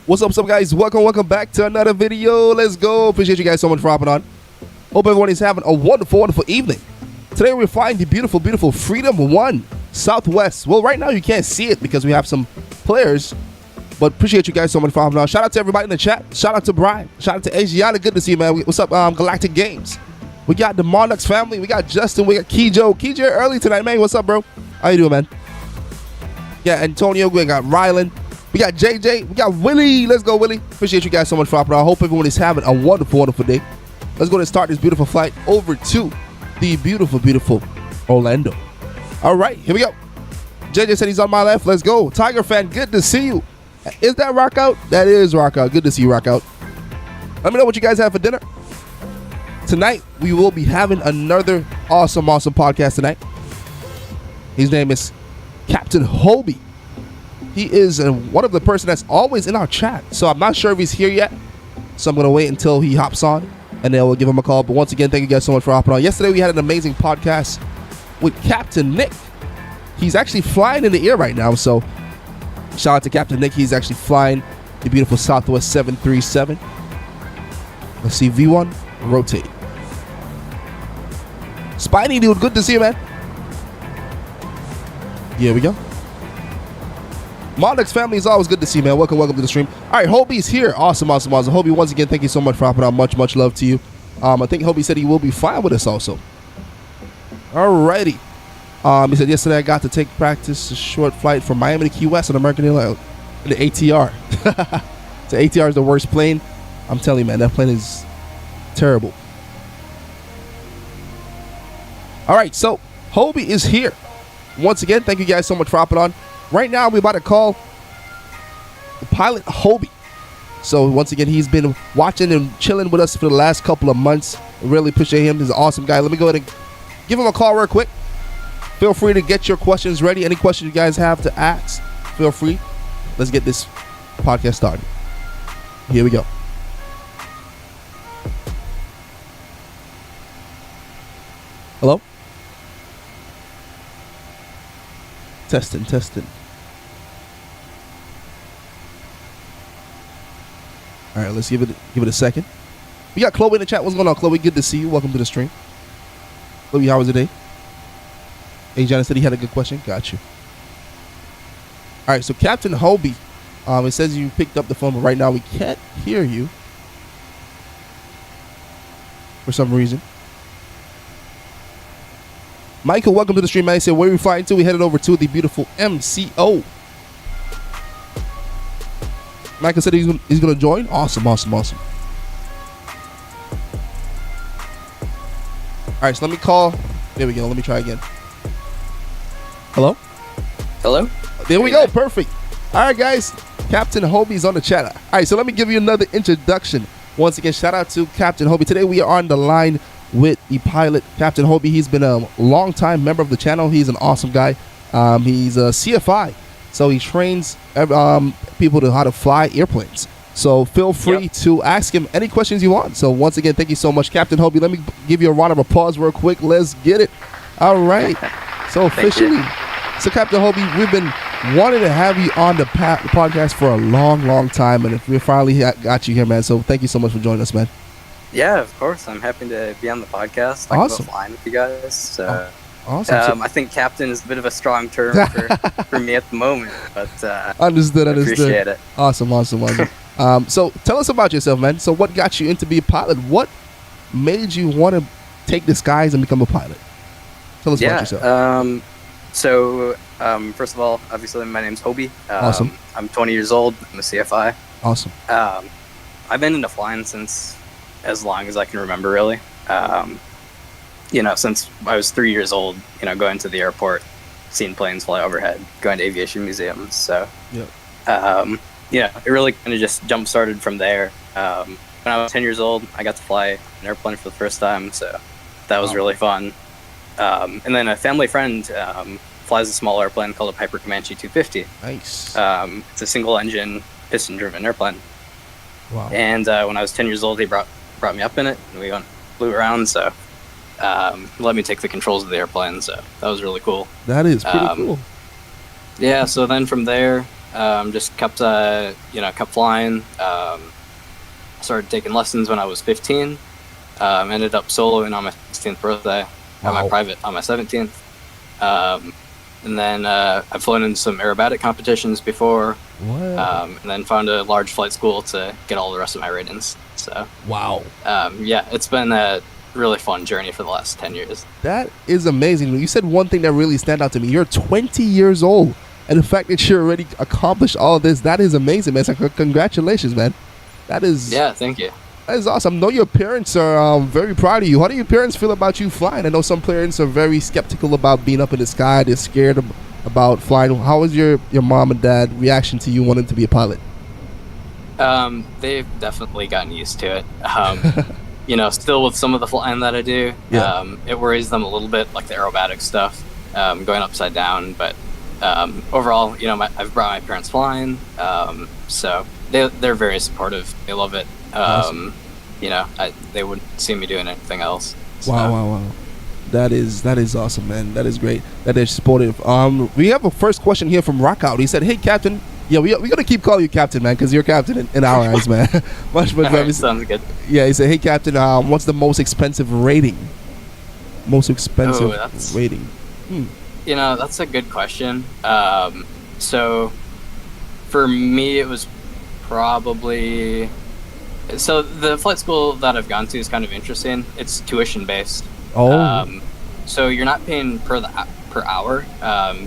What's up, guys? Welcome back to another video. Let's go. Appreciate you guys so much for hopping on. Hope everyone is having a wonderful evening. Today we're flying the beautiful Freedom 1 Southwest. Well, right now you can't see it because we have some players, but appreciate you guys so much for hopping on. Shout out to everybody in the chat. Shout out to Brian. Shout out to Asiana. Good to see you, man. What's up, Galactic Games? We got the Monarchs family. We got Justin. We got Kijo. Kijo early tonight, man. What's up, bro? How you doing, man? Yeah, Antonio. We got Rylan. We got JJ. We got Willie. Let's go, Willie. Appreciate you guys so much for hopping on. I hope everyone is having a wonderful day. Let's go and start this beautiful flight over to the beautiful Orlando. All right, here we go. JJ said he's on my left. Let's go. Tiger fan, good to see you. Is that Rock Out? That is Rock Out. Good to see you, Rock Out. Let me know what you guys have for dinner. Tonight, we will be having another awesome podcast tonight. His name is Captain Hobie. He is one of the person that's always in our chat. So I'm not sure if he's here yet. So I'm going to wait until he hops on, and then we'll give him a call. But once again, thank you guys so much for hopping on. Yesterday, we had an amazing podcast with Captain Nick. He's actually flying in the air right now. So shout out to Captain Nick. He's actually flying the beautiful Southwest 737. Let's see, V1, rotate. Spidey, dude, good to see you, man. Here we go. Monarchs family is always good to see, man. Welcome to the stream. All right, Hobie's here. Awesome. Hobie, once again, thank you so much for hopping on. Much love to you. I think Hobie said he will be flying with us also. Alrighty. He said yesterday I got to take practice a short flight from Miami to Key West on American Airlines in the ATR. The ATR is the worst plane. I'm telling you, man, that plane is terrible. All right, so Hobie is here. Once again, thank you guys so much for hopping on. Right now, we're about to call the pilot Hobie. So once again, he's been watching and chilling with us for the last couple of months. Really appreciate him. He's an awesome guy. Let me go ahead and give him a call real quick. Feel free to get your questions ready. Any questions you guys have to ask, feel free. Let's get this podcast started. Here we go. Hello? Testing. All right, let's give it a second. We got Chloe in the chat. What's going on, Chloe? Good to see you. Welcome to the stream. Chloe, how was your day? Hey, John said he had a good question. Got you. All right, so Captain Hobie, it says you picked up the phone, but right now we can't hear you for some reason. Michael, welcome to the stream, man. He said, where are we flying to? We headed over to the beautiful MCO. Michael said he's going to join. Awesome. All right, so let me call. There we go. Let me try again. Hello? There we go. Perfect. All right, guys. Captain Hobie's on the chat. All right, so let me give you another introduction. Once again, shout out to Captain Hobie. Today we are on the line with the pilot, Captain Hobie. He's been a long-time member of the channel. He's an awesome guy. He's a CFI, so he trains people to how to fly airplanes. So feel free to ask him any questions you want. So once again, thank you so much, Captain Hobie. Let me give you a round of applause real quick. Let's get it. All right. So officially, so Captain Hobie, we've been wanting to have you on the podcast for a long time, and we finally got you here, man. So thank you so much for joining us, man. Yeah, of course. I'm happy to be on the podcast. Awesome. Go flying with you guys. So, awesome. I think captain is a bit of a strong term for me at the moment, but understood. Appreciate it. Awesome. So tell us about yourself, man. So what got you into being a pilot? What made you want to take the skies and become a pilot? Tell us about yourself. First of all, obviously my name's Hobie. Awesome. I'm 20 years old. I'm a CFI. Awesome. I've been into flying since as long as I can remember, really. Since I was 3 years old, going to the airport, seeing planes fly overhead, going to aviation museums. So, it really kind of just jump-started from there. When I was 10 years old, I got to fly an airplane for the first time, so that was really fun. And then a family friend flies a small airplane called a Piper Comanche 250. Nice. It's a single-engine, piston-driven airplane. Wow. And when I was 10 years old, he brought me up in it, and we flew around, so let me take the controls of the airplane, so that was really cool. That is pretty cool. Yeah, so then from there, Just kept kept flying. Started taking lessons when I was 15. Ended up soloing on my 16th birthday. Got my private on my 17th. And then I've flown in some aerobatic competitions before. What? And then found a large flight school to get all the rest of my ratings. So wow. Yeah, it's been a really fun journey for the last 10 years. That is amazing. You said one thing that really stand out to me. You're 20 years old, and the fact that you already accomplished all this, that is amazing, man. So congratulations, man. That is... Yeah, thank you. That is awesome. I know your parents are very proud of you. How do your parents feel about you flying? I know some parents are very skeptical about being up in the sky. They're scared about flying. How was your mom and dad reaction to you wanting to be a pilot? They've definitely gotten used to it. Still with some of the flying that I do, it worries them a little bit, like the aerobatic stuff, going upside down. But overall, I've brought my parents flying, so they're very supportive. They love it. Awesome. They wouldn't see me doing anything else. So. Wow. That is awesome, man. That is great. That is supportive. We have a first question here from Rockout. He said, "Hey, Captain." Yeah, we're going to keep calling you Captain, man, because you're Captain in our eyes, man. Much better. Sounds good. Yeah, he said, "Hey, Captain, what's the most expensive rating?" Most expensive rating. That's a good question. So for me, it was probably... So the flight school that I've gone to is kind of interesting. It's tuition based. Oh. So you're not paying per hour.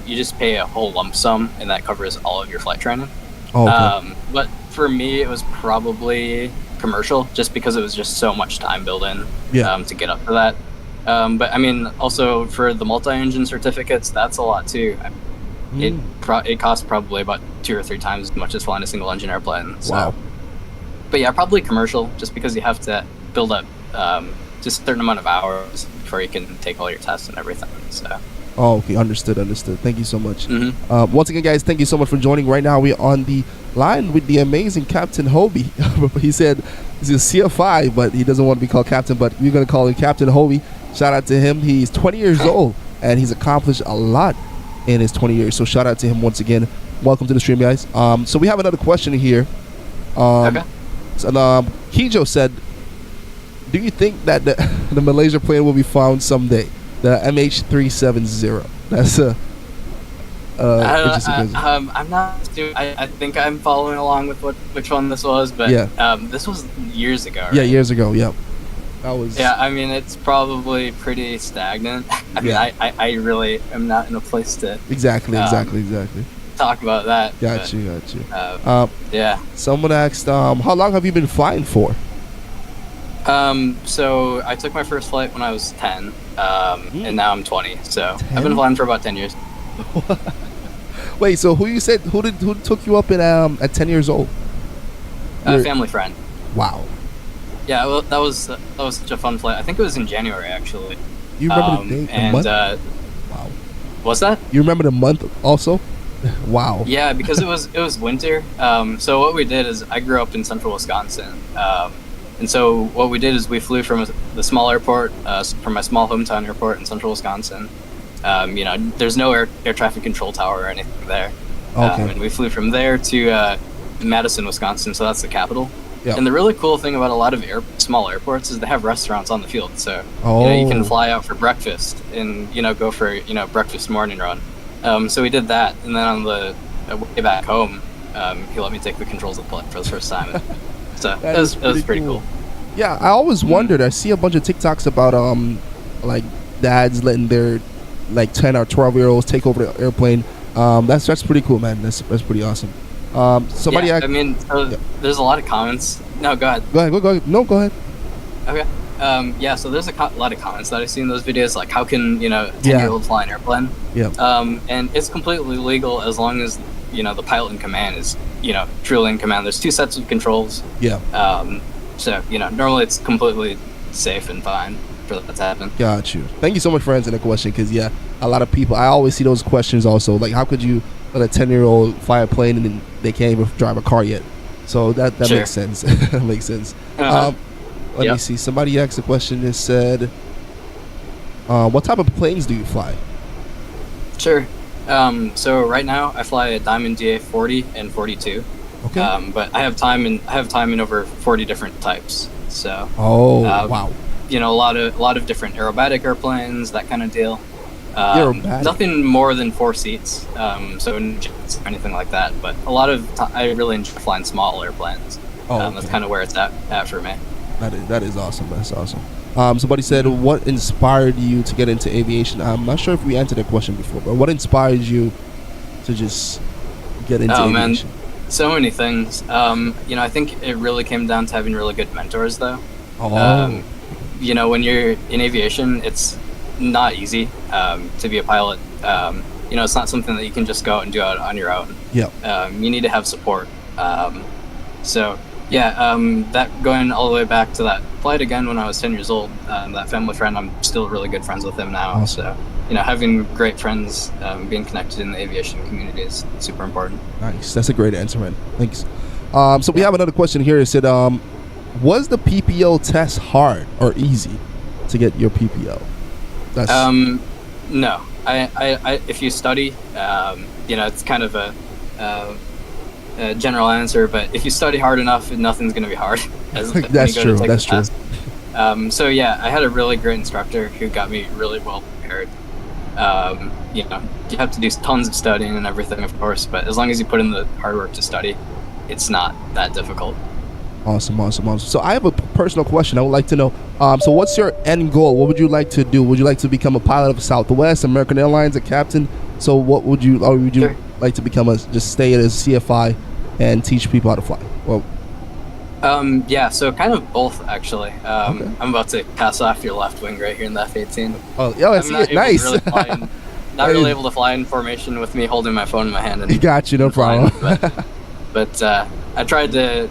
You just pay a whole lump sum, and that covers all of your flight training. Oh, okay. But for me, it was probably commercial, just because it was just so much time building to get up to that. But I mean, also for the multi-engine certificates, that's a lot too. It costs probably about 2 or 3 times as much as flying a single engine airplane. So. Wow. But yeah, probably commercial, just because you have to build up just a certain amount of hours before you can take all your tests and everything. So. Oh, okay. Understood. Thank you so much. Once again, guys, thank you so much for joining. Right now, we're on the line with the amazing Captain Hobie. He said he's a CFI, but he doesn't want to be called Captain, but we're going to call him Captain Hobie. Shout out to him. He's 20 years old, and he's accomplished a lot in his 20 years. So shout out to him once again. Welcome to the stream, guys. So we have another question here. Okay. And Kijo said, "Do you think that the Malaysia plane will be found someday? The MH370." That's a interesting question. I'm not. I think I'm following along with which one this was, but this was years ago. Right? Yeah, years ago. Yeah, that was. Yeah, I mean, it's probably pretty stagnant. I mean, I really am not in a place to exactly. talk about that. Got you. Yeah. Someone asked, how long have you been flying for? So I took my first flight when I was 10, and now I'm 20. So 10? I've been flying for about 10 years. Wait, so who took you up at 10 years old? A family friend. Wow. Yeah, well, that was such a fun flight. I think it was in January, actually. You remember the date, the month? Wow. What's that? You remember the month also? Wow. Yeah, because it was winter. So what we did is, I grew up in central Wisconsin, and so what we did is we flew from the small airport, from my small hometown airport in central Wisconsin. There's no air traffic control tower or anything there. Okay. And we flew from there to Madison, Wisconsin. So that's the capital. Yep. And the really cool thing about a lot of small airports is they have restaurants on the field. So you can fly out for breakfast and go for breakfast morning run. So we did that, and then on the way back home, he let me take the controls of the plane for the first time. So it was pretty cool. Yeah, I always wondered. I see a bunch of TikToks about like dads letting their 10 or 12-year-olds take over the airplane. That's pretty cool, man. That's pretty awesome. Somebody asked, I mean, there's a lot of comments. No, go ahead. Go ahead. No, go ahead. Okay. So there's a lot of comments that I see in those videos, like, how can, a 10-year-old fly an airplane? Yeah. And it's completely legal as long as, the pilot in command is, truly in command. There's 2 sets of controls. Yeah. So, normally it's completely safe and fine for that to happen. Got you. Thank you so much for answering the question, because, a lot of people, I always see those questions also, like, how could you let a 10-year-old fly a plane and then they can't even drive a car yet? So that sure. Makes sense. That makes sense. Let me see. Somebody asked a question that said, what type of planes do you fly? Sure. So right now I fly a Diamond DA 40 and 42. Okay. But I have time in over 40 different types. So. Wow. You know, a lot of different aerobatic airplanes, that kind of deal. Aerobatic. Nothing more than 4 seats, so no jets or anything like that. But I really enjoy flying small airplanes. Okay. That's kind of where it's at for me. That is awesome. That's awesome. Somebody said, what inspired you to get into aviation? I'm not sure if we answered that question before, but what inspired you to just get into aviation? Man, so many things. You know, I think it really came down to having really good mentors, though. You know, when you're in aviation, it's not easy to be a pilot. You know, it's not something that you can just go out and do on your own. Yeah. You need to have support. So yeah, that going all the way back to that flight again when I was 10 years old, that family friend, I'm still really good friends with him now. Awesome. So, you know, having great friends, being connected in the aviation community is super important. Nice. That's a great answer, man. Thanks. So we have another question here. It said, was the PPO test hard or easy to get your PPO? No. I if you study, you know, it's kind of a general answer, but if you study hard enough, nothing's going to be hard. That's true. That's true. So yeah, I had a really great instructor who got me really well prepared. You know, you have to do tons of studying and everything, of course, but as long as you put in the hard work to study, it's not that difficult. Awesome. So I have a personal question. I would like to know, so what's your end goal? What would you like to do? Would you like to become a pilot of Southwest, American Airlines, a captain? So what would you, or would you Sure. like to become just stay as CFI and teach people how to fly? Well, yeah, so kind of both, actually. Okay. I'm about to pass off your left wing right here in the F-18. Oh, yeah, I see it. Nice. Not really able to fly in formation with me holding my phone in my hand. And got you, no problem. But I tried to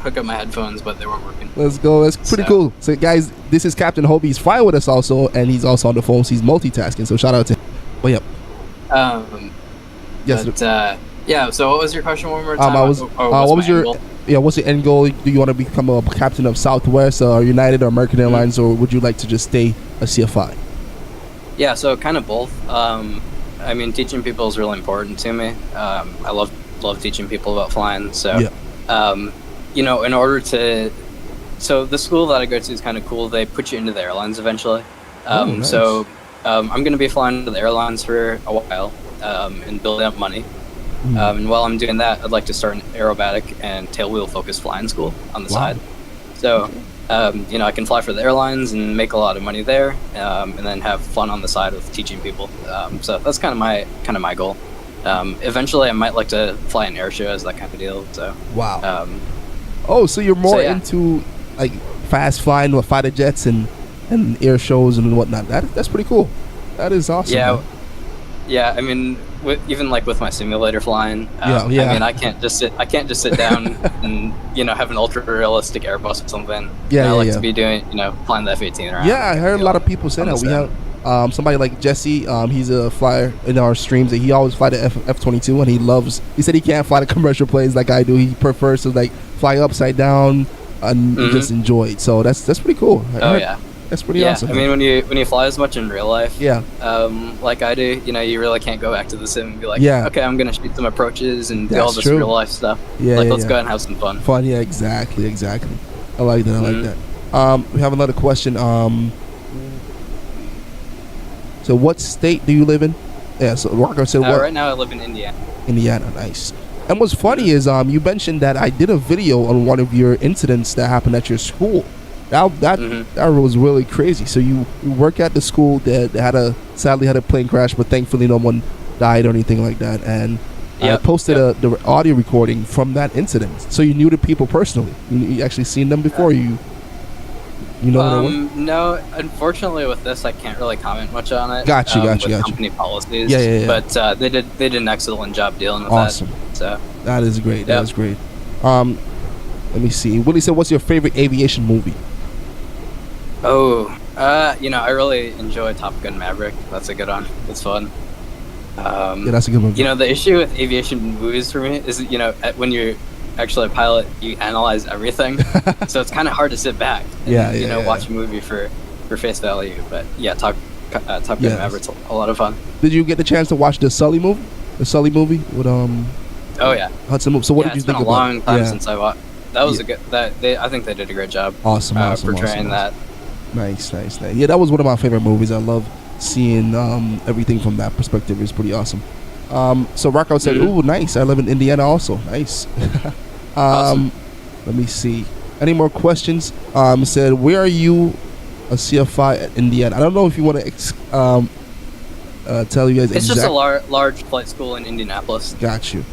hook up my headphones, but they weren't working. Let's go. That's pretty cool. So, guys, this is Captain Hobie. He's flying with us also, and he's also on the phone. So he's multitasking. So shout out to him. Oh, yep. Yes. But, yeah. So what was your question one more time? What was your what's the end goal? Do you want to become a captain of Southwest or United or American Airlines, or would you like to just stay a CFI? Yeah, so kind of both. I mean, teaching people is really important to me. I love teaching people about flying. So, you know, in order to, so the school that I go to is kind of cool. They put you into the airlines eventually. Nice. So I'm going to be flying to the airlines for a while and building up money. And while I'm doing that, I'd like to start an aerobatic and tailwheel focused flying school on the side. So, you know, I can fly for the airlines and make a lot of money there, and then have fun on the side with teaching people. So that's kind of my goal. Eventually, I might like to fly in air shows, that kind of deal. So so you're more into like fast flying with fighter jets and air shows and whatnot. That's pretty cool. That is awesome. Yeah, man. Yeah. I mean, even like with my simulator flying, I mean, I can't just sit down and, you know, have an ultra realistic Airbus or something. I like to be doing, you know, flying the F-18 around. Yeah, I heard a lot of people say that. We have somebody like Jesse. He's a flyer in our streams. He always fly the F-22, and he said he can't fly the commercial planes like I do. He prefers to like fly upside down and just enjoy it. So that's pretty cool. That's pretty awesome. I mean, when you fly as much in real life, like I do, you know, you really can't go back to the sim and be like, okay, I'm gonna shoot some approaches and do all this real life stuff. Let's go and have some fun. Yeah, exactly. I like that. We have another question. So what state do you live in? Yeah, so Walker said what? Right now I live in Indiana. Indiana, nice. And what's funny is you mentioned that I did a video on one of your incidents that happened at your school. That was really crazy. So you work at the school that sadly had a plane crash, but thankfully no one died or anything like that. And I posted the audio recording from that incident. So you knew the people personally. You actually seen them before. You know who they were? No, unfortunately with this I can't really comment much on it. Got you. Company policies. Yeah. But they did an excellent job dealing with that. So that is great. That is great. Let me see. Willie said, "What's your favorite aviation movie?" You know, I really enjoy Top Gun Maverick. That's a good one. It's fun. That's a good movie. You know, the issue with aviation movies for me is, you know, when you're actually a pilot, you analyze everything. So it's kind of hard to sit back and, watch a movie for face value. But yeah, Top Top Gun Maverick's a lot of fun. Did you get the chance to watch the Sully movie? The Sully movie with Oh yeah, Hudson movie. So what did you think about? It's been a long time since I watched. That was a good. I think they did a great job. Awesome, portraying that. Nice. Yeah, that was one of my favorite movies. I love seeing everything from that perspective. It was pretty awesome. So Rockout said, "Ooh, nice. I live in Indiana, also. Nice." Awesome. Let me see. Any more questions? Said, "Where are you, a CFI at Indiana?" I don't know if you want to tell you guys. It's just a large flight school in Indianapolis. Got you.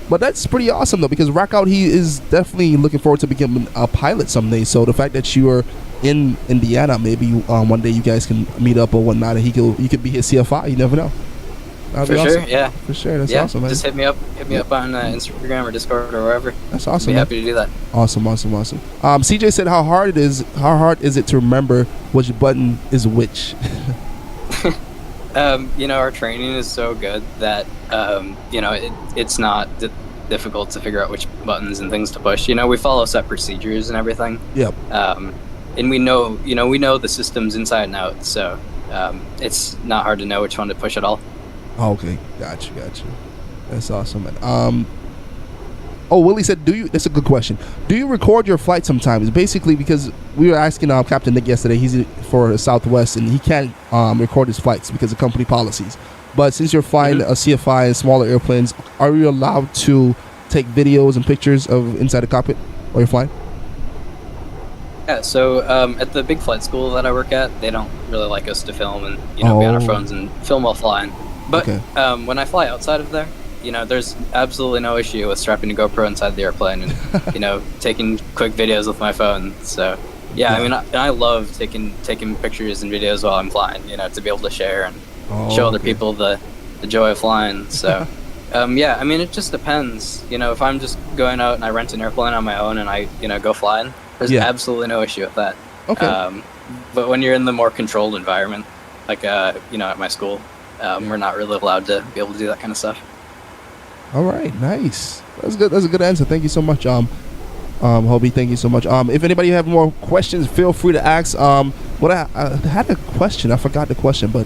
But that's pretty awesome though, because Rockout, he is definitely looking forward to becoming a pilot someday. So the fact that you are in Indiana, maybe one day you guys can meet up or whatnot, and you could be his CFI. You never know. That'd be awesome. Sure, yeah. For sure, that's awesome, man. Just hit me up on Instagram or Discord or wherever. That's awesome. I'd be happy to do that. Awesome. CJ said, how hard is it to remember which button is which? Our training is so good that it's not difficult to figure out which buttons and things to push. We follow set procedures and everything. Yep. And we know the systems inside and out, so it's not hard to know which one to push at all. Okay, got you. That's awesome, man. Willie said, that's a good question. Do you record your flight sometimes? Basically, because we were asking Captain Nick yesterday, he's for Southwest, and he can't record his flights because of company policies. But since you're flying a CFI and smaller airplanes, are you allowed to take videos and pictures of inside the cockpit while you're flying? Yeah, so at the big flight school that I work at, they don't really like us to film and be on our phones and film while flying. But when I fly outside of there, there's absolutely no issue with strapping a GoPro inside the airplane and taking quick videos with my phone. So I mean, I love taking pictures and videos while I'm flying. To be able to share and show other people the joy of flying. So I mean, it just depends. If I'm just going out and I rent an airplane on my own and I go flying, there's absolutely no issue with that. Okay. But when you're in the more controlled environment, like at my school, we're not really allowed to be able to do that kind of stuff. All right, nice. That's good. That's a good answer. Thank you so much, Hobie. Thank you so much. If anybody have more questions, feel free to ask. What I had a question. I forgot the question, but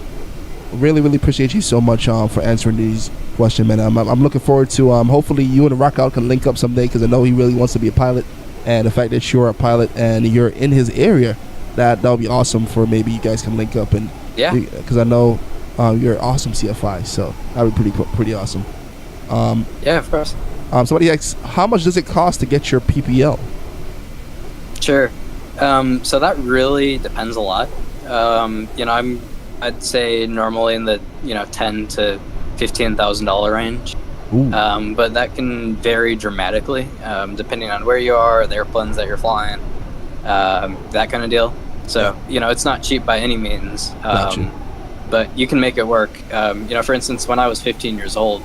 really appreciate you so much for answering these questions, man. I'm looking forward to hopefully you and Rockout can link up someday, because I know he really wants to be a pilot, and the fact that you're a pilot and you're in his area, that'll be awesome. For maybe you guys can link up and because I know you're an awesome CFI, so that would be pretty awesome. Of course. Somebody asks, how much does it cost to get your PPL? Sure. So that really depends a lot. I'd say normally in the $10,000 to $15,000 range. But that can vary dramatically depending on where you are, the airplanes that you're flying, that kind of deal. So it's not cheap by any means. But you can make it work. For instance, when I was 15 years old,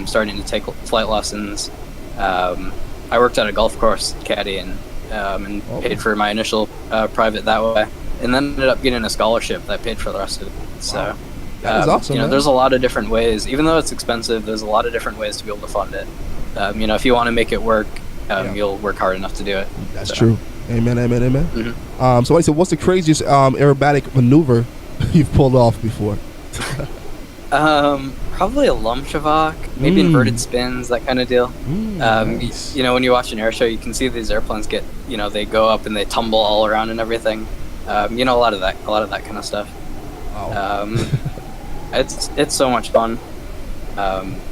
starting to take flight lessons, I worked at a golf course caddying and paid for my initial private that way, and then ended up getting a scholarship that paid for the rest of it. So that is awesome, there's a lot of different ways. Even though it's expensive, there's a lot of different ways to be able to fund it. If you want to make it work, you'll work hard enough to do it. That's true. Amen. Mm-hmm. So I said, what's the craziest aerobatic maneuver you've pulled off before? Probably a Lumshavak, maybe inverted spins, that kind of deal. Nice. When you watch an air show, you can see these airplanes get, they go up and they tumble all around and everything. A lot of that kind of stuff. Wow. It's so much fun.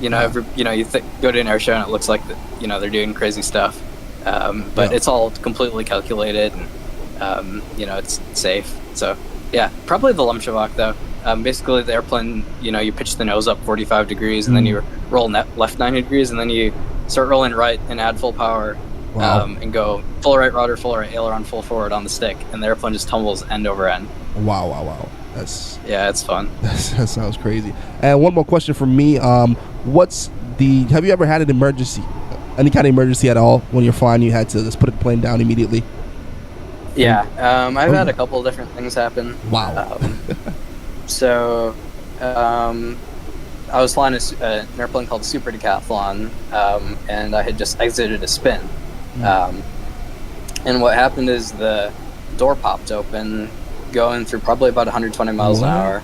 You go to an air show and it looks like they're doing crazy stuff, but it's all completely calculated and it's safe. So probably the Lumshavak though. Basically the airplane, you pitch the nose up 45 degrees and then you roll left 90 degrees and then you start rolling right and add full power. Wow. And go full right rudder, full right aileron, full forward on the stick, and the airplane just tumbles end over end. Wow. It's fun. That sounds crazy. And one more question from me. Have you ever had an emergency? Any kind of emergency at all when you're flying? You had to just put the plane down immediately? Yeah. I've had a couple of different things happen. Wow. I was flying an airplane called Super Decathlon, and I had just exited a spin. And what happened is the door popped open, going through probably about 120 miles an hour.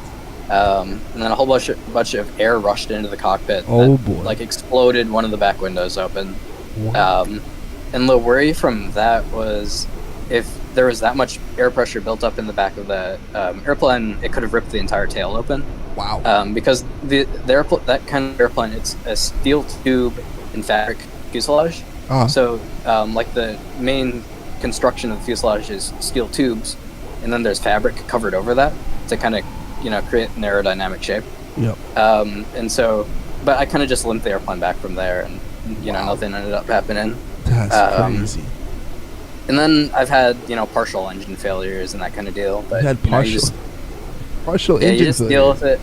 and then a whole bunch of air rushed into the cockpit. Oh that, boy! Like exploded one of the back windows open. Wow. And the worry from that was if there was that much air pressure built up in the back of the airplane, it could have ripped the entire tail open. Wow. Because that kind of airplane, it's a steel tube and fabric fuselage. So like the main construction of the fuselage is steel tubes, and then there's fabric covered over that to kind of create an aerodynamic shape. Yep. And so, but I kind of just limped the airplane back from there, and nothing ended up happening. That's crazy. And then I've had partial engine failures and that kind of deal. But you had partial engine you just failure. deal with it.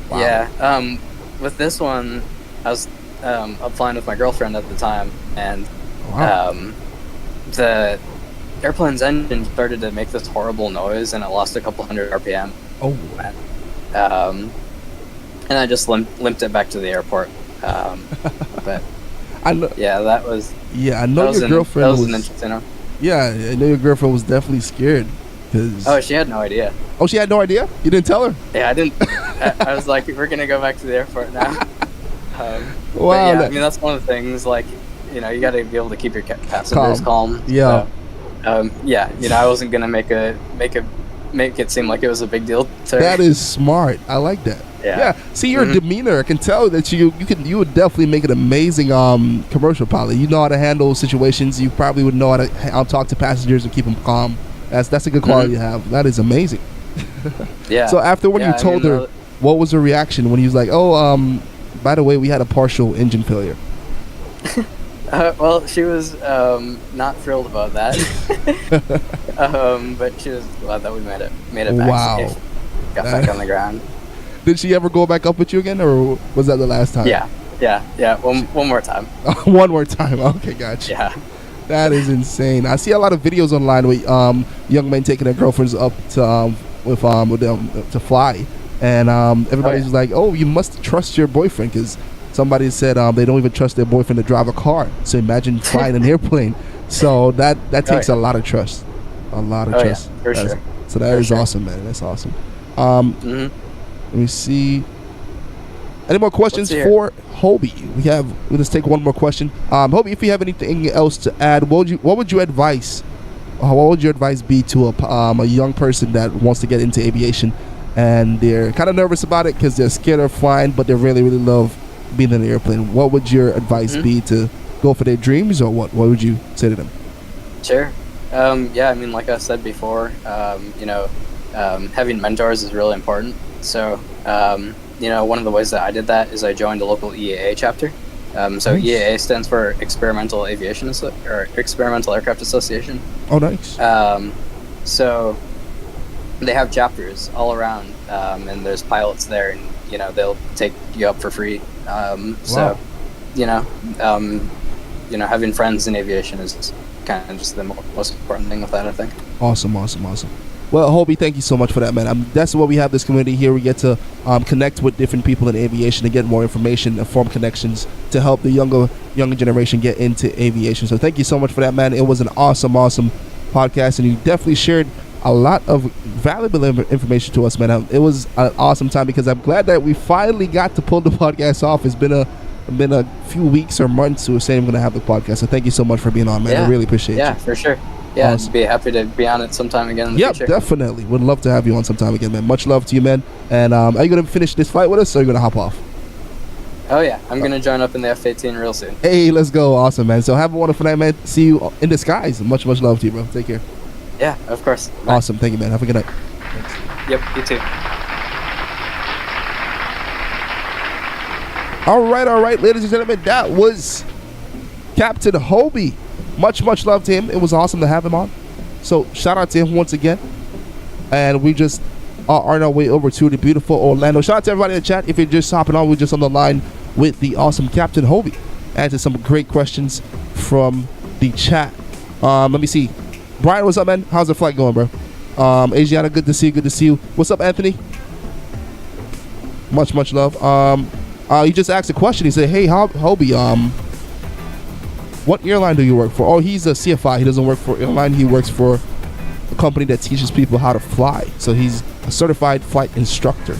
Wow. Yeah. With this one, I was flying with my girlfriend at the time, and the airplane's engine started to make this horrible noise, and it lost a couple hundred RPM. Oh. And I just limped it back to the airport. But I know. Yeah, that was. Yeah, I know your girlfriend was an interesting one. Yeah, I know your girlfriend was definitely scared. Oh, she had no idea. Oh, she had no idea? You didn't tell her? Yeah, I didn't. I was like, we're gonna go back to the airport now. Wow. Yeah, I mean, that's one of the things. Like, you got to be able to keep your passengers calm. Yeah. So, I wasn't gonna make it seem like it was a big deal to her. That is smart. I like that. Yeah. See, your demeanor, I can tell that you would definitely make an amazing commercial pilot. You know how to handle situations. You probably would know how to talk to passengers and keep them calm. That's a good quality to have. That is amazing. Yeah. So after when you told her, what was her reaction when he was like, "Oh, by the way, we had a partial engine failure"? Well, she was not thrilled about that, but she was glad that we made it back. Wow. Safe. Got back on the ground. Did she ever go back up with you again, or was that the last time? Yeah. One more time. One more time. Okay, gotcha. Yeah. That is insane. I see a lot of videos online with young men taking their girlfriends up to with them to fly, and everybody's like, "Oh, you must trust your boyfriend," because somebody said they don't even trust their boyfriend to drive a car. So imagine flying an airplane. So that takes a lot of trust. A lot of trust. Yeah, for sure. So that is awesome, man. That's awesome. Let me see. Any more questions for Hobie? Let's take one more question. Hobie, if you have anything else to add, what would your advice be to a young person that wants to get into aviation and they're kind of nervous about it because they're scared of flying, but they really, really love being in an airplane? What would your advice be to go for their dreams, or what would you say to them? Sure. I mean, like I said before, having mentors is really important. So, one of the ways that I did that is I joined a local EAA chapter. So nice. EAA stands for Experimental Aviation or Experimental Aircraft Association. Oh, nice. So they have chapters all around, and there's pilots there, and they'll take you up for free. So, having friends in aviation is kind of just the most important thing with that, I think. Awesome. Well, Hobie, thank you so much for that, man. That's what we have this community here. We get to connect with different people in aviation to get more information and form connections to help the younger generation get into aviation. So thank you so much for that, man. It was an awesome podcast, and you definitely shared a lot of valuable information to us, man. It was an awesome time because I'm glad that we finally got to pull the podcast off. It's been a few weeks or months we were saying we're going to have the podcast. So thank you so much for being on, man. I really appreciate you. Yeah, for sure. Yeah, awesome. I'd be happy to be on it sometime again in the future. Yep, definitely. Would love to have you on sometime again, man. Much love to you, man. And are you going to finish this flight with us, or are you going to hop off? Oh, yeah. I'm going to join up in the F-18 real soon. Hey, let's go. Awesome, man. So have a wonderful night, man. See you in the skies. Much love to you, bro. Take care. Yeah, of course. Bye. Awesome. Thank you, man. Have a good night. Thanks. Yep, you too. All right, ladies and gentlemen. That was Captain Hobie. Much love to him. It was awesome to have him on. So shout out to him once again. And we just are on our way over to the beautiful Orlando. Shout out to everybody in the chat. If you're just hopping on, we're just on the line with the awesome Captain Hobie. Answer some great questions from the chat. Let me see. Brian, what's up, man? How's the flight going, bro? Asiana, good to see you. What's up, Anthony? Much love. He just asked a question. He said, hey, Hobie, what airline do you work for? Oh, he's a CFI. He doesn't work for an airline. He works for a company that teaches people how to fly. So he's a certified flight instructor.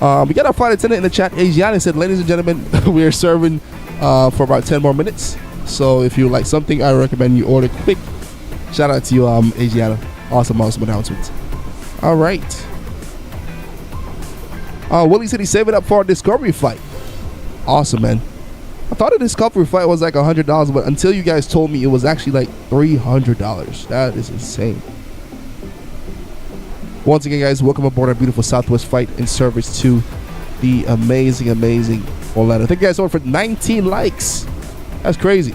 We got our flight attendant in the chat. Asiana said, ladies and gentlemen, we are serving for about 10 more minutes. So if you like something, I recommend you order quick. Shout out to you, Asiana. Awesome announcements. All right. Willie said he's saving up for a Discovery flight. Awesome, man. I thought a Discovery flight was like $100, but until you guys told me, it was actually like $300. That is insane. Once again, guys, welcome aboard our beautiful Southwest flight in service to the amazing Orlando. Thank you guys so much for 19 likes. That's crazy.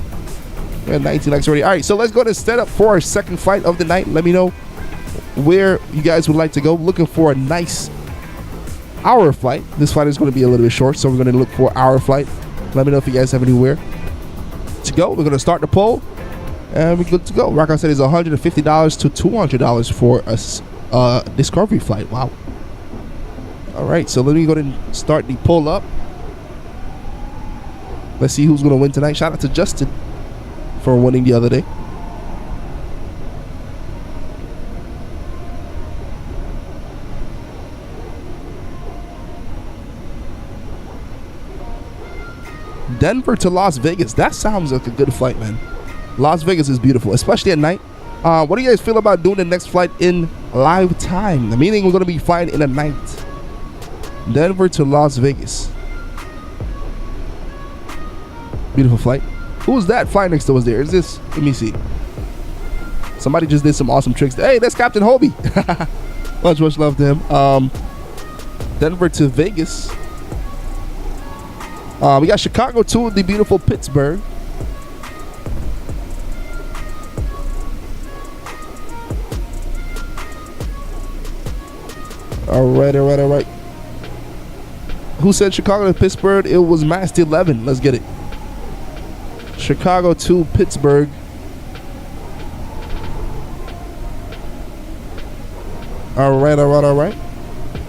We had 19 likes already. All right, so let's go ahead and set up for our second flight of the night. Let me know where you guys would like to go. Looking for a nice hour flight. This flight is going to be a little bit short, so we're going to look for hour flight. Let me know if you guys have anywhere to go. We're going to start the poll, and we're good to go. Rocco said it's $150 to $200 for a Discovery flight. Wow. All right, so let me go ahead and start the poll up. Let's see who's going to win tonight. Shout out to Justin for winning the other day. Denver to Las Vegas. That sounds like a good flight, man. Las Vegas is beautiful, especially at night. What do you guys feel about doing the next flight in live time? The meaning we're going to be flying in the night. Denver to Las Vegas. Beautiful flight. Who's that flying next to us there? Is this? Let me see. Somebody just did some awesome tricks. Hey, that's Captain Hobie. much love to him. Denver to Vegas. We got Chicago to the beautiful Pittsburgh. All right. Who said Chicago to Pittsburgh? It was Mast 11. Let's get it. Chicago to Pittsburgh. All right.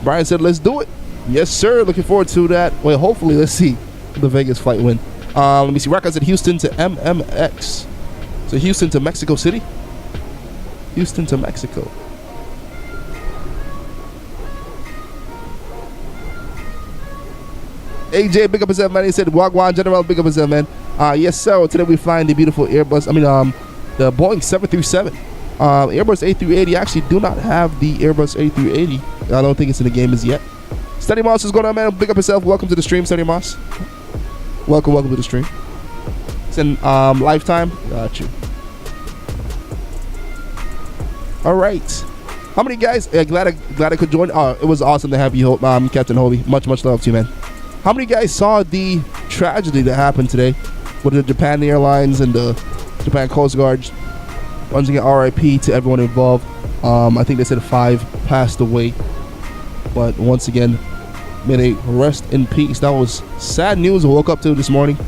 Brian said, let's do it. Yes, sir. Looking forward to that. Well, hopefully, let's see the Vegas flight win. Let me see. Rocco said Houston to MMX. So Houston to Mexico City. Houston to Mexico. AJ, big up himself, man. He said, Wagwan General, big up himself, man. Yes, sir. Today we flying the beautiful Airbus. The Boeing 737. Airbus A380. Actually, do not have the Airbus A380. I don't think it's in the game as yet. Steady Moss is going on, man. Big up yourself. Welcome to the stream, Steady Moss. Welcome to the stream. It's in lifetime. Got you. All right. How many guys? Glad I could join. It was awesome to have you, Captain Hobie. Much love to you, man. How many guys saw the tragedy that happened today with the Japan Airlines and the Japan Coast Guard? Once again, RIP to everyone involved. I think they said 5 passed away. But once again, may they rest in peace. That was sad news I woke up to this morning.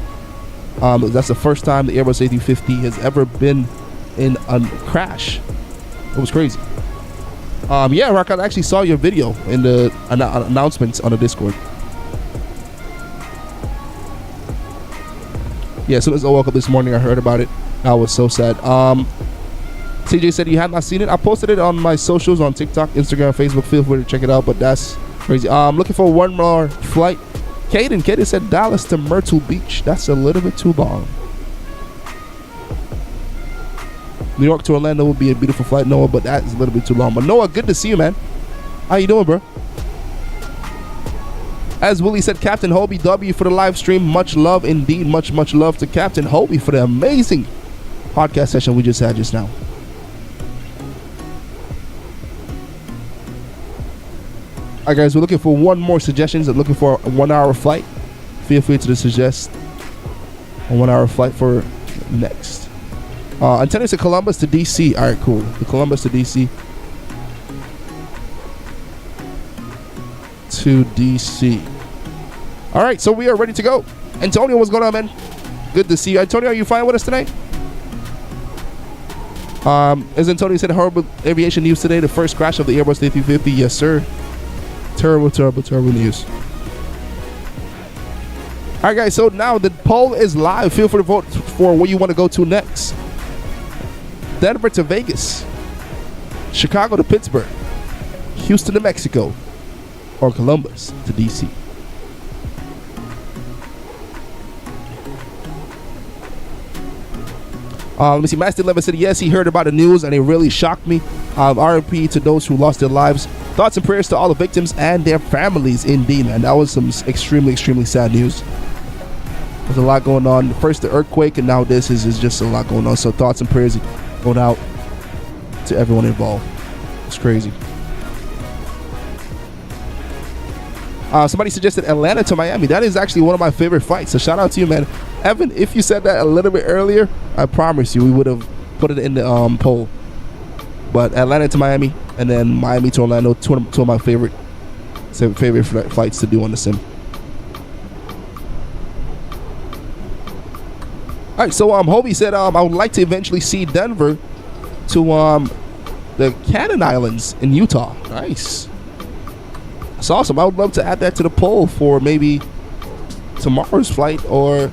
That's the first time the Airbus A350 has ever been in a crash. It was crazy. Yeah, Rock, I actually saw your video in the announcements on the Discord. Yeah, as soon as I woke up this morning, I heard about it. I was so sad. CJ said you have not seen it. I posted it on my socials on TikTok, Instagram, Facebook. Feel free to check it out, but that's crazy. Looking for one more flight. Caden said Dallas to Myrtle Beach. That's a little bit too long. New York to Orlando would be a beautiful flight, Noah, but that is a little bit too long. But Noah, good to see you, man. How you doing, bro? As Willie said, Captain Hobie, W for the live stream. Much love indeed. Much love to Captain Hobie for the amazing podcast session we just had just now. All right, guys, we're looking for one more suggestions. Looking for a 1 hour flight. Feel free to suggest a 1 hour flight for next. Antenna to Columbus to DC. All right, cool. The Columbus to DC. To DC. All right, so we are ready to go. Antonio, what's going on, man? Good to see you. Antonio, are you fine with us tonight? As Antonio said, horrible aviation news today. The first crash of the Airbus A350. Yes, sir. Terrible news. All right, guys, so now the poll is live. Feel free to vote for where you want to go to next. Denver to Vegas. Chicago to Pittsburgh. Houston to Mexico. or Columbus to DC. Let me see. Master 11 said, yes, he heard about the news and it really shocked me. RIP to those who lost their lives. Thoughts and prayers to all the victims and their families. Indeed, man. That was some extremely, extremely sad news. There's a lot going on. First the earthquake, and now this is just a lot going on. So thoughts and prayers going out to everyone involved. It's crazy. Somebody suggested Atlanta to Miami. That is actually one of my favorite flights. So shout out to you, man. Evan, if you said that a little bit earlier, I promise you we would have put it in the poll. But Atlanta to Miami and then Miami to Orlando, two of my favorite flights to do on the sim. All right, so Hobie said I would like to eventually see Denver to the Cannon Islands in Utah. Nice. That's awesome. I would love to add that to the poll for maybe tomorrow's flight or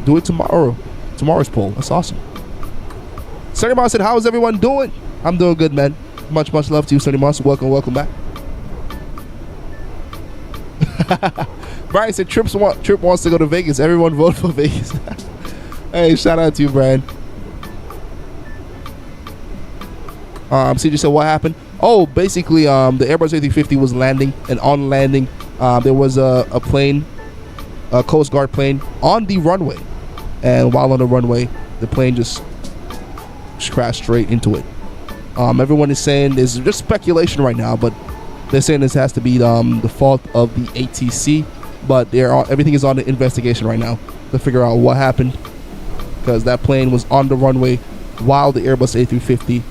do it tomorrow's poll. That's awesome. Sonny Moss said, how is everyone doing? I'm doing good, man. Much love to you, Sonny Moss. Welcome back. Brian said Trip wants to go to Vegas. Everyone vote for Vegas. Hey, shout out to you, Brian. CJ said, what happened? Oh, basically, the Airbus A350 was landing, and on landing, there was a plane, a Coast Guard plane, on the runway. And while on the runway, the plane just crashed straight into it. Everyone is saying there's just speculation right now, but they're saying this has to be the fault of the ATC. But everything is on the investigation right now to figure out what happened, because that plane was on the runway while the Airbus A350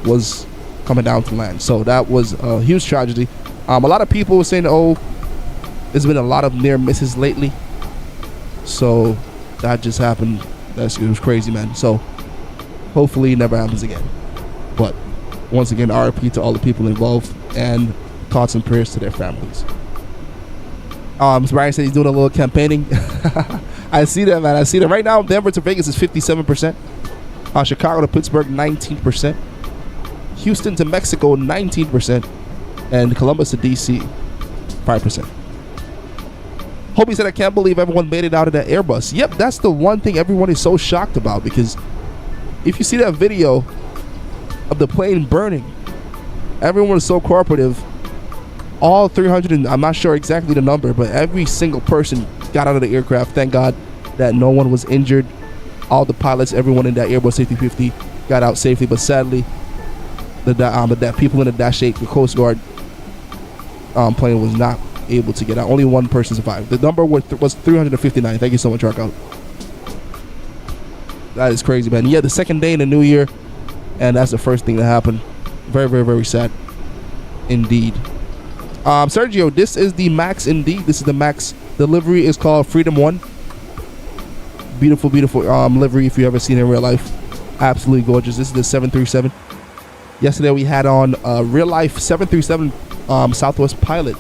was coming down to land. So that was a huge tragedy. A lot of people were saying, oh, there's been a lot of near misses lately. So that just happened. It was crazy, man. So hopefully it never happens again. But once again, RIP to all the people involved and thoughts and prayers to their families. Mr. Brian said he's doing a little campaigning. I see that, man. I see that. Right now, Denver to Vegas is 57%. Chicago to Pittsburgh, 19%. Houston to Mexico, 19%. And Columbus to DC, 5%. Hobie said, I can't believe everyone made it out of that Airbus. Yep, that's the one thing everyone is so shocked about, because if you see that video of the plane burning, everyone was so cooperative. All 300, and I'm not sure exactly the number, but every single person got out of the aircraft. Thank God that no one was injured. All the pilots, everyone in that Airbus A350 got out safely, but sadly, the people in the Dash 8, the Coast Guard plane, was not able to get out. Only one person survived. The number was 359. Thank you so much, Rockout. That is crazy, man. Yeah, the second day in the new year, and that's the first thing that happened. Very, very, very sad indeed. Sergio, this is the Max indeed. This is the Max. The livery is called Freedom 1. Beautiful, beautiful livery if you ever seen it in real life. Absolutely gorgeous. This is the 737. Yesterday we had on real life 737 Southwest pilot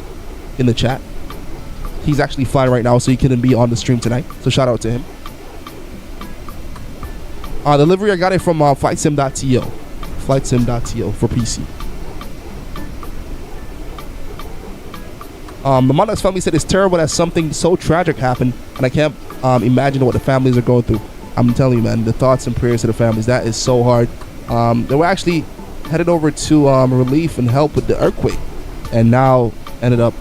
in the chat. He's actually flying right now, so he couldn't be on the stream tonight. So shout out to him. The livery, I got it from flightsim.to. Flightsim.to for PC. The Monarch's family said it's terrible that something so tragic happened, and I can't imagine what the families are going through. I'm telling you, man, the thoughts and prayers to the families. That is so hard. They were actually headed over to relief and help with the earthquake, and now ended up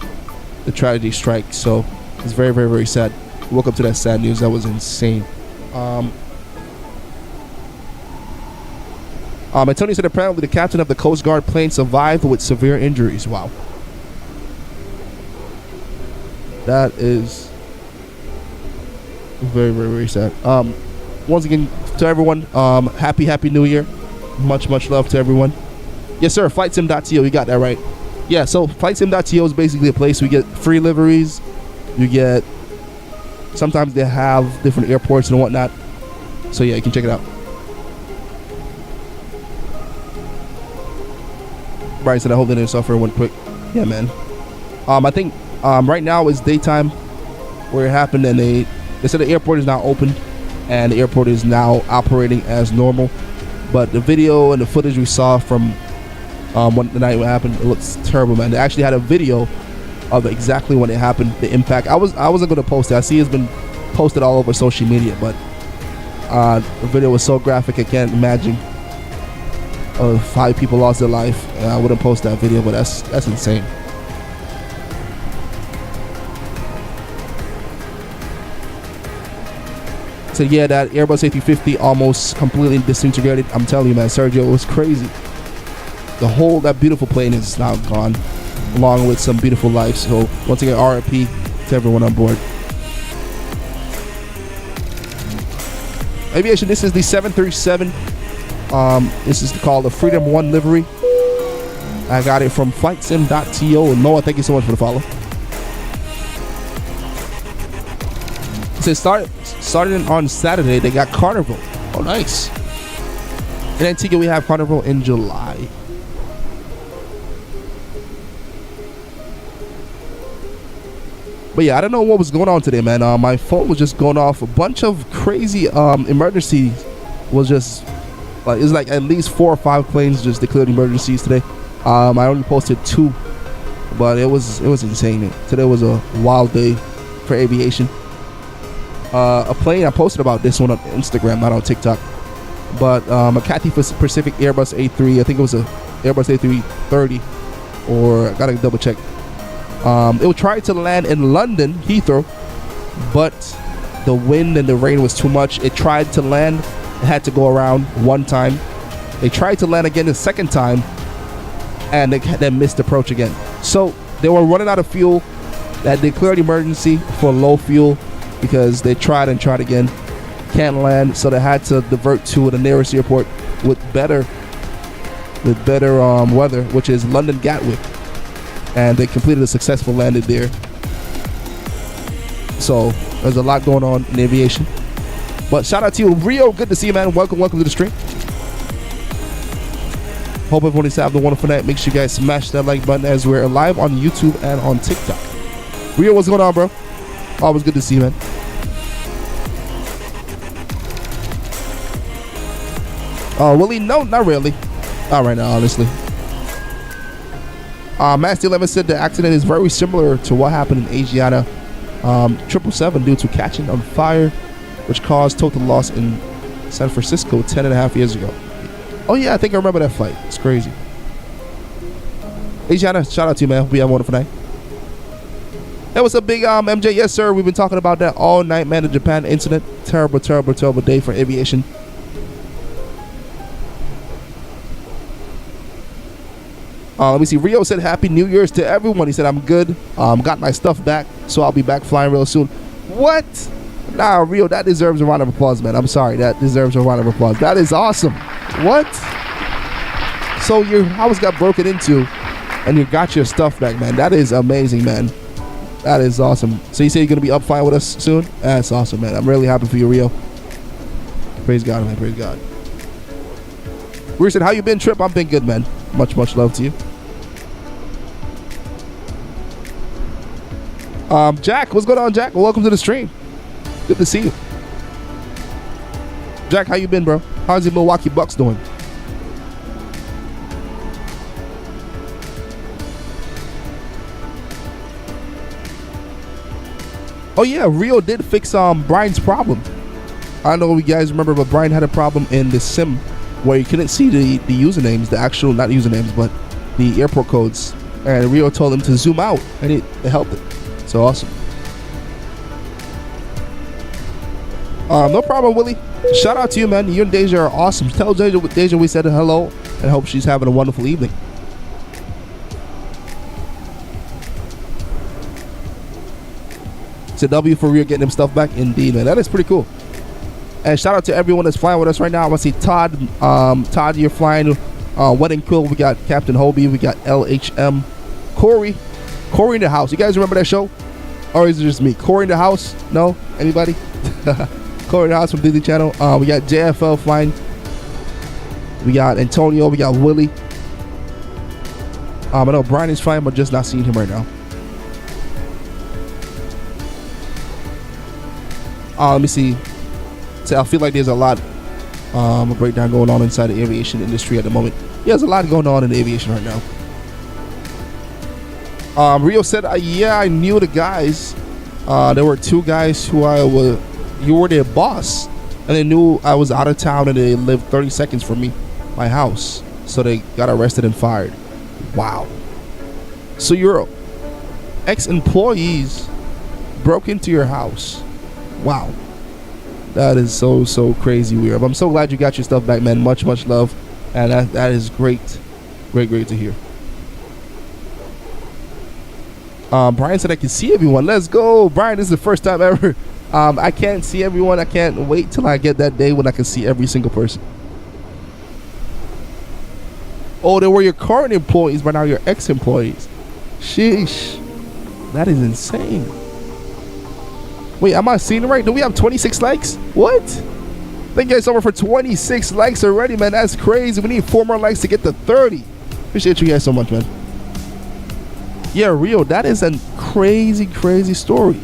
the tragedy strike. So it's very, very, very sad. We woke up to that sad news. That was insane. Antonio said apparently the captain of the Coast Guard plane survived with severe injuries. Wow. That is very, very, very sad. Once again, to everyone, happy New Year. Much love to everyone. Yes, sir. FlightSim.to. You got that right. Yeah, so FlightSim.to is basically a place we get free liveries. You get, sometimes they have different airports and whatnot. So yeah, you can check it out. Brian said I hope they didn't suffer one quick. Yeah, man. I think right now is daytime where it happened, and they said the airport is now open and the airport is now operating as normal. But the video and the footage we saw from the night what happened, it looks terrible, man. They actually had a video of exactly when it happened, the impact. I wasn't going to post it. I see it's been posted all over social media, but the video was so graphic I can't imagine 5 people lost their life. I wouldn't post that video, but that's insane. So yeah, that Airbus A350 almost completely disintegrated. I'm telling you, man, Sergio, it was crazy. That beautiful plane is now gone, along with some beautiful lives. So once again, RIP to everyone on board. Aviation, this is the 737. This is called the Freedom 1 livery. I got it from flightsim.to. Noah, thank you so much for the follow. It says starting on Saturday, they got Carnival. Oh, nice. In Antigua, we have Carnival in July. But yeah, I don't know what was going on today, man. My phone was just going off. A bunch of crazy emergencies was just like, it's like at least 4 or 5 planes just declared emergencies today. I only posted 2, but it was insane. Today was a wild day for aviation. A plane, I posted about this one on Instagram, not on TikTok, but a Cathay Pacific Airbus A3, I think it was a Airbus A330, or I gotta double check. It would try to land in London, Heathrow, but the wind and the rain was too much. It tried to land, it had to go around one time. They tried to land again the second time, and they then missed approach again. So they were running out of fuel. That declared emergency for low fuel, because they tried and tried again, can't land, so they had to divert to the nearest airport with better weather, which is London Gatwick, and they completed a successful landing there. So there's a lot going on in aviation. But shout out to you, Rio. Good to see you, man. Welcome to the stream. Hope everyone is having a wonderful night. Make sure you guys smash that like button, as we're live on YouTube and on TikTok. Rio, what's going on, bro? Always good to see you, man. Willie, no, not really. Not right now, honestly. Master 11 said the accident is very similar to what happened in Asiana 777 due to catching on fire, which caused total loss in San Francisco 10.5 years ago. Oh yeah, I think I remember that flight. It's crazy. Asiana, shout out to you, man. We have a wonderful night. That was a big MJ. Yes, sir. We've been talking about that all night, man. The Japan incident. Terrible, terrible, terrible day for aviation. Let me see. Rio said Happy New Year's to everyone. He said, I'm good. Got my stuff back, so I'll be back flying real soon. What? Nah, Rio, that deserves a round of applause, man. I'm sorry. That deserves a round of applause. That is awesome. What? So your house got broken into, and you got your stuff back, man. That is amazing, man. That is awesome. So you say you're going to be up flying with us soon? That's awesome, man. I'm really happy for you, Rio. Praise God, man. Praise God. Rio said, how you been, Trip? I've been good, man. Much, much love to you. Jack, what's going on, Jack? Welcome to the stream. Good to see you. Jack, how you been, bro? How's the Milwaukee Bucks doing? Oh yeah, Rio did fix Brian's problem. I don't know if you guys remember, but Brian had a problem in the sim where you couldn't see the usernames, the actual, not usernames, but the airport codes. And Rio told him to zoom out, and it helped it. So awesome. No problem, Willie. Shout out to you, man. You and Deja are awesome. Tell Deja we said hello, and hope she's having a wonderful evening. It's a W for Rio getting him stuff back. Indeed, man. That is pretty cool. And shout out to everyone that's flying with us right now. I want to see Todd. Todd, you're flying Wedding Quill. We got Captain Hobie. We got LHM. Corey in the house. You guys remember that show? Or is it just me? Corey in the house? No? Anybody? Corey in the house from Disney Channel. We got JFL flying. We got Antonio. We got Willie. I know Brian is flying, but just not seeing him right now. Let me see. So I feel like there's a lot of breakdown going on inside the aviation industry at the moment. Yeah, there's a lot going on in the aviation right now. Rio said, yeah, I knew the guys. There were 2 guys who you were their boss, and they knew I was out of town and they lived 30 seconds from me, my house. So they got arrested and fired. Wow. So your ex-employees broke into your house. Wow. That is so crazy weird. But I'm so glad you got your stuff back, man. Much love. And that is great to hear. Brian said I can see everyone. Let's go. Brian, this is the first time ever. I can't see everyone. I can't wait till I get that day when I can see every single person. Oh, they were your current employees, but now your ex-employees. Sheesh. That is insane. Wait, am I seeing it right? Do we have 26 likes? What? Thank you guys so much for 26 likes already, man. That's crazy. We need 4 more likes to get to 30. Appreciate you guys so much, man. Yeah, Rio, that is a crazy story.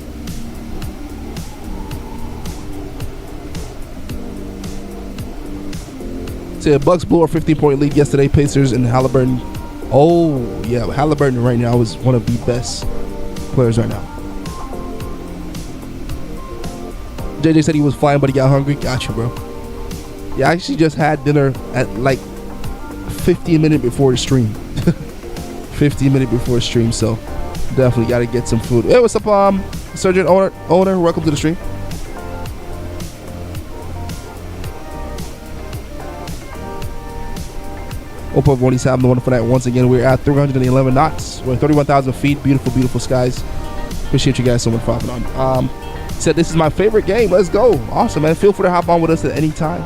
So Bucks blew a 15-point lead yesterday. Pacers and Halliburton. Oh, yeah, Halliburton right now is one of the best players right now. JJ said he was fine, but he got hungry. Gotcha, bro. Yeah, I actually just had dinner at like 15 minutes before the stream. 15 minutes before the stream, so definitely got to get some food. Hey, what's up, Surgeon owner? Welcome to the stream. Hope everybody's having a wonderful night. Once again, we're at 311 knots. We're at 31,000 feet. Beautiful skies. Appreciate you guys so much for hopping on. Said this is my favorite game. Let's go. Awesome, man. Feel free to hop on with us at any time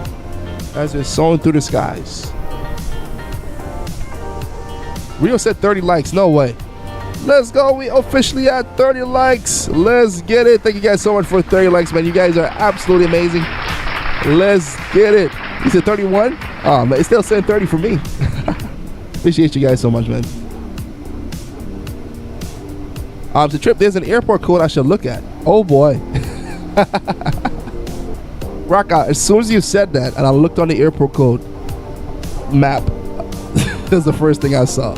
as we're soaring through the skies. Rio said 30 likes. No way. Let's go. We officially at 30 likes. Let's get it. Thank you guys so much for 30 likes, man. You guys are absolutely amazing. Let's get it. You said 31? Oh, man. It's still saying 30 for me. Appreciate you guys so much, man. The trip, there's an airport code I should look at. Oh, boy. Rock out. As soon as you said that, and I looked on the airport code map, that's the first thing I saw.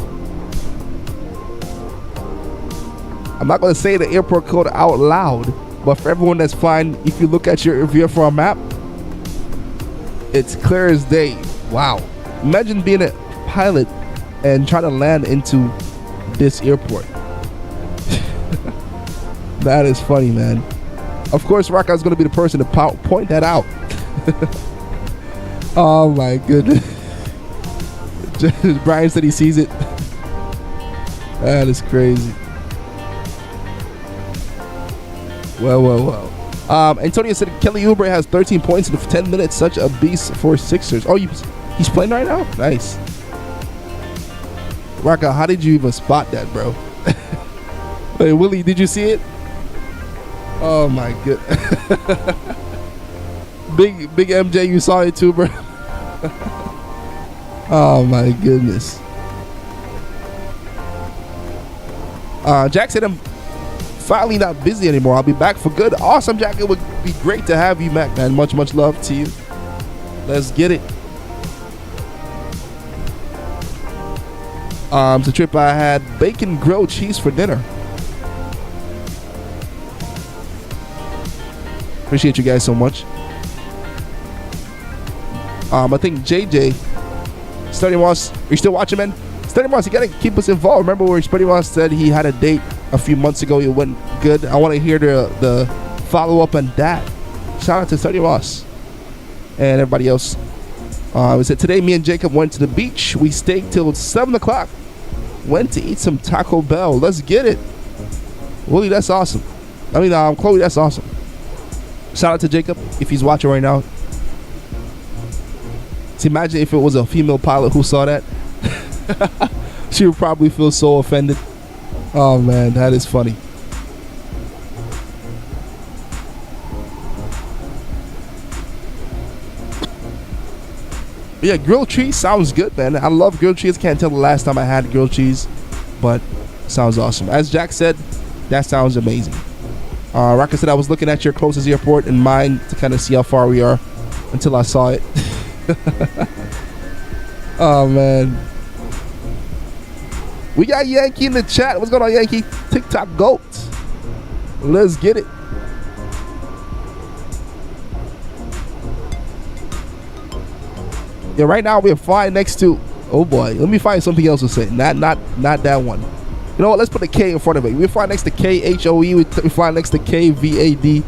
I'm not going to say the airport code out loud, but for everyone that's fine, if you look at if you're for a map, it's clear as day. Wow. Imagine being a pilot and trying to land into this airport. That is funny, man. Of course, Rockout's going to be the person to point that out. Oh, my goodness. Brian said he sees it. That is crazy. Well. Antonio said Kelly Oubre has 13 points in 10 minutes. Such a beast for Sixers. Oh, he's playing right now? Nice. Rockout, how did you even spot that, bro? Hey, Willie, did you see it? Oh, my goodness. Big MJ, you saw it too, bro? Oh, my goodness. Jack said I'm finally not busy anymore. I'll be back for good. Awesome, Jack. It would be great to have you back, man. Much love to you. Let's get it. The trip, I had bacon grilled cheese for dinner. Appreciate you guys so much. I think JJ, Study Moss, are you still watching, man? Study Moss, you gotta keep us involved. Remember where Study Moss said he had a date a few months ago, it went good. I want to hear the follow-up on that. Shout out to Study Moss and everybody else. We said today me and Jacob went to the beach. We stayed till 7 o'clock. Went to eat some Taco Bell. Let's get it. Willie, that's awesome. I mean, Chloe, that's awesome. Shout out to Jacob if he's watching right now. So imagine if it was a female pilot who saw that. She would probably feel so offended. Oh man, that is funny. Yeah, grilled cheese sounds good, man. I love grilled cheese. Can't tell the last time I had grilled cheese, but sounds awesome. As Jack said, that sounds amazing. Rocket said I was looking at your closest airport and mine to kind of see how far we are until I saw it. Oh man. We got Yankee in the chat. What's going on, Yankee? TikTok GOAT. Let's get it. Yeah, right now we're flying next to. Oh boy, let me find something else to say. Not that one. You know what? Let's put a K in front of it. We're flying next to KHOE. We're flying next to KVAD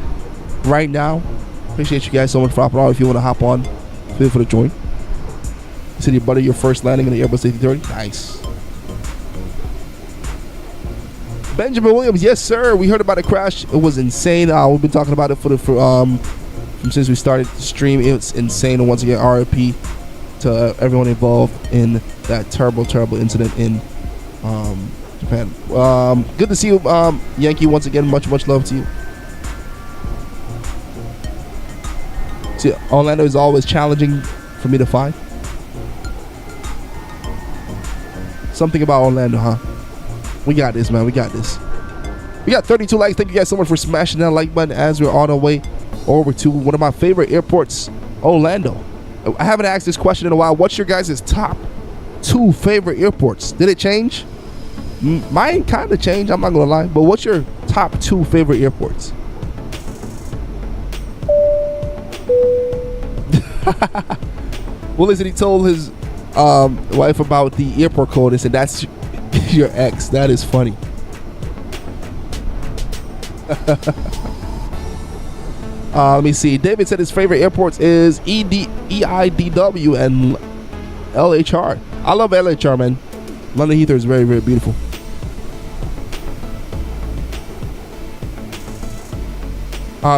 right now. Appreciate you guys so much for hopping on. If you want to hop on, feel free to join. City Butter, your first landing in the Airbus A330. Nice. Benjamin Williams, yes sir. We heard about the crash. It was insane. We've been talking about it from since we started the stream. It's insane. And once again, RIP to everyone involved in that terrible incident in Japan. Good to see you, Yankee. Once again, much love to you. See, Orlando is always challenging for me to find. Something about Orlando, huh? We got this, man. We got this. We got 32 likes. Thank you guys so much for smashing that like button as we're on our way over to one of my favorite airports, Orlando. I haven't asked this question in a while. What's your guys' top 2 favorite airports? Did it change? Mine kind of changed. I'm not going to lie. But what's your top 2 favorite airports? Well, listen, he told his wife about the airport code and said, that's your ex. That is funny. Let me see. David said his favorite airports is EIDW and LHR. I love LHR, man. London Heathrow is very beautiful.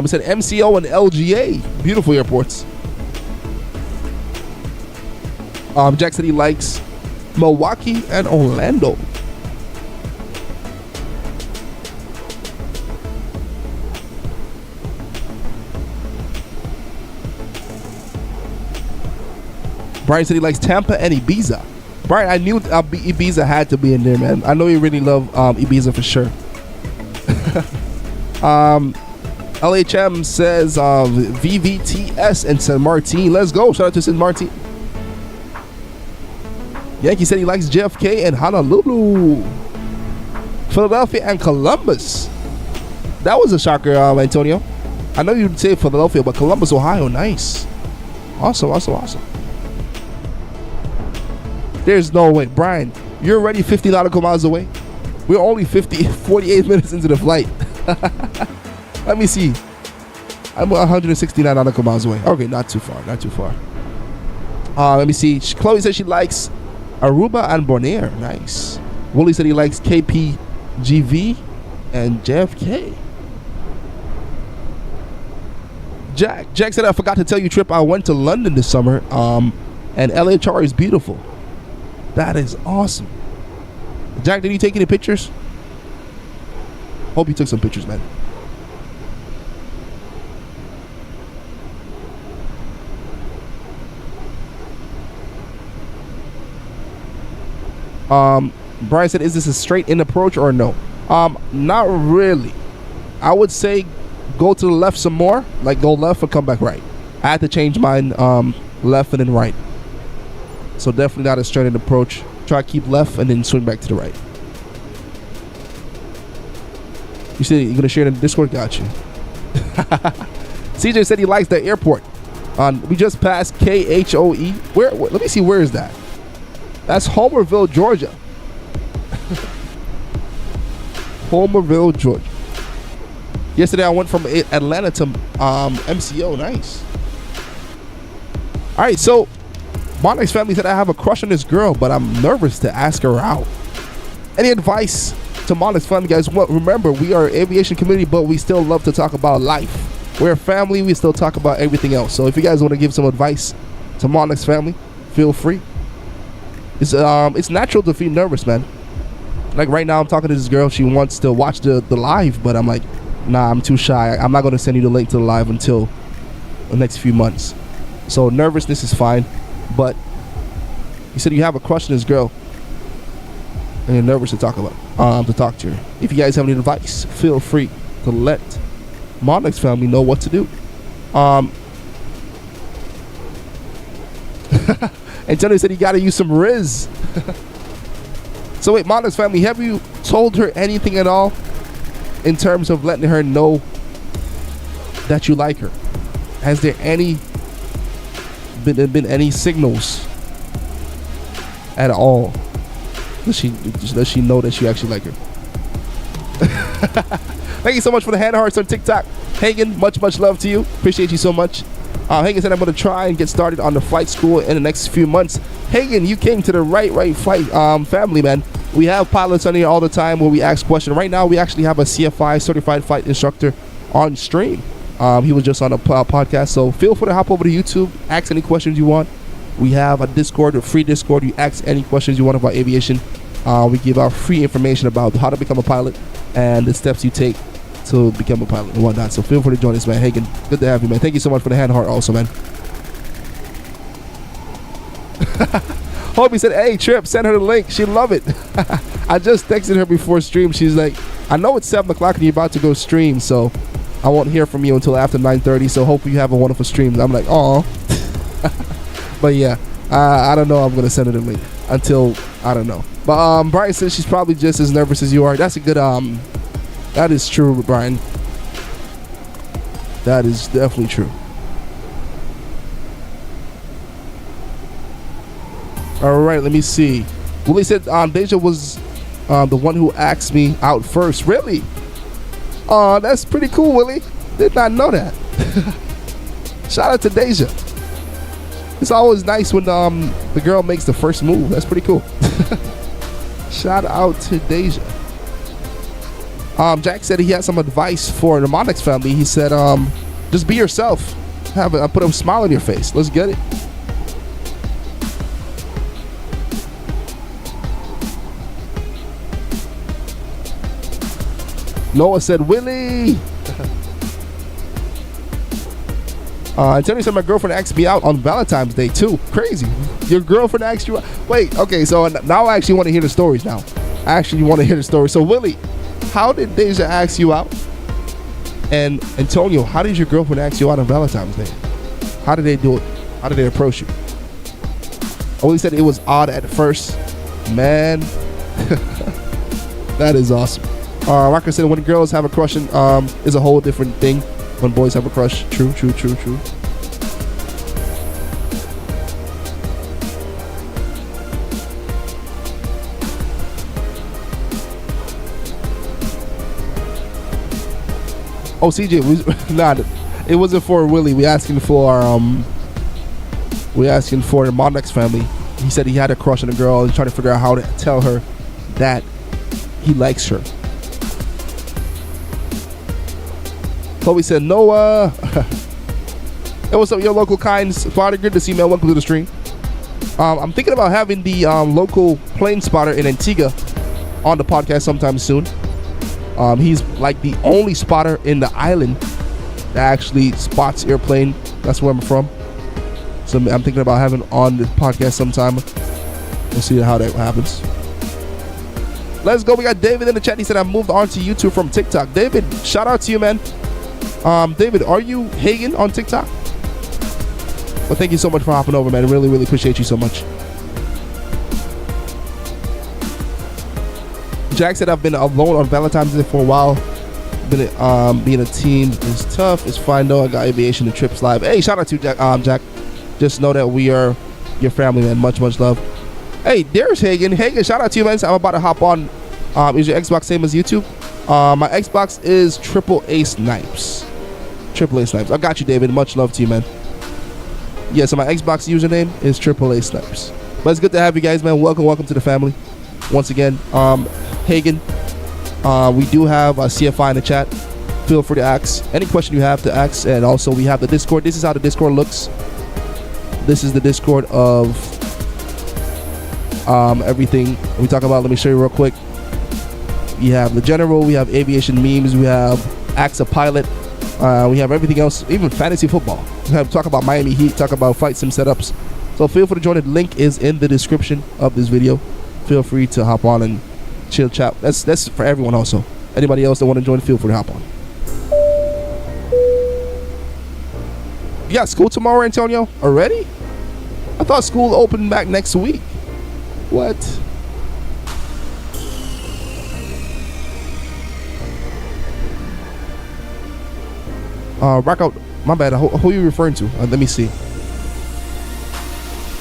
He said MCO and LGA. Beautiful airports. Jack said he likes Milwaukee and Orlando. Brian said he likes Tampa and Ibiza. Brian, I knew Ibiza had to be in there, man. I know you really love Ibiza for sure. LHM says VVTS and San Martin. Let's go. Shout out to San Martin. Yankee said he likes JFK and Honolulu. Philadelphia and Columbus. That was a shocker, Antonio. I know you'd say Philadelphia, but Columbus, Ohio, nice. Awesome. There's no way. Brian, you're already 50 nautical miles away. We're only 48 minutes into the flight. Let me see. I'm 169 nautical miles away. Okay, not too far. Let me see. Chloe said she likes Aruba and Bonaire. Nice. Wooly said he likes KPGV and JFK. Jack said, I forgot to tell you, Trip, I went to London this summer, and LHR is beautiful. That is awesome. Jack, did you take any pictures? Hope you took some pictures, man. Brian said, is this a straight in approach or no? Not really. I would say go to the left some more, like go left or come back right. I had to change mine left and then right. So definitely not a straight in approach. Try to keep left and then swing back to the right. You said you're gonna share in the Discord? Got you. CJ said he likes the airport. We just passed KHOE. Where? Let me see. Where is that? That's Homerville, Georgia. Homerville, Georgia. Yesterday I went from Atlanta to MCO. Nice. All right, so Monarch's family said I have a crush on this girl, but I'm nervous to ask her out. Any advice to Monarch's family, guys? Well, remember, we are an aviation community, but we still love to talk about life. We're a family. We still talk about everything else. So if you guys want to give some advice to Monarch's family, feel free. It's natural to feel nervous, man. Like right now, I'm talking to this girl. She wants to watch the live, but I'm like, nah, I'm too shy. I'm not going to send you the link to the live until the next few months. So nervousness is fine, but you said you have a crush on this girl and you're nervous to talk to her. If you guys have any advice, feel free to let Monarch's family know what to do. Antonio said you got to use some Riz. So wait, Monda's family, have you told her anything at all in terms of letting her know that you like her? Has there been any signals at all? Does she know that you actually like her? Thank you so much for the hand hearts on TikTok. Hagen, much love to you. Appreciate you so much. Hagen said I'm going to try and get started on the flight school in the next few months. Hagen, you came to the right flight family, man. We have pilots on here all the time where we ask questions. Right now, we actually have a CFI, certified flight instructor, on stream. He was just on a podcast, so feel free to hop over to YouTube, ask any questions you want. We have a Discord, a free Discord. You ask any questions you want about aviation. We give out free information about how to become a pilot and the steps you take to become a pilot and whatnot. So feel free to join us, man. Hagen, good to have you, man. Thank you so much for the hand heart also, man. Hobie said, hey, Trip, send her the link. She'll love it. I just texted her before stream. She's like, I know it's 7 o'clock and you're about to go stream, so I won't hear from you until after 9:30, so hopefully you have a wonderful stream. I'm like, aw. But yeah, I don't know. I'm going to send her the link until, I don't know. But Brian says she's probably just as nervous as you are. That's a good, that is true, Brian. That is definitely true. All right, let me see. Willie said Deja was the one who asked me out first. Really? Oh, that's pretty cool, Willie. Did not know that. Shout out to Deja. It's always nice when the girl makes the first move. That's pretty cool. Shout out to Deja. Jack said he had some advice for the Monix family. He said, just be yourself. Put a smile on your face. Let's get it. Noah said, Willie. Antonio said my girlfriend asked me out on Valentine's Day too. Crazy. Your girlfriend asked you out? Wait, okay, so now I actually want to hear the stories now. I actually want to hear the story. So Willie, how did Deja ask you out? And Antonio, how did your girlfriend ask you out on Valentine's Day? How did they do it? How did they approach you? Willie said it was odd at first. Man, that is awesome. Rocker said when girls have a crush is a whole different thing when boys have a crush. True. Oh, CJ, it wasn't for Willie. We asking for the Monix family. He said he had a crush on a girl and trying to figure out how to tell her that he likes her. Chloe said, Noah. Hey, what's up, your local kind spotter? Good to see you, man. Welcome to the stream. I'm thinking about having the local plane spotter in Antigua on the podcast sometime soon. He's like the only spotter in the island that actually spots airplane. That's where I'm from. So I'm thinking about having on the podcast sometime. We'll see how that happens. Let's go. We got David in the chat. He said I moved on to YouTube from TikTok. David, shout out to you, man. David, are you Hagen on TikTok? Well, thank you so much for hopping over, man. Really appreciate you so much. Jack said I've been alone on Valentine's Day for a while. Being a team is tough. It's fine though. I got Aviation and Trips live. Hey, shout out to Jack. Just know that we are your family, man. Much love. Hey, there's Hagen. Hagen, shout out to you, man. So I'm about to hop on. Is your Xbox same as YouTube? My Xbox is AAA Snipes. AAA Snipes. I got you, David. Much love to you, man. Yeah, so my Xbox username is AAA Snipes. But it's good to have you guys, man. Welcome to the family. Once again, Hagen, we do have a CFI in the chat. Feel free to ask any question you have to ask. And also, we have the Discord. This is how the Discord looks. This is the Discord of everything we talk about. Let me show you real quick. We have the general, we have aviation memes, we have Ask a Pilot, we have everything else, even fantasy football. We have talk about Miami Heat, talk about flight sim setups. So feel free to join. The link is in the description of this video. Feel free to hop on and chill chat. That's for everyone also. Anybody else that want to join, feel free to hop on. You got school tomorrow, Antonio? Already? I thought school opened back next week. What? Rock out. My bad. Who are you referring to? Let me see.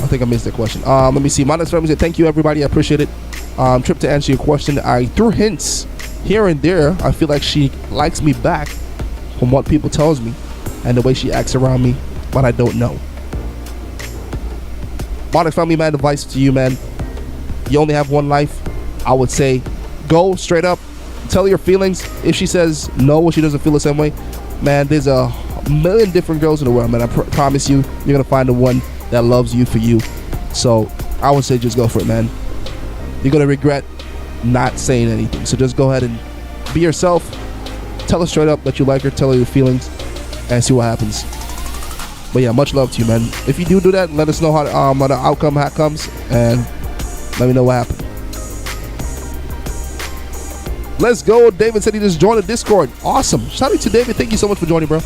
I think I missed that question. Let me see. Modest Family said, thank you, everybody. I appreciate it. Trip, to answer your question, I threw hints here and there. I feel like she likes me back from what people tells me and the way she acts around me, but I don't know. Modest Family, man, advice to you, man. You only have one life. I would say go straight up. Tell your feelings. If she says no or she doesn't feel the same way, man, there's a million different girls in the world, man. I promise you, you're going to find the one that loves you for you. So I would say just go for it, man. You're going to regret not saying anything. So just go ahead and be yourself. Tell her straight up that you like her. Tell her your feelings and see what happens. But yeah, much love to you, man. If you do that, let us know how the outcome comes and let me know what happened. Let's go. David said he just joined the Discord. Awesome. Shout out to David. Thank you so much for joining, bro.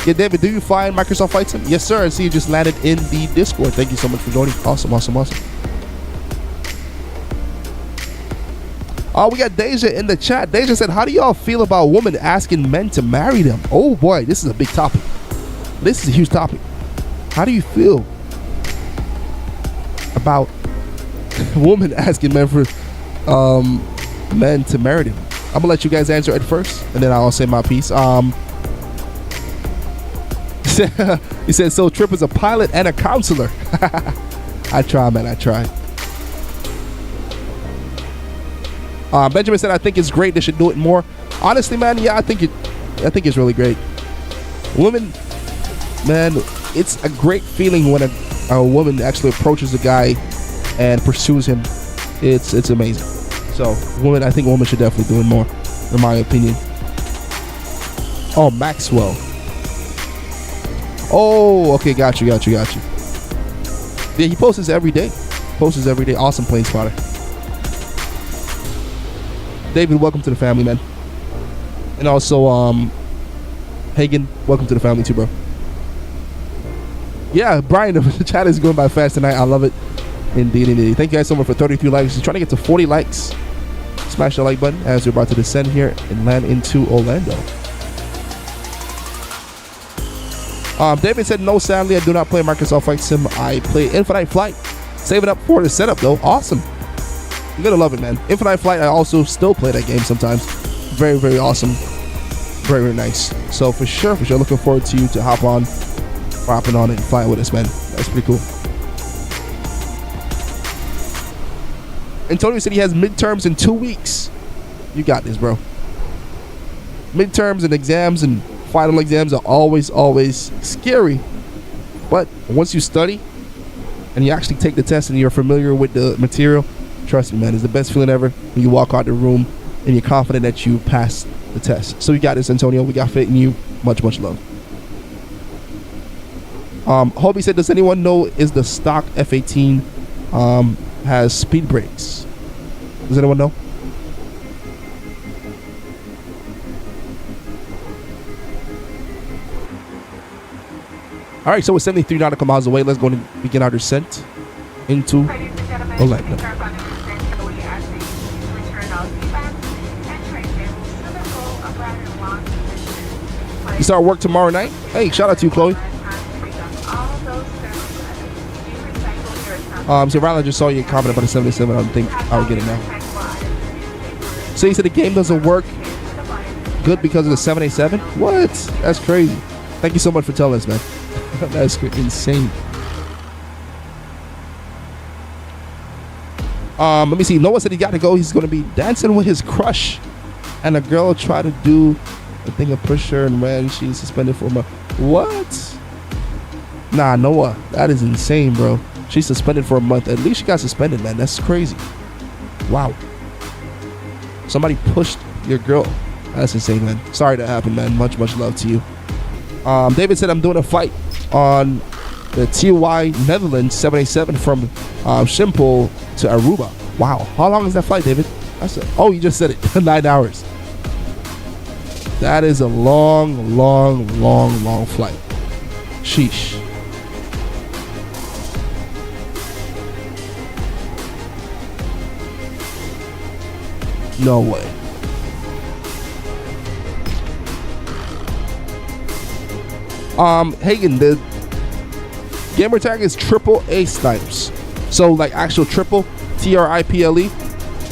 Yeah, David, do you find Microsoft Flight Sim? Yes, sir. I see you just landed in the Discord. Thank you so much for joining. Awesome, awesome, awesome. We got Deja in the chat. Deja said, how do y'all feel about women asking men to marry them? Oh, boy, this is a big topic. This is a huge topic. How do you feel about women asking men for men to marry them? I'm going to let you guys answer it first, and then I'll say my piece. He said, so Trip is a pilot and a counselor. I try, man. I try. Benjamin said, I think it's great. They should do it more. Honestly, man, yeah, I think it's really great. Women, man, it's a great feeling when a woman actually approaches a guy and pursues him. It's amazing. So, I think women should definitely do it more, in my opinion. Oh, Maxwell. Oh, okay, got you. Yeah, he posts this every day. Awesome plane spotter. David, welcome to the family, man. And also, Hagen, welcome to the family too, bro. Yeah, Brian, the chat is going by fast tonight. I love it. Indeed. Thank you guys so much for 33 likes. We're trying to get to 40 likes. Smash the like button as we're about to descend here and land into Orlando. David said, no, sadly, I do not play Microsoft Flight Sim. I play Infinite Flight. Save it up for the setup, though. Awesome. You're going to love it, man. Infinite Flight, I also still play that game sometimes. Very, very awesome. Very, very nice. So, for sure, looking forward to you to hopping on and flying with us, man. That's pretty cool. Antonio said he has midterms in 2 weeks. You got this, bro. Midterms and exams and final exams are always scary. But once you study and you actually take the test and you're familiar with the material, trust me, man, it's the best feeling ever when you walk out the room and you're confident that you passed the test. So you got this, Antonio. We got faith in you. Much love. Hobie said, does anyone know is the stock F-18 has speed brakes? Does anyone know? All right, so we're 73 nautical miles away. Let's go and begin our descent into Orlando. You start work tomorrow night? Hey, shout out to you, Chloe. So Rylan just saw you comment about the 77. I don't think I would get it now. So you said the game doesn't work good because of the 787? What? That's crazy. Thank you so much for telling us, man. That's insane. Let me see. Noah said he got to go. He's going to be dancing with his crush. And a girl tried to do a thing of push her and ran. She's suspended for a month. What? Nah, Noah. That is insane, bro. She's suspended for a month. At least she got suspended, man. That's crazy. Wow. Somebody pushed your girl. That's insane, man. Sorry that happened, man. Much love to you. David said I'm doing a flight on the TY Netherlands 787 from Schiphol to Aruba. Wow. How long is that flight, David? Oh, you just said it. 9 hours. That is a long flight. Sheesh. No way. Hagen, the gamer tag is AAA snipes. So like actual triple, TRIPLE,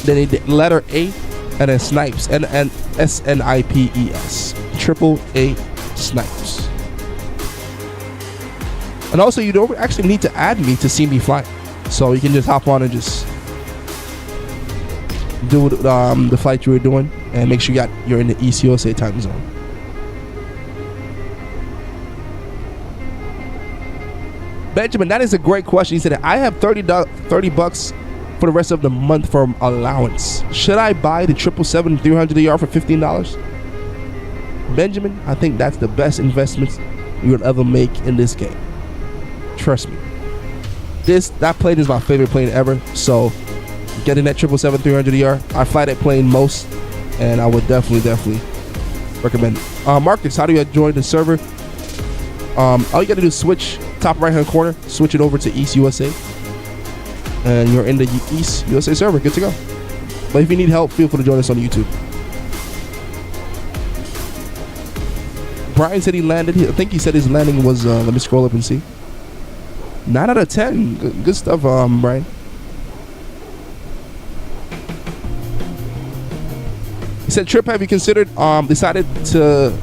then the letter A, and then snipes, and SNIPES, AAA snipes. And also, you don't actually need to add me to see me fly, so you can just hop on and just do the flight you were doing, and make sure you're in the East USA time zone. Benjamin, that is a great question. He said, I have $30 for the rest of the month for allowance. Should I buy the 777-300ER for $15? Benjamin, I think that's the best investment you would ever make in this game. Trust me. That plane is my favorite plane ever. So getting that 777-300ER, I fly that plane most, and I would definitely recommend it. Marcus, how do you join the server? All you gotta do is switch top right hand corner, switch it over to East USA, and you're in the East USA server. Good to go. But if you need help, feel free to join us on YouTube. Brian said he landed. I think he said his landing was, let me scroll up and see. 9 out of 10. Good stuff, Brian. He said, Trip, have you decided to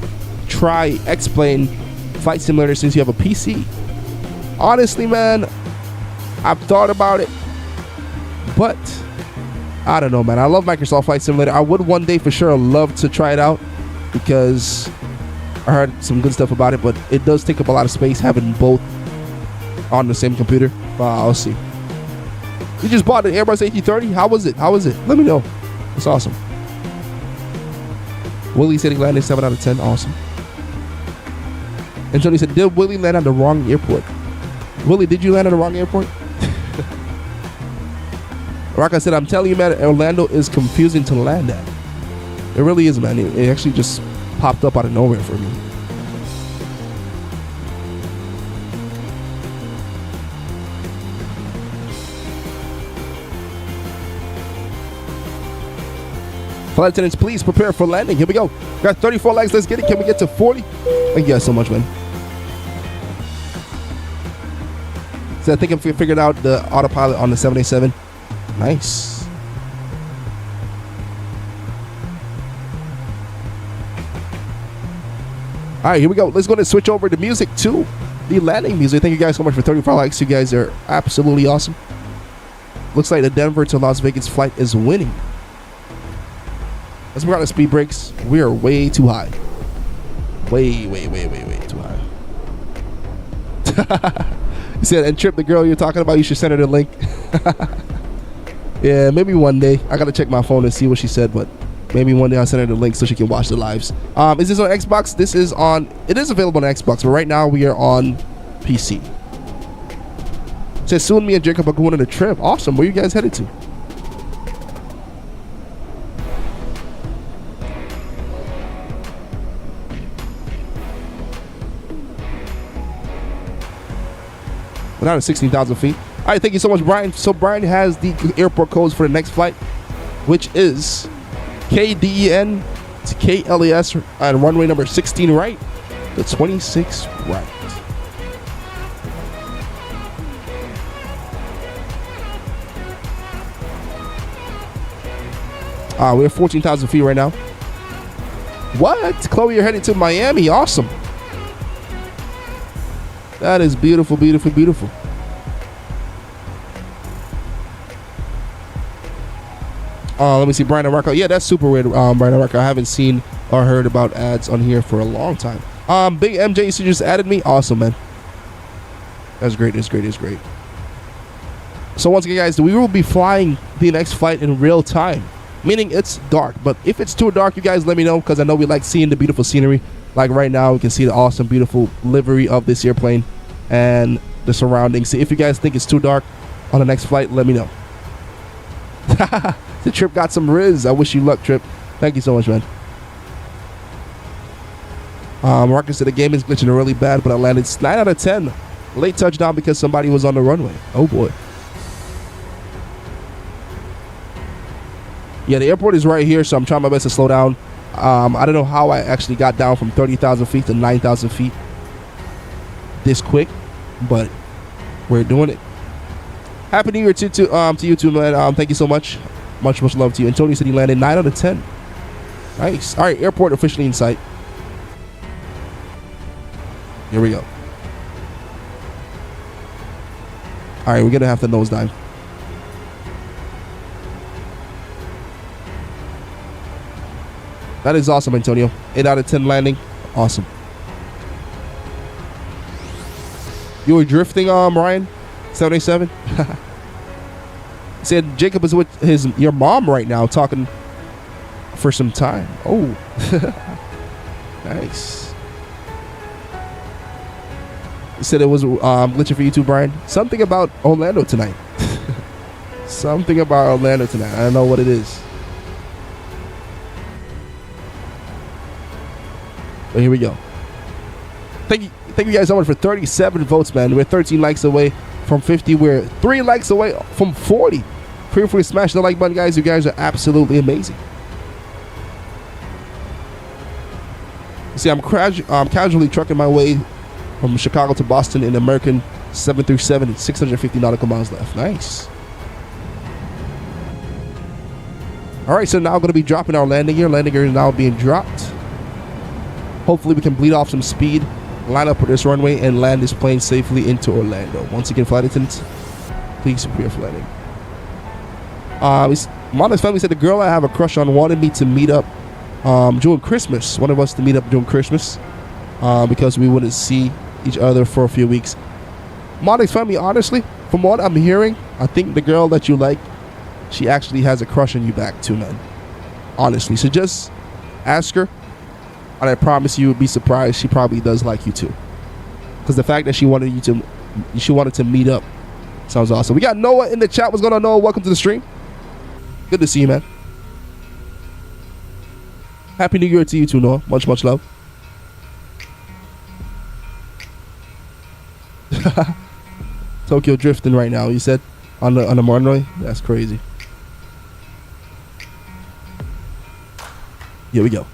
try X-Plane Flight Simulator since you have a PC? Honestly, man, I've thought about it, but I don't know, man. I love Microsoft Flight Simulator. I would one day for sure love to try it out because I heard some good stuff about it, but it does take up a lot of space having both on the same computer. I'll see. You just bought an Airbus A330? How was it? Let me know. It's awesome. Willie said he landed 7 out of 10. Awesome. And Tony said, did Willie land on the wrong airport? Willie, did you land on the wrong airport? Raka said, I'm telling you, man, Orlando is confusing to land at. It really is, man. It actually just popped up out of nowhere for me. Flight attendants, please prepare for landing. Here we go. Got 34 likes. Let's get it. Can we get to 40? Thank you guys so much, man. So I think I figured out the autopilot on the 787. Nice. All right, here we go. Let's go ahead and switch over to music too. The landing music. Thank you guys so much for 35 likes. You guys are absolutely awesome. Looks like the Denver to Las Vegas flight is winning. Let's bring out the speed brakes. We are way too high. Way too high. He said, and Trip, the girl you're talking about, you should send her the link. Yeah, maybe one day. I gotta check my phone and see what she said, but maybe one day I'll send her the link so she can watch the lives. Is this on Xbox? It is available on Xbox, but right now we are on PC. It says, soon me and Jacob are going on a trip. Awesome. Where you guys headed to? We're not at 16,000 feet. All right, thank you so much, Brian. So Brian has the airport codes for the next flight, which is KDEN to KLES and runway number 16 right, the 26 right. We're 14,000 feet right now. What? Chloe, you're heading to Miami. Awesome. That is beautiful, beautiful, beautiful. Let me see, Brian Araka. Yeah, that's super weird, Brian Araka. I haven't seen or heard about ads on here for a long time. Big MJ, you just added me. Awesome, man. That's great. That's great. That's great. So once again, guys, we will be flying the next flight in real time, meaning it's dark. But if it's too dark, you guys let me know, because I know we like seeing the beautiful scenery. Like right now, we can see the awesome, beautiful livery of this airplane and the surroundings. So if you guys think it's too dark on the next flight, let me know. The Trip got some Riz. I wish you luck, Trip. Thank you so much, man. Marcus said the game is glitching really bad, but I landed 9 out of 10. Late touchdown because somebody was on the runway. Oh, boy. Yeah, the airport is right here, so I'm trying my best to slow down. I don't know how I actually got down from 30,000 feet to 9,000 feet. this quick, but we're doing it. Happy New Year to you too, man. Thank you so much. Much love to you. And Tony said he landed 9 out of 10. Nice. All right, airport officially in sight. Here we go. All right, we're gonna have to nosedive. That is awesome, Antonio. 8 out of 10 landing. Awesome. You were drifting, Ryan? 77? Said Jacob is with your mom right now talking for some time. Oh. Nice. He said it was glitching for you too, Brian. Something about Orlando tonight. Something about Orlando tonight. I don't know what it is. But here we go. Thank you guys so much for 37 votes, man. We're 13 likes away from 50. We're 3 likes away from 40. Feel free to smash the like button, guys. You guys are absolutely amazing. See, I'm casually trucking my way from Chicago to Boston in American 737 at 650 nautical miles left. Nice. All right, so now I'm going to be dropping our landing gear. Landing gear is now being dropped. Hopefully we can bleed off some speed, line up with this runway, and land this plane safely into Orlando. Once again, flight attendants, please prepare for landing. Mama's family said the girl I have a crush on wanted me to meet up during Christmas. One of us to meet up during Christmas because we wouldn't see each other for a few weeks. Mama's family, honestly, from what I'm hearing, I think the girl that you like, she actually has a crush on you back too, man. Honestly, so just ask her. And I promise you would be surprised. She probably does like you too. Because the fact that she wanted to meet up sounds awesome. We got Noah in the chat. What's going on, Noah? Welcome to the stream. Good to see you, man. Happy New Year to you too, Noah. Much love. Tokyo drifting right now, you said? On the runway? That's crazy. Here we go.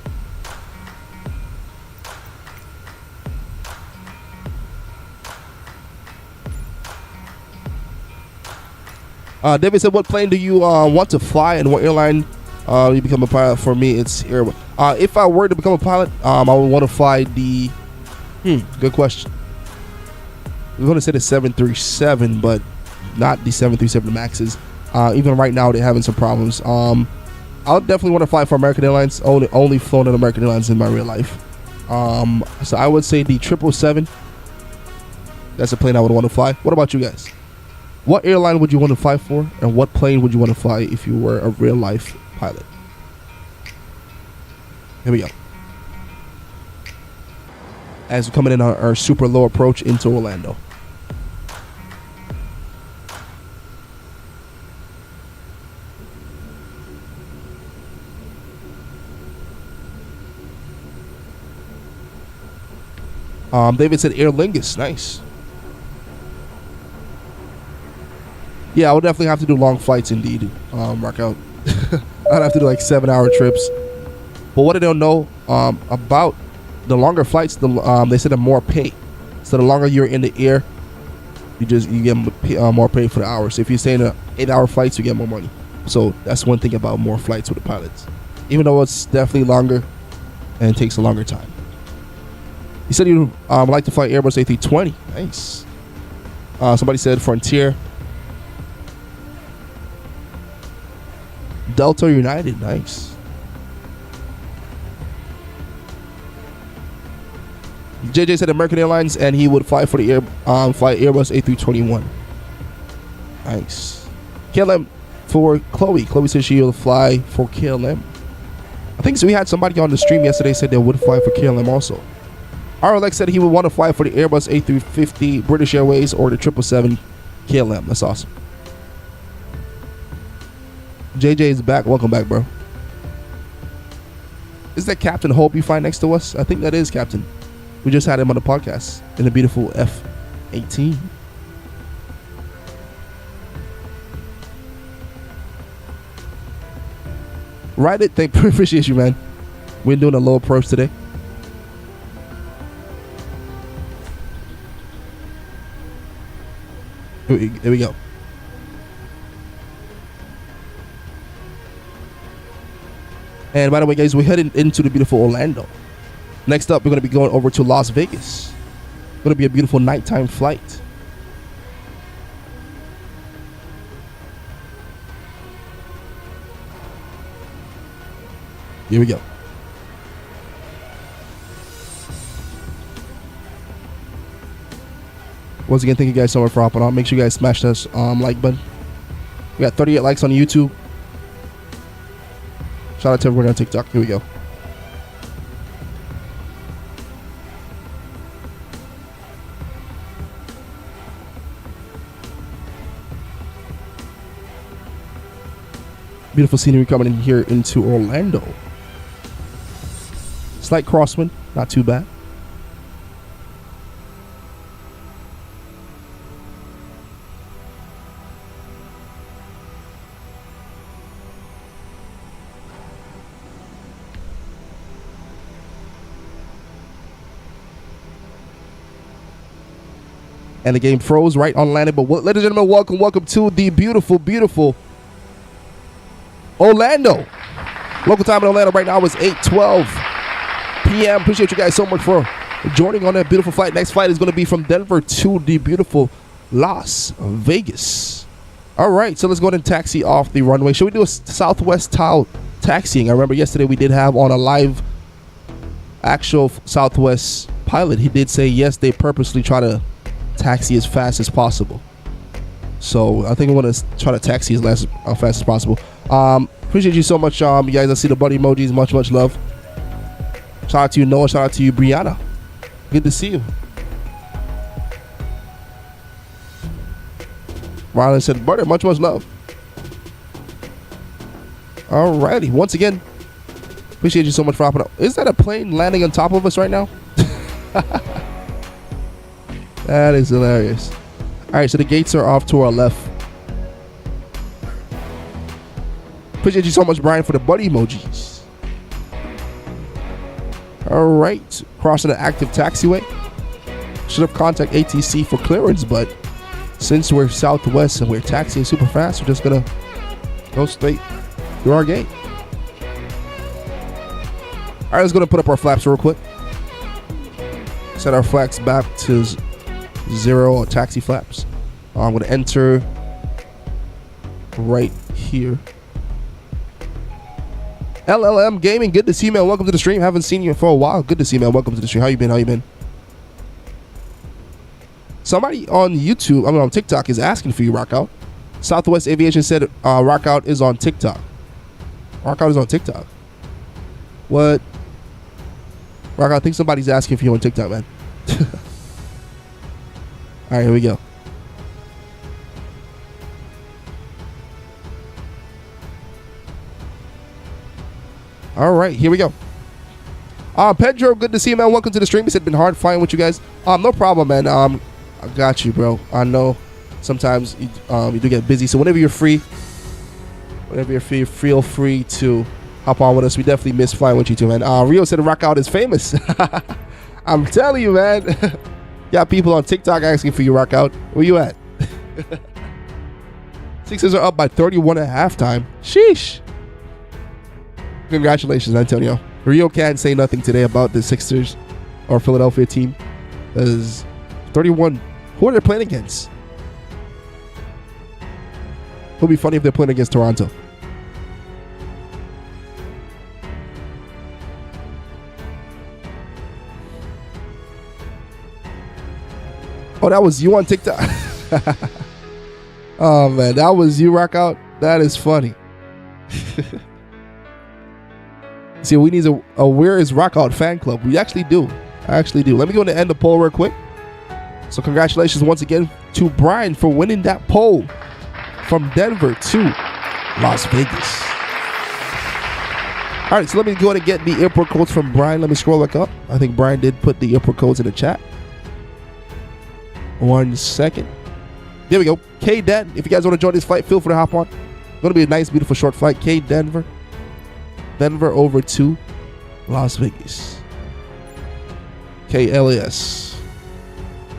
David said, what plane do you want to fly and what airline you become a pilot? For me, it's Air. If I were to become a pilot, I would want to fly the... good question. We're going to say the 737, but not the 737 Maxes. Even right now, they're having some problems. I would definitely want to fly for American Airlines. Only flown on American Airlines in my real life. So I would say the 777. That's a plane I would want to fly. What about you guys? What airline would you want to fly for, and what plane would you want to fly if you were a real-life pilot? Here we go. As we're coming in on our super low approach into Orlando. David said Aer Lingus. Nice. Yeah, I would definitely have to do long flights indeed. Mark out. I'd have to do like 7-hour trips. But what I don't know about the longer flights, they said more pay. So the longer you're in the air, you get more pay for the hours. So if you're staying in 8-hour flights, you get more money. So that's one thing about more flights with the pilots. Even though it's definitely longer and it takes a longer time. He said you'd like to fly Airbus A320. Nice. Somebody said Frontier. Delta United, nice. JJ said American Airlines, and he would fly for the fly Airbus A321. Nice. KLM for Chloe. Chloe said she will fly for KLM. I think so. We had somebody on the stream yesterday said they would fly for KLM also. RLX said he would want to fly for the Airbus A350, British Airways, or the 777 KLM. That's awesome. JJ is back. Welcome back, bro. Is that Captain Hope you find next to us? I think that is Captain. We just had him on the podcast in a beautiful F-18. Right it. Appreciate you, man. We're doing a low approach today. Here we go. And by the way, guys, we're heading into the beautiful Orlando. Next up, we're going to be going over to Las Vegas. It's going to be a beautiful nighttime flight. Here we go. Once again, thank you guys so much for hopping on. Make sure you guys smash that like button. We got 38 likes on YouTube. Shout out to everyone on TikTok. Here we go. Beautiful scenery coming in here into Orlando. Slight crosswind, not too bad. And the game froze right on landing. But ladies and gentlemen, welcome to the beautiful Orlando. Local time in Orlando right now is 8:12 p.m. Appreciate you guys so much for joining on that beautiful flight. Next flight is going to be from Denver to the beautiful Las Vegas. All right, so let's go ahead and taxi off the runway. Should we do a Southwest style taxiing? I remember yesterday we did have on a live actual Southwest pilot. He did say yes, they purposely try to taxi as fast as possible. So I think I want to try to taxi as fast as possible. Appreciate you so much, you guys. I see the buddy emojis. Much love. Shout out to you, Noah. Shout out to you, Brianna. Good to see you. Rylan said, "Butter, much love." Alrighty. Once again, appreciate you so much for hopping up. Is that a plane landing on top of us right now? That is hilarious. All right, so the gates are off to our left. Appreciate you so much, Brian, for the buddy emojis. All right, crossing the active taxiway. Should have contacted ATC for clearance, but since we're Southwest and we're taxiing super fast, we're just gonna go straight through our gate. All right, let's go put up our flaps real quick. Set our flaps back to 0 or taxi flaps. I'm gonna enter right here. LLM Gaming, good to see you, man. Welcome to the stream. Haven't seen you for a while. Good to see you, man. Welcome to the stream. How you been? Somebody on YouTube, on TikTok is asking for you, Rockout. Southwest Aviation said Rockout is on TikTok. Rockout is on TikTok. What? Rockout, I think somebody's asking for you on TikTok, man. All right, here we go. All right, here we go. Pedro, good to see you, man. Welcome to the stream. It's been hard flying with you guys. No problem, man. I got you, bro. I know sometimes you do get busy, so whenever you're free, feel free to hop on with us. We definitely miss flying with you too, man. Rio said Rock Out is famous. I'm telling you, man. Got people on TikTok asking for you, Rock Out. Where you at? Sixers are up by 31 at halftime. Sheesh. Congratulations, Antonio. Rio can't say nothing today about the Sixers or Philadelphia team. Because 31, who are they playing against? It'll be funny if they're playing against Toronto. Oh, that was you on TikTok? Oh, man. That was you, Rock Out? That is funny. See, we need a Where is Rock Out fan club. We actually do. Let me go and end the poll real quick. So congratulations once again to Brian for winning that poll from Denver to Las Vegas. All right, so let me go ahead and get the airport codes from Brian. Let me scroll back up. I think Brian did put the airport codes in the chat. 1 second. There we go. K-Den. If you guys want to join this flight, feel free to hop on. It's going to be a nice, beautiful, short flight. K-Denver. Denver over to Las Vegas. KLAS.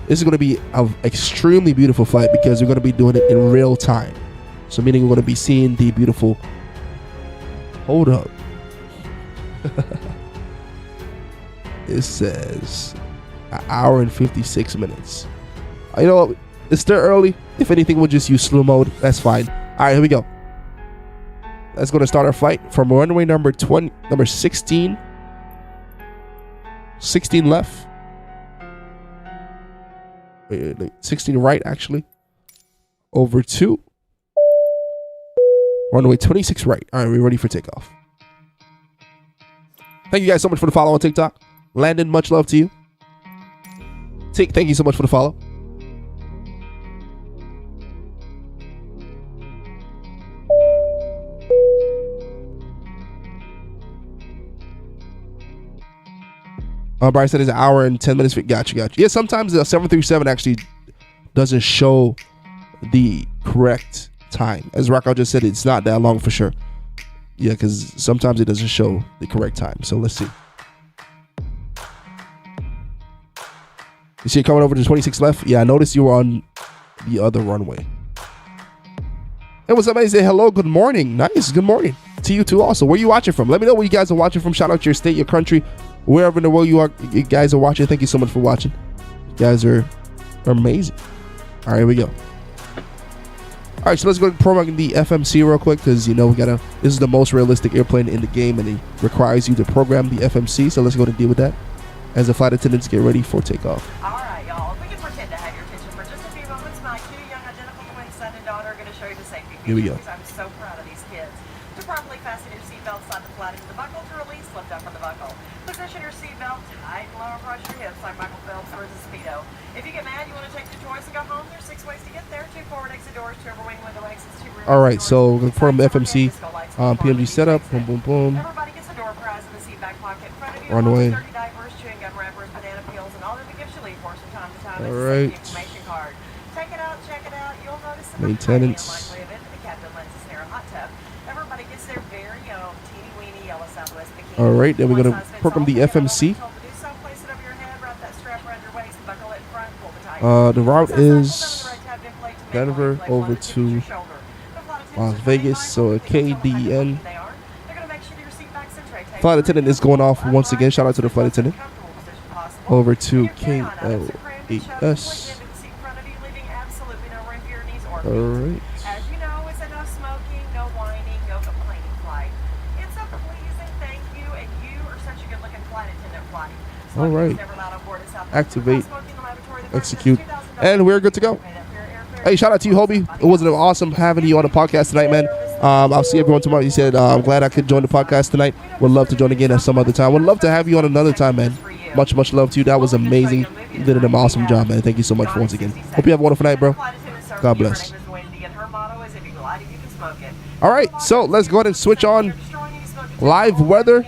This is going to be an extremely beautiful flight because we're going to be doing it in real time. So meaning we're going to be seeing the beautiful... Hold up. It says an hour and 56 minutes. You know what? It's still early. If anything, we'll just use slow mode. That's fine. All right, here we go. Let's go to start our flight from runway number 16. 16 left. 16 right, actually. Over to runway 26 right. All right, we're ready for takeoff. Thank you guys so much for the follow on TikTok. Landon, much love to you. Thank you so much for the follow. Bryce said it's an hour and 10 minutes. Gotcha. Yeah, sometimes the 737 actually doesn't show the correct time. As Rocco just said, it's not that long for sure. Yeah, because sometimes it doesn't show the correct time. So let's see. You see it coming over to 26 left? Yeah, I noticed you were on the other runway. Hey, what's up, man? Say hello, good morning. Nice, good morning to you too also. Where are you watching from? Let me know where you guys are watching from. Shout out to your state, your country, wherever in the world you guys are watching. Thank you so much for watching. You guys are amazing. All right, here we go. All right, so let's go and program the FMC real quick because, you know, this is the most realistic airplane in the game and it requires you to program the FMC. So let's go and deal with that as the flight attendants get ready for takeoff. All right, y'all. If we can pretend to have your attention for just a few moments, my two young identical twin son and daughter are going to show you the safety features. Here we go. I'm so proud of these kids. To properly fasten your seatbelt, slide the flat into the buckle. To release, lift up from the buckle. Position your seatbelt tight and lower across your hips like Michael Phelps or his Speedo. If you get mad, you want to take your choice and go home, there's 6 ways to get there. 2 forward exit doors, 2 over wing window exits, 2 rear. All right, so we're going to program FMC, PMG setup, boom, boom, boom. Everybody gets a door prize in the seat back pocket in front of you. Runway. 30 diapers, chewing gum wrappers, banana peels, and all the gifts you leave for us from time to time. All It's a right. safety information card. Check it out, check it out. You'll notice some Maintenance. unlikely event the captain lends us near a hot tub. Everybody gets their very own teeny weeny yellow Southwest bikini. All right, then we're going to program the FMC. The route is Denver over to Las Vegas, so a KDN. Flight attendant is going off once again. Shout out to the flight attendant. Over to KLHS. All right. As you know, it's a no smoking, no whining, no complaining flight. It's a pleasing thank you, and you are such a good-looking flight attendant flight. All right. Activate. Execute. And we're good to go. Hey, shout out to you, Hobie. It was awesome having you on the podcast tonight, man. I'll see everyone tomorrow. You said, I'm glad I could join the podcast tonight. Would love to join again at some other time. Would love to have you on another time, man. Much, much love to you. That was amazing. You did an awesome job, man. Thank you so much for once again. Hope you have a wonderful night, bro. God bless. All right, so let's go ahead and switch on live weather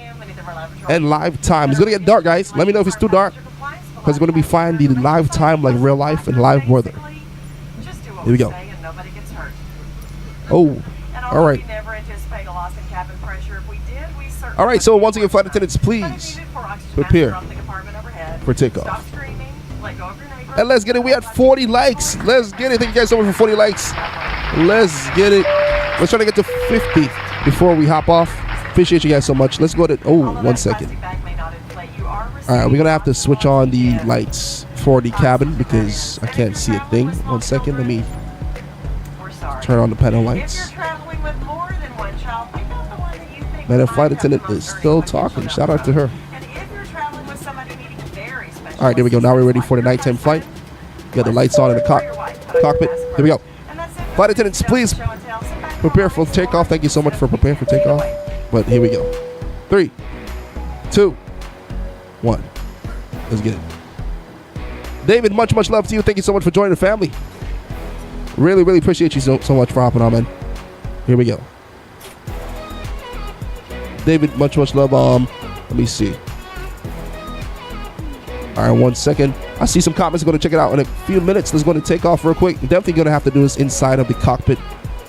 and live time. It's going to get dark, guys. Let me know if it's too dark, because it's going to be fine the live time, like real life and live weather. Here we go. Oh, all right. All right, so once again, flight attendants, please prepare for takeoff. And let's get it. We had 40 likes. Let's get it. Thank you guys so much for 40 likes. Let's get it. Let's try to get to 50 before we hop off. Appreciate you guys so much. Let's go to, oh, 1 second. All right, we're going to have to switch on the lights for the cabin because I can't see a thing. 1 second. Let me turn on the panel lights. Man, the flight attendant is still talking. Shout out to her. All right, there we go. Now we're ready for the nighttime flight. We got the lights on in the cockpit. Here we go. Flight attendants, please prepare for takeoff. Thank you so much for preparing for takeoff. But here we go. 3, 2, 1. Let's get it. David, much, much love to you. Thank you so much for joining the family. Really, really appreciate you so much for hopping on, man. Here we go. David, much, much love. Let me see. All right, 1 second. I see some comments. I'm going to check it out in a few minutes. Let's go to take off real quick. Definitely going to have to do this inside of the cockpit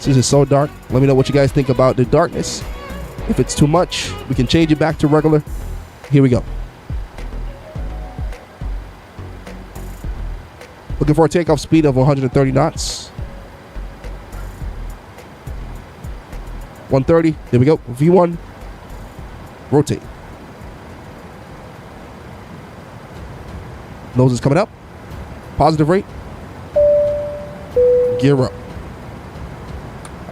since it's so dark. Let me know what you guys think about the darkness. If it's too much, we can change it back to regular. Here we go. Looking for a takeoff speed of 130 knots. 130. There we go. V1. Rotate. Nose is coming up. Positive rate. Gear up.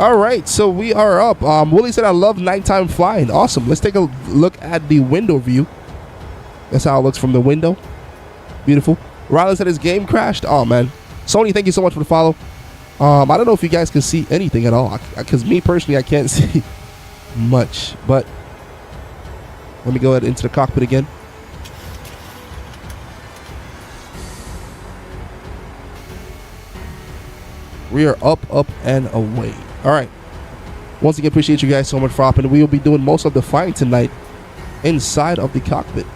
All right, so we are up. Willie said, I love nighttime flying. Awesome. Let's take a look at the window view. That's how it looks from the window. Beautiful. Rylan said his game crashed. Oh, man. Sony, thank you so much for the follow. I don't know if you guys can see anything at all, because me personally, I can't see much. But let me go ahead into the cockpit again. We are up, and away. All right. Once again, appreciate you guys so much for hopping. We will be doing most of the flying tonight inside of the cockpit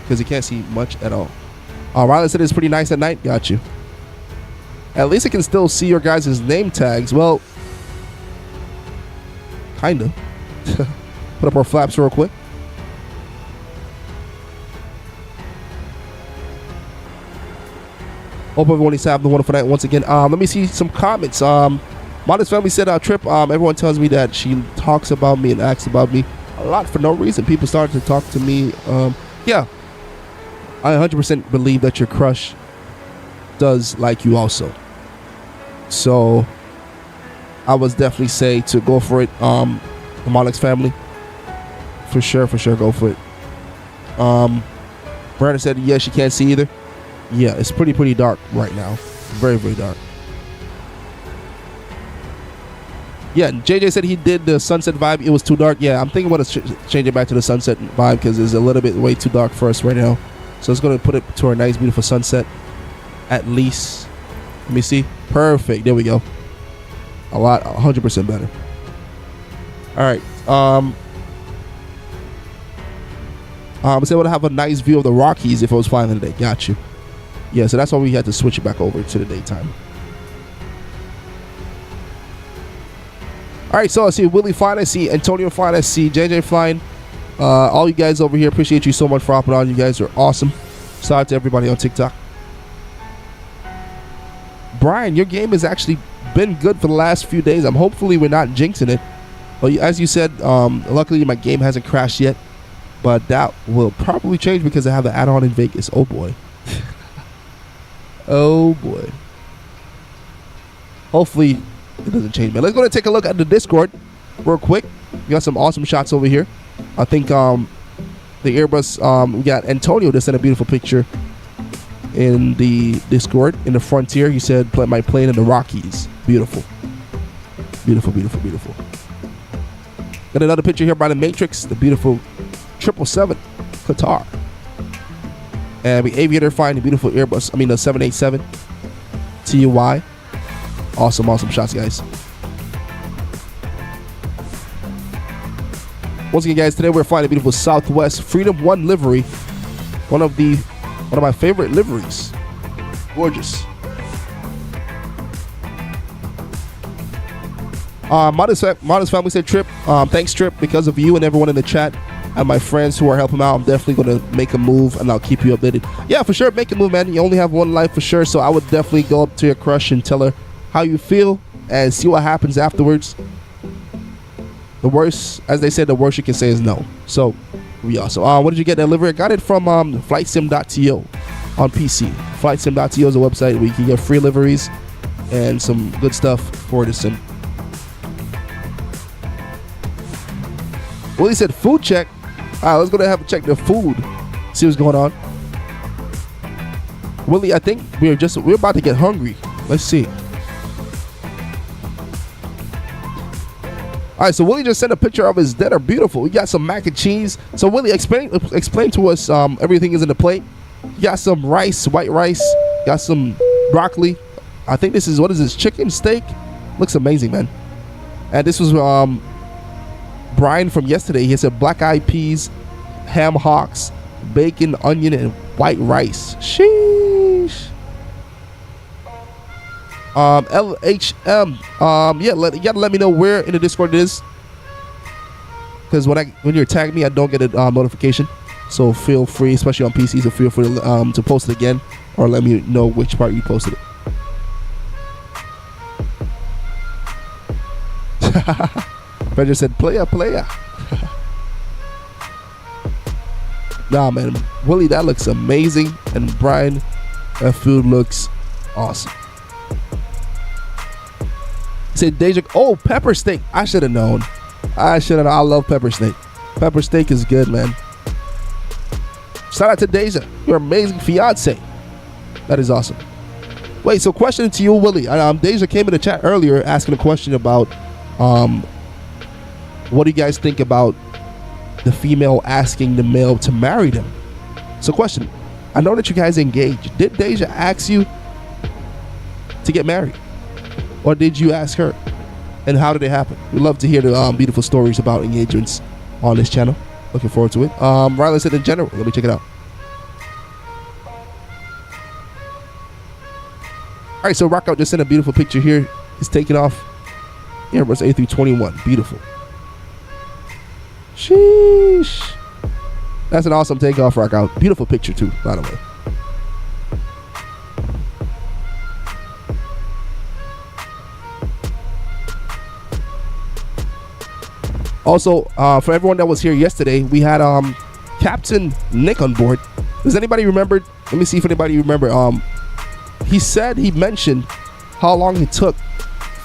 because you can't see much at all. Rylan said it's pretty nice at night. Got you. At least I can still see your guys' name tags. Well, kind of. Put up our flaps real quick. Hope everyone is having a wonderful night once again. Let me see some comments. Modest Family said, Trip, everyone tells me that she talks about me and asks about me a lot for no reason. People started to talk to me. Yeah, I 100% believe that your crush does like you also. So I would definitely say to go for it. The Monix Family. For sure, go for it. Brandon said, yeah, she can't see either. Yeah, it's pretty dark right now. Very, very dark. Yeah, JJ said he did the sunset vibe. It was too dark. Yeah, I'm thinking about to change it back to the sunset vibe because it's a little bit way too dark for us right now. So it's going to put it to a nice, beautiful sunset. At least. Let me see. Perfect. There we go. 100% better. All right. I was able to have a nice view of the Rockies if I was flying in the day. Got you. Yeah, so that's why we had to switch it back over to the daytime. All right, so I see Willie flying, I see Antonio flying, I see JJ flying. All you guys over here, appreciate you so much for hopping on. You guys are awesome. Shout out to everybody on TikTok. Brian, your game has actually been good for the last few days. Hopefully we're not jinxing it. Well, as you said, luckily my game hasn't crashed yet. But that will probably change because I have the add-on in Vegas. Oh, boy. Oh, boy. Hopefully it doesn't change, man. Let's go and take a look at the Discord real quick. We got some awesome shots over here. I think the Airbus, we got Antonio that sent a beautiful picture in the Discord in the Frontier. He said, my plane in the Rockies. Beautiful. Beautiful, beautiful, beautiful. Got another picture here by the Matrix, the beautiful 777 Qatar. And we Aviator flying the beautiful Airbus, the 787 TUI. Awesome shots, guys. Once again, guys, today we're flying the beautiful Southwest Freedom 1 livery. One of my favorite liveries. Gorgeous. Modest Family said, Trip, thanks, Trip, because of you and everyone in the chat and my friends who are helping out. I'm definitely going to make a move and I'll keep you updated. Yeah, for sure, make a move, man. You only have one life for sure, so I would definitely go up to your crush and tell her how you feel and see what happens afterwards. The worst, as they said, the worst you can say is no. So, yeah. So, what did you get that livery? I got it from flightsim.to on PC. Flightsim.to is a website where you can get free liveries and some good stuff for the sim. Well, he said food check. All right, let's go to have a check the food. See what's going on. Willie, I think we're about to get hungry. Let's see. All right, so Willie just sent a picture of his dinner. Beautiful. We got some mac and cheese. So Willie, explain to us. Everything is in the plate. You got some rice, white rice. Got some broccoli. I think this is, what is this? Chicken steak. Looks amazing, man. And this was Brian from yesterday. He said black eyed peas, ham hocks, bacon, onion, and white rice. Sheesh. LHM. Yeah, you gotta let me know where in the Discord it is, because when you're tagging me, I don't get a notification. So feel free, especially on PC, so feel free to post it again or let me know which part you posted it. Pedro said, "Playa." Nah, man, Willie, that looks amazing, and Brian, that food looks awesome. He said, Deja, oh, pepper steak. I should have known. I love pepper steak. Pepper steak is good, man. Shout out to Deja, your amazing fiance. That is awesome. Wait, so question to you, Willie. Deja came in the chat earlier asking a question about what do you guys think about the female asking the male to marry them? So question, I know that you guys engaged. Did Deja ask you to get married? Or did you ask her? And how did it happen? We'd love to hear the beautiful stories about engagements on this channel. Looking forward to it. Riley said in general. Let me check it out. All right, so Rockout just sent a beautiful picture here. He's taking off Airbus A321. Beautiful. Sheesh. That's an awesome takeoff, Rockout. Beautiful picture too, by the way. Also, for everyone that was here yesterday, we had Captain Nick on board. Does anybody remember? Let me see if anybody remember. He mentioned how long it took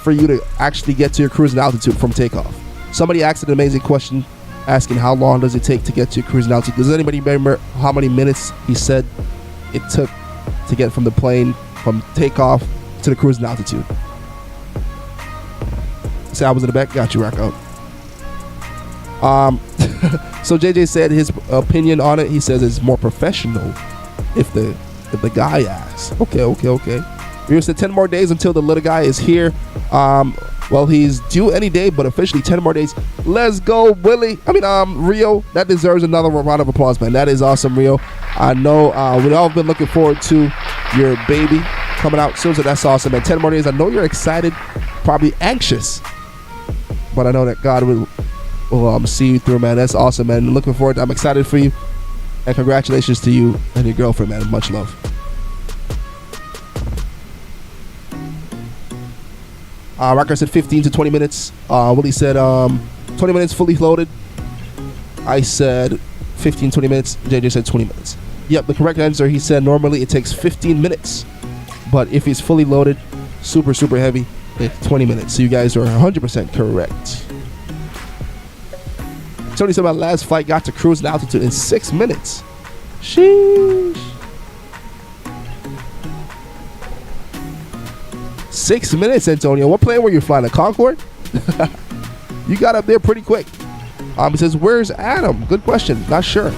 for you to actually get to your cruising altitude from takeoff. Somebody asked an amazing question, asking how long does it take to get to your cruising altitude. Does anybody remember how many minutes he said it took to get from the plane, from takeoff to the cruising altitude? Say I was in the back. Got you, Rockout. So JJ said his opinion on it. He says it's more professional if the guy asks. Okay. We said 10 more days until the little guy is here. Well, he's due any day, but officially 10 more days. Let's go, Willie. Rio. That deserves another round of applause, man. That is awesome, Rio. I know we've all been looking forward to your baby coming out soon, so that's awesome, man. 10 more days. I know you're excited, probably anxious, but I know that God will see you through, man. That's awesome, man. Looking forward. I'm excited for you, and congratulations to you and your girlfriend, man. Much love. Rocker said 15 to 20 minutes. Willie said 20 minutes fully loaded. I said 15, 20 minutes. JJ said 20 minutes. Yep, the correct answer, he said normally it takes 15 minutes, but if it's fully loaded, super heavy, it's 20 minutes. So you guys are 100% correct. Tony said my last flight got to cruising altitude in 6 minutes. Sheesh. 6 minutes, Antonio. What plane were you flying? A Concorde? You got up there pretty quick. He says, where's Adam? Good question. Not sure.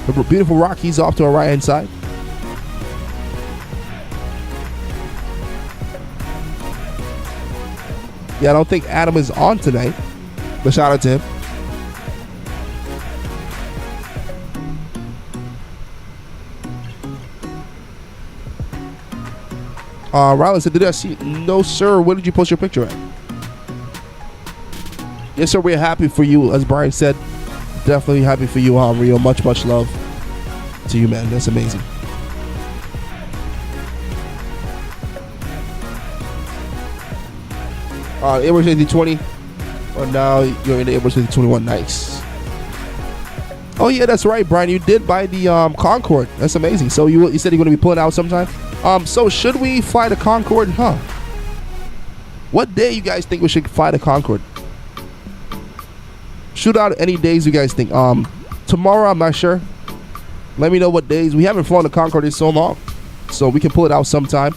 The beautiful Rockies off to our right-hand side. Yeah, I don't think Adam is on tonight, but shout out to him. Rylan said, did I see? No, sir. Where did you post your picture at? Yes, sir. We're happy for you. As Brian said, definitely happy for you, Rio. Much love to you, man. That's amazing. Emergencies 20. Oh, now you're in the Emergencies 21. Nice. Oh, yeah, that's right, Brian. You did buy the Concorde. That's amazing. So you said you're going to be pulling out sometime? So should we fly the Concorde? What day you guys think we should fly the Concorde? Shoot out any days you guys think. Tomorrow, I'm not sure. Let me know what days. We haven't flown the Concorde in so long, so we can pull it out sometime.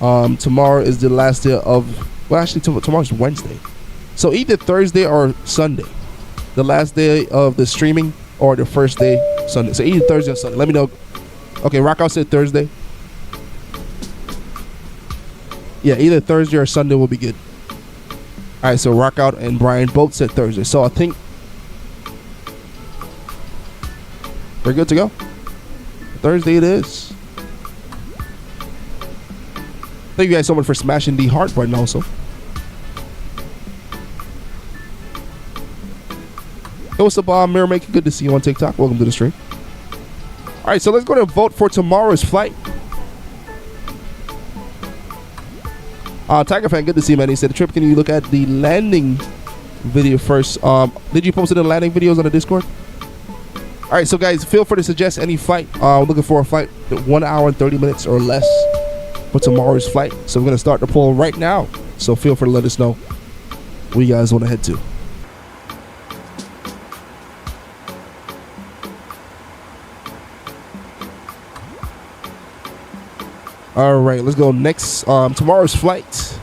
Tomorrow is the last day of, well, actually tomorrow's Wednesday, so either Thursday or Sunday, the last day of the streaming, or the first day Sunday. So either Thursday or Sunday. Let me know. Okay, Rockout said Thursday. Yeah, either Thursday or Sunday will be good. All right, so Rockout and Brian both said Thursday. So I think we're good to go. Thursday it is. Thank you guys so much for smashing the heart button also. Hey, what's up, Mirror Maker? Good to see you on TikTok. Welcome to the stream. All right, so let's go ahead and vote for tomorrow's flight. Tiger fan, good to see you, man. He said, Trip, can you look at the landing video first? Did you post the landing videos on the Discord? All right, so guys, feel free to suggest any flight. Looking for a flight 1 hour and 30 minutes or less for tomorrow's flight. So we're gonna start the poll right now. So feel free to let us know where you guys want to head to. All right, let's go next. Tomorrow's flight.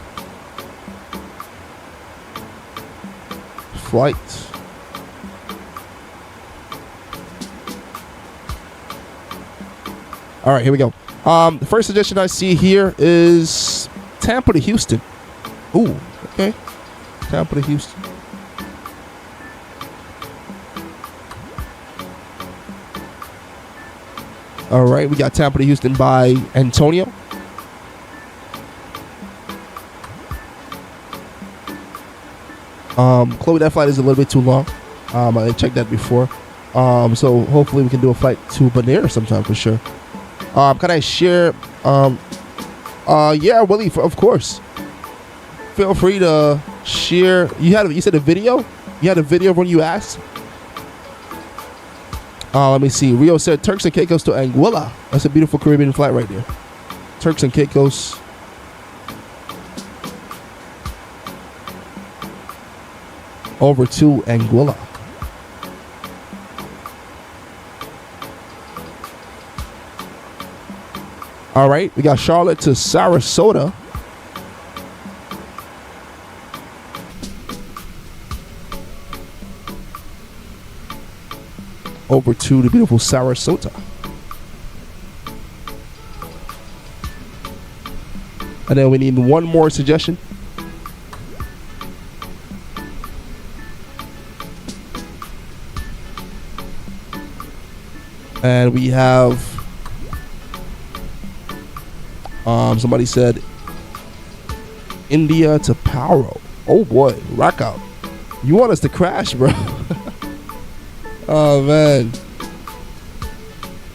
All right, here we go. The first suggestion I see here is Tampa to Houston. Ooh, okay. Tampa to Houston. All right, we got Tampa to Houston by Antonio. Chloe, that flight is a little bit too long. I checked that before. So hopefully we can do a flight to Bonaire sometime for sure. Can I share? Yeah, Willie, of course. Feel free to share. You said a video? You had a video when you asked? Let me see. Rio said Turks and Caicos to Anguilla. That's a beautiful Caribbean flight right there. Turks and Caicos. Over to Anguilla. All right, we got Charlotte to Sarasota. Over to the beautiful Sarasota. And then we need one more suggestion. And we have somebody said India to Paro. Oh boy, rock out. You want us to crash, bro? Oh man,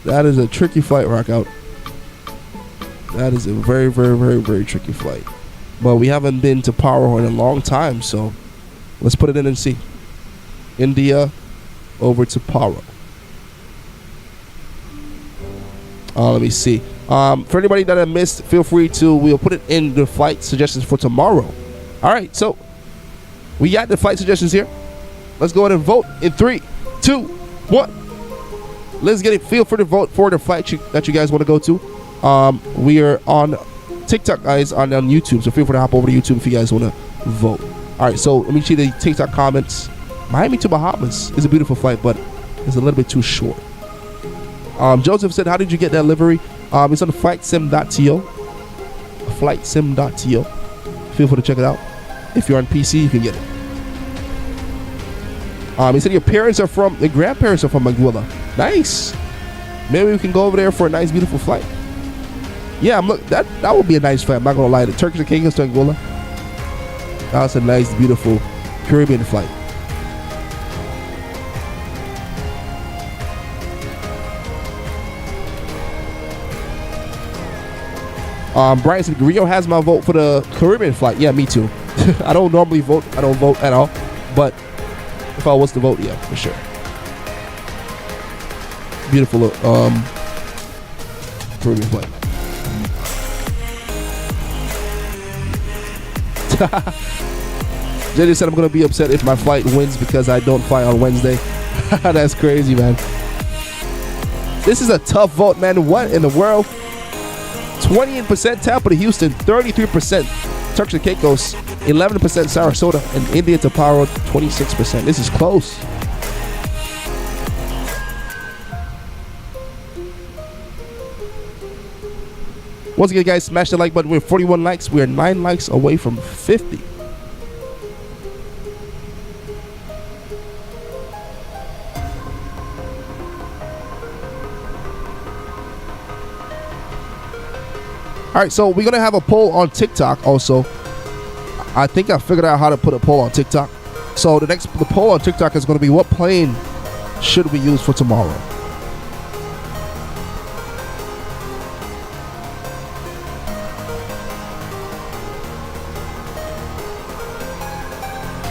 that is a tricky flight, rock out. That is a very, very, very, very tricky flight. But we haven't been to Paro in a long time, so let's put it in and see. India over to Paro. Let me see. For anybody that I missed, feel free to, we'll put it in the flight suggestions for tomorrow. All right, so we got the flight suggestions here. Let's go ahead and vote in 3, 2, 1. Let's get it. Feel free to vote for the flight that you guys want to go to. We are on TikTok, guys, on YouTube, so feel free to hop over to YouTube if you guys want to vote. All right, so let me see the TikTok comments. Miami to Bahamas is a beautiful flight, but it's a little bit too short. Joseph said, how did you get that livery? It's on flightsim.to. Flightsim.to. Feel free to check it out. If you're on PC, you can get it. He said your grandparents are from Anguilla. Nice. Maybe we can go over there for a nice, beautiful flight. Yeah, that would be a nice flight. I'm not gonna lie. The Turks and Caicos to Anguilla. That's a nice, beautiful Caribbean flight. Brian said Rio has my vote for the Caribbean flight. Yeah, me too. I don't normally vote. I don't vote at all. But if I was to vote, yeah, for sure. Beautiful Caribbean flight. JJ said I'm gonna be upset if my flight wins because I don't fly on Wednesday. That's crazy, man. This is a tough vote, man. What in the world? 28% Tampa to Houston, 33% Turks and Caicos, 11% Sarasota, and India to Paro, 26%. This is close. Once again, guys, smash the like button. We're 41 likes. We are 9 likes away from 50. All right, so we're going to have a poll on TikTok also. I think I figured out how to put a poll on TikTok. So the poll on TikTok is going to be, what plane should we use for tomorrow?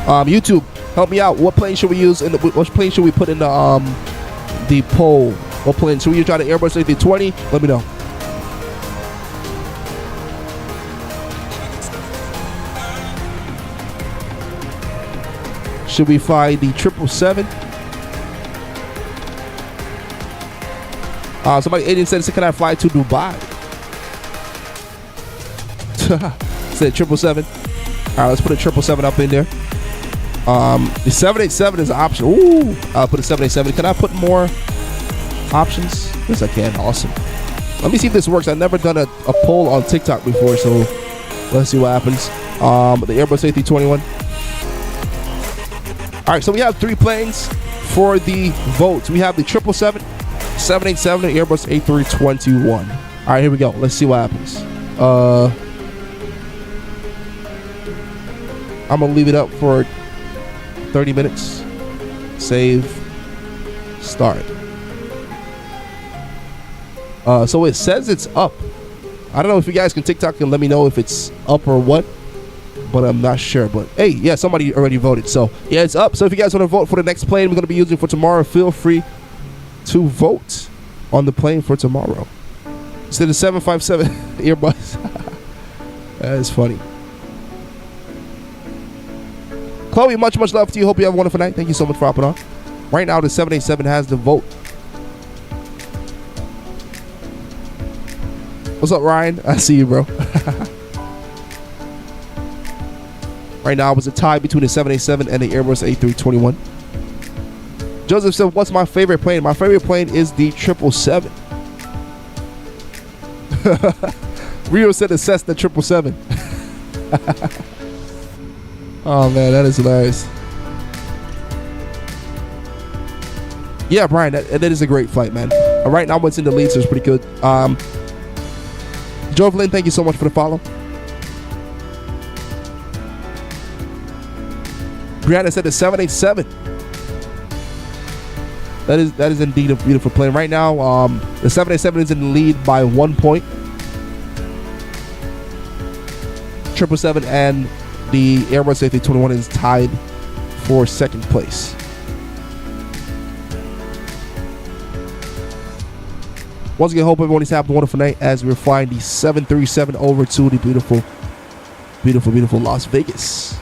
YouTube, help me out. What plane should we use? What plane should we put in the poll? What plane should we try? The Airbus A320? Let me know. Should we fly the 777? Somebody alien said, "Can I fly to Dubai?" Said 777. All right, let's put a 777 up in there. The 787 is an option. Ooh, I'll put a 787. Can I put more options? Yes, I can. Awesome. Let me see if this works. I've never done a poll on TikTok before, so let's see what happens. The Airbus A321. All right, so we have 3 planes for the votes. We have the 777, 787, and Airbus A321. All right, here we go. Let's see what happens. I'm gonna leave it up for 30 minutes. Save. Start. So it says it's up. I don't know if you guys can TikTok and let me know if it's up or what, but I'm not sure. But hey, yeah, somebody already voted. So yeah, it's up. So if you guys want to vote for the next plane we're going to be using for tomorrow, feel free to vote on the plane for tomorrow. Instead of 757 Airbus. That is funny. Chloe, much love to you. Hope you have a wonderful night. Thank you so much for hopping on. Right now, the 787 has the vote. What's up, Ryan? I see you, bro. Right now, it was a tie between the 787 and the Airbus A321. Joseph said, "What's my favorite plane?" My favorite plane is the 777. Rio said the Cessna 777. Oh man, that is hilarious. Yeah, Brian, that is a great flight, man. Right now, what's in the lead, so it's pretty good. Jovelyn, thank you so much for the follow. Brianna said the 787. That is indeed a beautiful plane. Right now, the 787 is in the lead by 1 point. 777 and the Airbus A321 is tied for second place. Once again, hope everyone is having a wonderful night as we're flying the 737 over to the beautiful, beautiful, beautiful Las Vegas.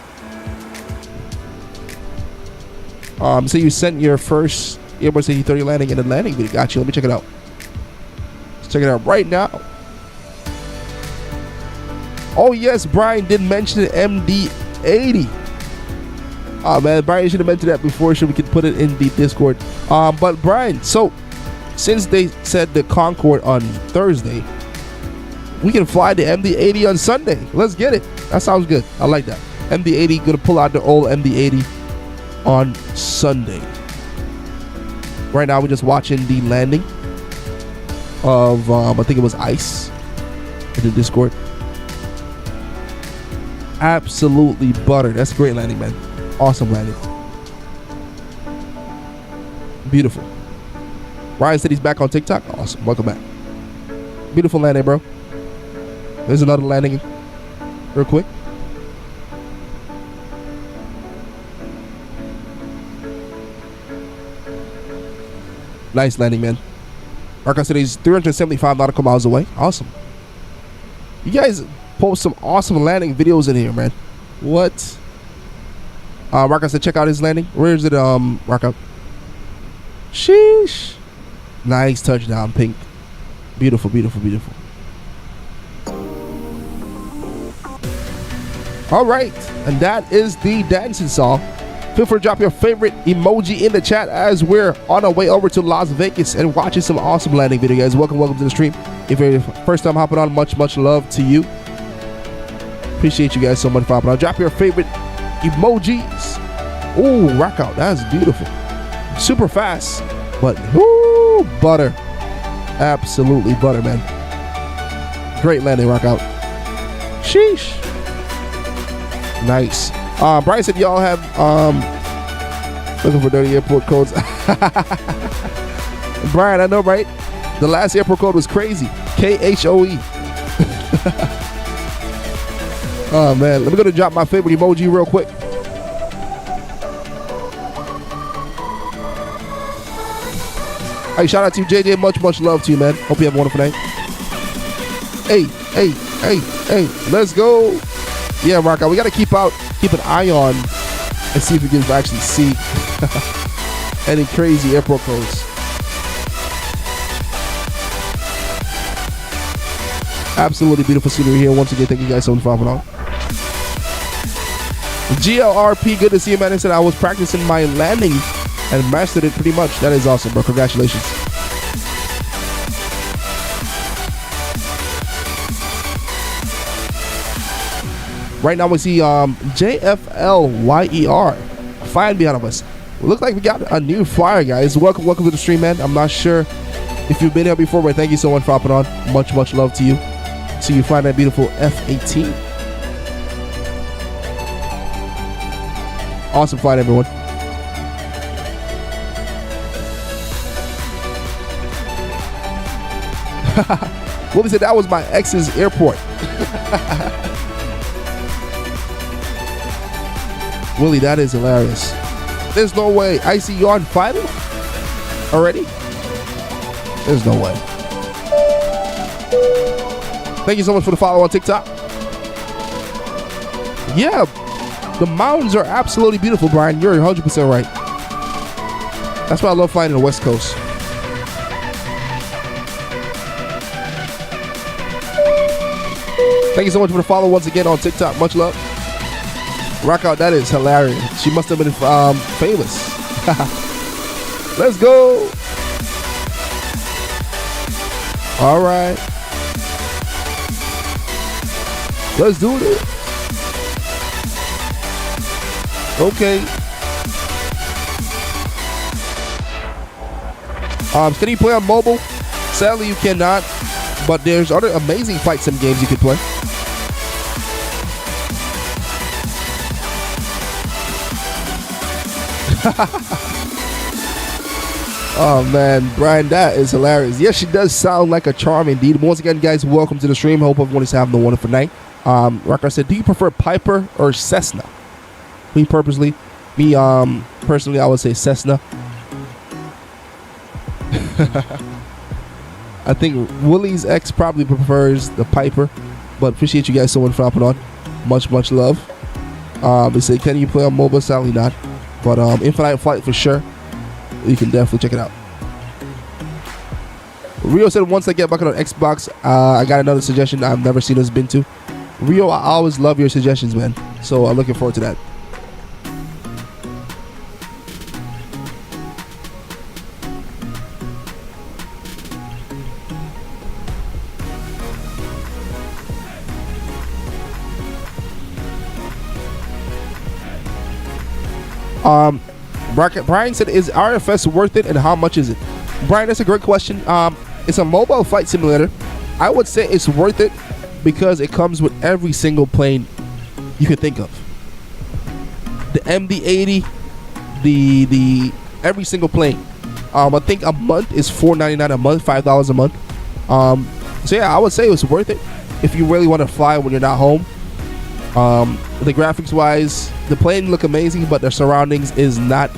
So you sent your first Airbus A330 landing in the landing video. Got you. Let me check it out. Let's check it out right now. Oh yes, Brian did mention the MD-80. Oh man, Brian should have mentioned that before so we could put it in the Discord. But Brian, so since they said the Concorde on Thursday, we can fly the MD-80 on Sunday. Let's get it. That sounds good. I like that. MD-80 gonna pull out the old MD-80 on Sunday. Right now we're just watching the landing of I think it was Ice in the Discord. Absolutely butter. That's a great landing, man. Awesome landing. Beautiful. Ryan said he's back on TikTok. Awesome. Welcome back. Beautiful landing, bro. There's another landing real quick. Nice landing, man. Marco said he's 375 nautical miles away. Awesome. You guys post some awesome landing videos in here, man. What? Marco said check out his landing. Where is it, Marco? Sheesh. Nice touchdown, Pink. Beautiful, beautiful, beautiful. All right, and that is the dancing song. Feel free to drop your favorite emoji in the chat as we're on our way over to Las Vegas and watching some awesome landing video, guys. Welcome to the stream. If you're first time hopping on, much love to you. Appreciate you guys so much for hopping on. Drop your favorite emojis. Ooh, rock out. That's beautiful. Super fast, but ooh, butter. Absolutely butter, man. Great landing, rock out. Sheesh. Nice. Brian said y'all have looking for dirty airport codes. Brian, I know, right? The last airport code was crazy. KHOE. Oh man, let me go to drop my favorite emoji real quick. Hey, shout out to you, JJ. Much love to you, man. Hope you have a wonderful night. Hey, let's go. Yeah, Marco, we got to keep an eye on and see if we can actually see any crazy airport codes. Absolutely beautiful scenery here. Once again, thank you guys so much for hopping on. GLRP, good to see you, man. I said I was practicing my landing and mastered it pretty much. That is awesome, bro. Congratulations. Right now we see JFLYER flying behind of us. Look like we got a new flyer, guys. Welcome to the stream, man. I'm not sure if you've been here before, but thank you so much for hopping on. Much love to you. See you flying that beautiful F-18. Awesome flight, everyone. Willie said that was my ex's airport. Willie, that is hilarious. There's no way. I see you on final already? There's no way. Thank you so much for the follow on TikTok. Yeah, the mountains are absolutely beautiful, Brian. You're 100% right. That's why I love flying in the West Coast. Thank you so much for the follow once again on TikTok. Much love. Rock out, that is hilarious. She must have been famous. Let's go. All right. Let's do it. Okay. Can you play on mobile? Sadly, you cannot. But there's other amazing flight sim games you can play. Oh man, Brian, that is hilarious. Yes, she does sound like a charm indeed. Once again, guys, welcome to the stream. Hope everyone is having a wonderful night. Rocker said, do you prefer Piper or Cessna? Personally, I would say Cessna. I think Willie's ex probably prefers the Piper, but appreciate you guys so much for hopping on. Much love. They say, can you play on mobile? Sadly not, but Infinite Flight for sure. You can definitely check it out. Rio said, once I get back on Xbox, I got another suggestion I've never seen us been to. Rio, I always love your suggestions, man. So I'm looking forward to that. Brian said, is RFS worth it and how much is it? Brian, that's a great question. It's a mobile flight simulator. I would say it's worth it because it comes with every single plane you could think of. The MD-80, the every single plane. I think a month is $4.99 a month, $5 a month. So yeah, I would say it's worth it if you really want to fly when you're not home. The graphics wise, the plane look amazing, but the surroundings is not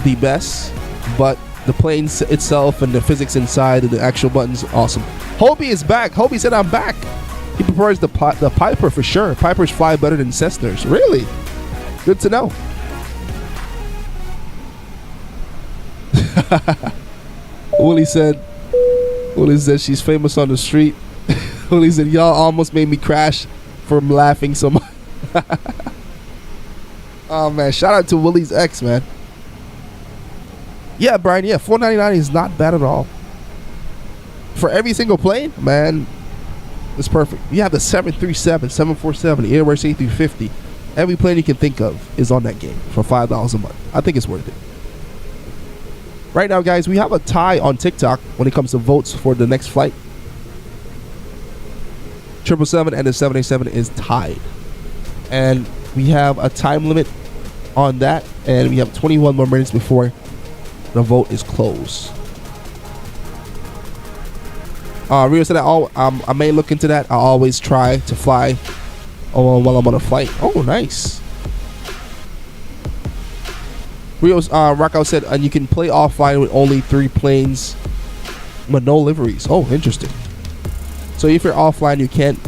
the best. But the plane itself and the physics inside and the actual buttons, awesome. Hobie is back. Hobie said, I'm back. He prefers the Piper for sure. Pipers fly better than Cessnas. Really? Good to know. Willie said she's famous on the street. Willie said, y'all almost made me crash from laughing so much. Oh man, shout out to Willie's ex, man. Yeah, Brian, yeah, $4.99 is not bad at all. For every single plane, man, it's perfect. You have the 737, 747, the Airways A350. Every plane you can think of is on that game for $5 a month. I think it's worth it. Right now, guys, we have a tie on TikTok when it comes to votes for the next flight. 777 and the 787 is tied. And we have a time limit on that, and we have 21 more minutes before the vote is closed. Rio said I may look into that. I always try to fly while I'm on a flight. Oh, nice. Rio's Rockout said, and you can play offline with only 3 planes, but no liveries. Oh, interesting. So if you're offline, you can't.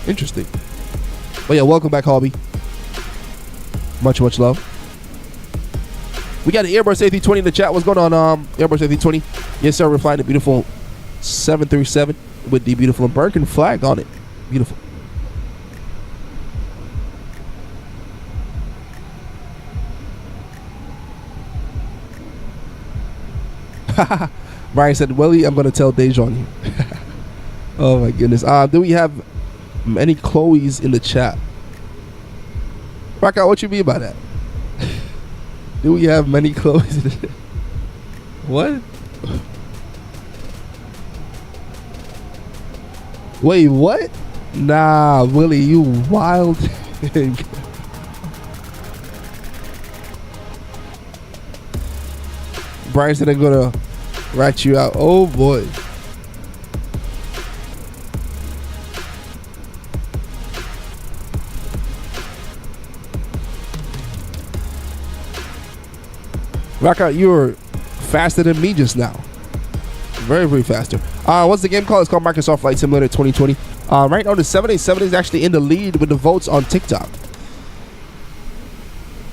Interesting. But yeah, welcome back, Hobie. Much love. We got the Airbus A320 in the chat. What's going on, Airbus A320? Yes, sir. We're flying the beautiful 737 with the beautiful American flag on it. Beautiful. Brian said, Willie, I'm going to tell Dejan you. Oh, my goodness. Do we have many Chloes in the chat? Rockout, what you mean by that? Do we have many Chloes in the chat? What? Wait, what? Nah, Willie, you wild. Brian said I'm going to rat you out. Oh, boy. Rockout, you were faster than me just now. Very faster. What's the game called? It's called Microsoft Flight Simulator 2020. Right now, the 787 is actually in the lead with the votes on TikTok.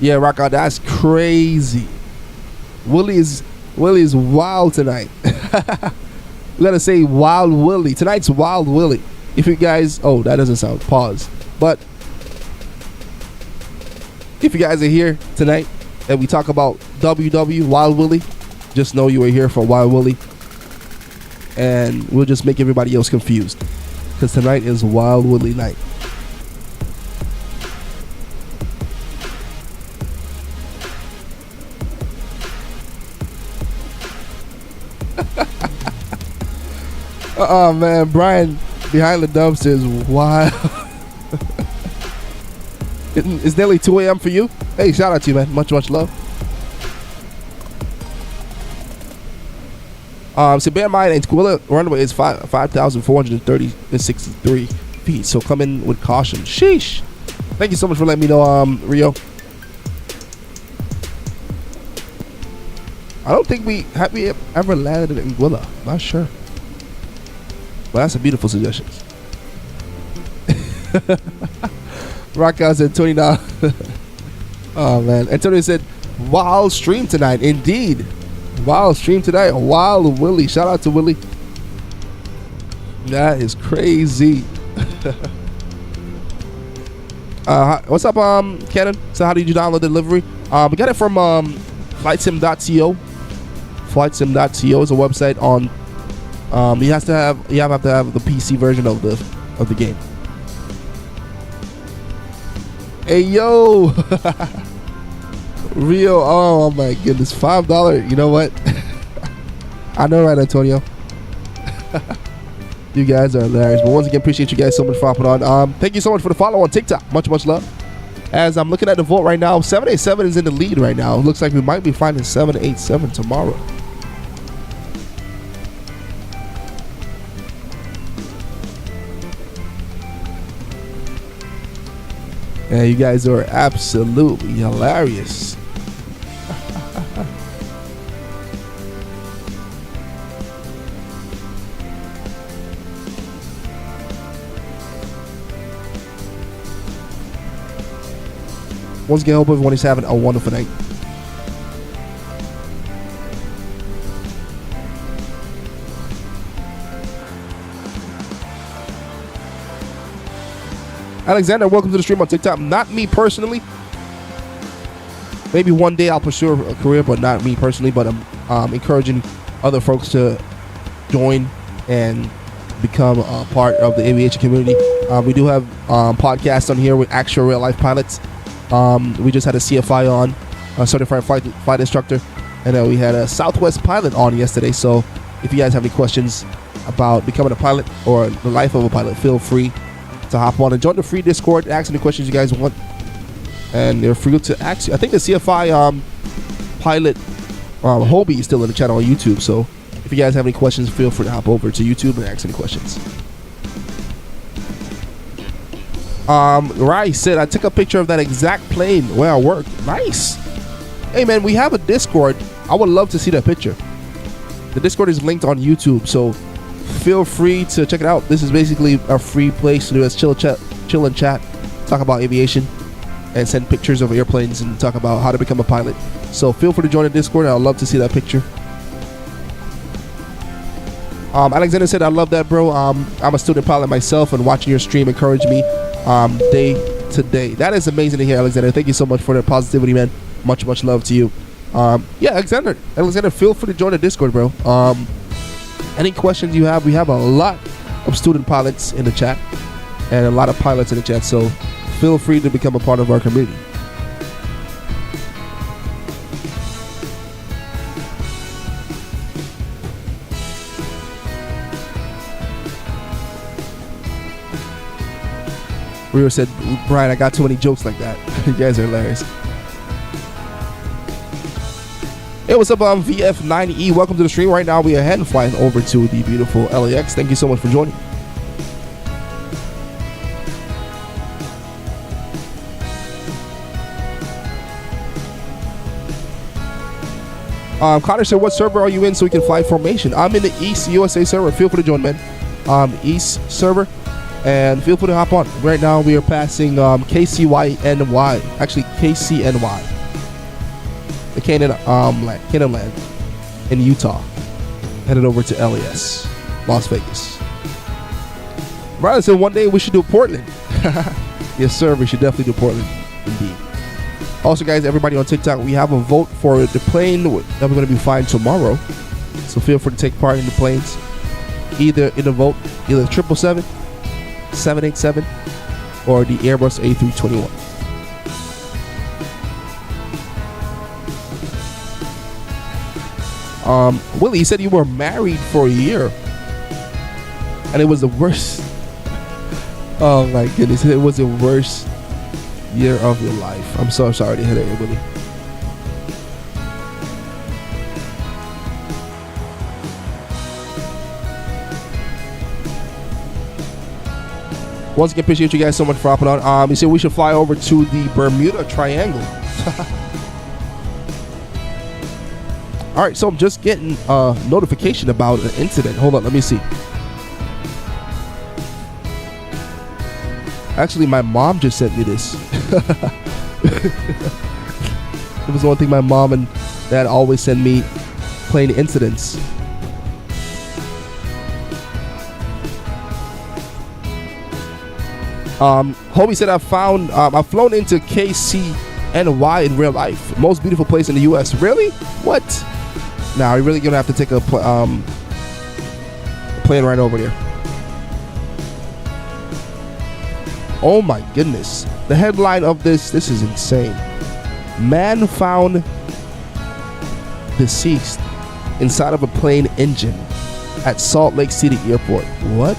Yeah, Rockout, that's crazy. Willie is wild tonight. We gotta say Wild Willie. Tonight's Wild Willie. If you guys, oh, that doesn't sound, pause. But if you guys are here tonight and we talk about WW Wild Willie, just know you are here for Wild Willie, and we'll just make everybody else confused because tonight is Wild Willie night. Oh man, Brian behind the dumpster is wild. It's nearly 2 a.m. for you. Hey, shout out to you, man. Much love. So bear in mind, Anguilla runway is 5,463 feet. So come in with caution. Sheesh. Thank you so much for letting me know, Rio. I don't think we ever landed in Anguilla. Not sure. But that's a beautiful suggestion. Rockout said $20. Oh man. Antonio said, wild stream tonight. Indeed. Wild stream tonight. Wild Willie. Shout out to Willie. That is crazy. What's up, Cannon? So how did you download the delivery? We got it from flightsim.co. Flightsim.co is a website on you have to have the PC version of the game. Hey yo. Rio, oh my goodness, $5. You know what? I know, right, Antonio? You guys are hilarious. But once again, appreciate you guys so much for hopping on. Thank you so much for the follow on TikTok. Much love. As I'm looking at the vote right now, 787 is in the lead right now. It looks like we might be finding 787 tomorrow. Yeah, you guys are absolutely hilarious. Once again, hope everyone is having a wonderful night. Alexander, welcome to the stream on TikTok. Not me personally. Maybe one day I'll pursue a career, but not me personally. But I'm encouraging other folks to join and become a part of the aviation community. We do have podcasts on here with actual real life pilots. We just had a CFI on, a certified flight instructor, and then we had a Southwest pilot on yesterday. So if you guys have any questions about becoming a pilot or the life of a pilot, feel free to hop on and join the free Discord, ask any questions you guys want, and they're free to ask you. I think the CFI pilot Hobie is still in the channel on YouTube, so if you guys have any questions, feel free to hop over to YouTube and ask any questions. Rai said, I took a picture of that exact plane where I work. Nice. Hey man, we have a Discord. I would love to see that picture. The Discord is linked on YouTube, so feel free to check it out. This is basically a free place to do is chill and chat, talk about aviation, and send pictures of airplanes and talk about how to become a pilot. So feel free to join the Discord. I'd love to see that picture. Alexander said, I love that, bro. I'm a student pilot myself, and watching your stream encouraged me day to day. That is amazing to hear, Alexander. Thank you so much for that positivity, man. Much love to you. Yeah, Alexander, feel free to join the Discord, bro. Any questions you have, we have a lot of student pilots in the chat and a lot of pilots in the chat, so feel free to become a part of our community. Rio said, Brian, I got too many jokes like that. You guys are hilarious. Hey, what's up, VF9E? Welcome to the stream. Right now, we are heading flying over to the beautiful LAX. Thank you so much for joining. Connor said, what server are you in so we can fly formation? I'm in the East USA server. Feel free to join, man. East server. And feel free to hop on. Right now, we are passing KCYNY. Actually, KCNY. The Canaan land in Utah, headed over to LAS, Las Vegas. Brian said one day we should do Portland. Yes, sir. We should definitely do Portland, indeed. Also, guys, everybody on TikTok, we have a vote for the plane that we're going to be flying tomorrow. So feel free to take part in the planes. Either in the vote, either 777, 787, or the Airbus A321. Willie, you said you were married for a year and it was the worst. Oh my goodness, it was the worst year of your life. I'm so sorry to hear that, Willie. Once again, appreciate you guys so much for hopping on. You said we should fly over to the Bermuda Triangle. All right, so I'm just getting a notification about an incident. Hold on, let me see. Actually, my mom just sent me this. It was one thing my mom and dad always send me, plane incidents. Hobie said I've flown into KCNY in real life. Most beautiful place in the U.S. Really? What? Now you're really gonna have to take a plane right over there. Oh my goodness! The headline of this is insane. Man found deceased inside of a plane engine at Salt Lake City Airport. What?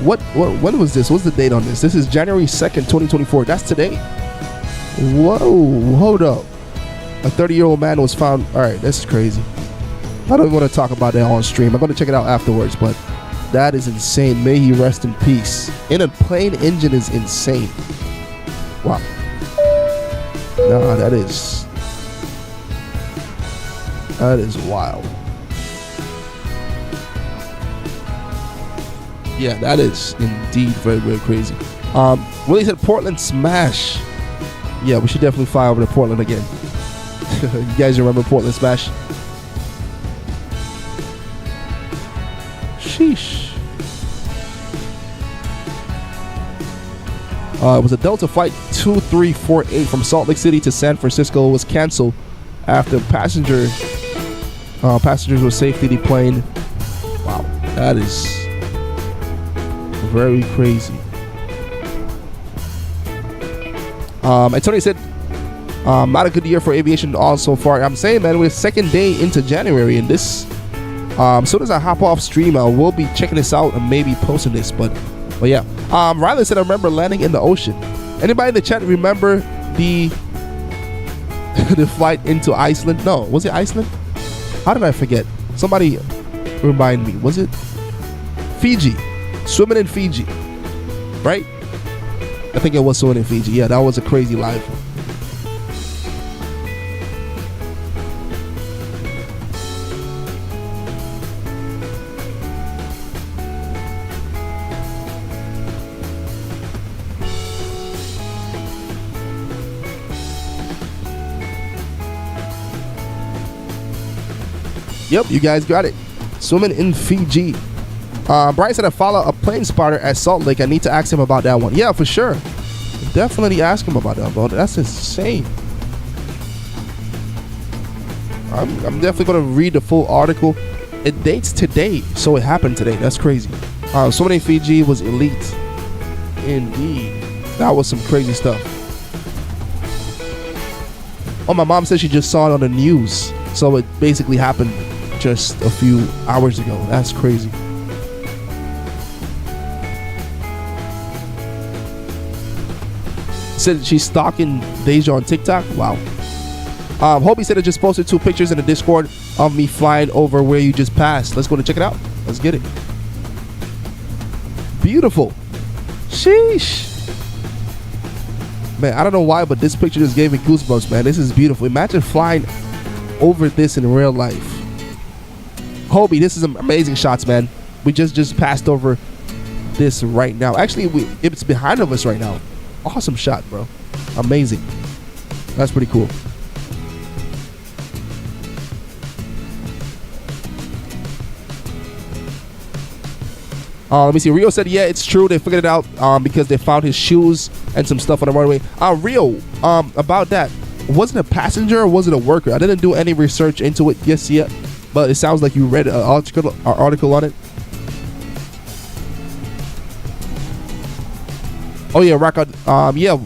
When was this? What's the date on this? This is January 2nd, 2024. That's today. Whoa, hold up. A 30-year-old man was found. All right, that's crazy. I don't want to talk about that on stream. I'm going to check it out afterwards, but that is insane. May he rest in peace. In a plane engine is insane. Wow. Nah, that is wild. Yeah, that is indeed very, very crazy. Willie said Portland smash. Yeah, we should definitely fly over to Portland again. You guys remember Portland smash? Sheesh. It was a Delta Flight 2348 from Salt Lake City to San Francisco. It was canceled after passengers were safely deplaned. Wow, that is very crazy. Antonio said, not a good year for aviation all so far. I'm saying, man, we're second day into January, and this, as soon as I hop off stream, I will be checking this out and maybe posting this. But yeah. Riley said, I remember landing in the ocean. Anybody in the chat remember the the flight into Iceland? No, was it Iceland? How did I forget? Somebody remind me. Was it Fiji? Swimming in Fiji, right? I think it was swimming in Fiji. Yeah, that was a crazy life. Yep, you guys got it. Swimming in Fiji. Brian said I follow a plane spotter at Salt Lake. I need to ask him about that one. Yeah, for sure. Definitely ask him about that, bro. That's insane. I'm definitely going to read the full article. It dates today, so it happened today. That's crazy. Swimming in Fiji was elite. Indeed. That was some crazy stuff. Oh, my mom said she just saw it on the news. So it basically happened just a few hours ago. That's crazy. Said she's stalking Deja on TikTok. Wow. Hobie said I just posted 2 pictures in the Discord of me flying over where you just passed. Let's go to check it out. Let's get it. Beautiful. Sheesh. Man, I don't know why, but this picture just gave me goosebumps, man. This is beautiful. Imagine flying over this in real life. Hobie, this is some amazing shots, man. We just passed over this right now. Actually, it's behind of us right now. Awesome shot, bro. Amazing. That's pretty cool. Let me see. Rio said, yeah, it's true. They figured it out because they found his shoes and some stuff on the runway. Rio, about that, was it a passenger or was it a worker? I didn't do any research into it yet, but it sounds like you read an article on it. Oh yeah, Rock out. Yeah,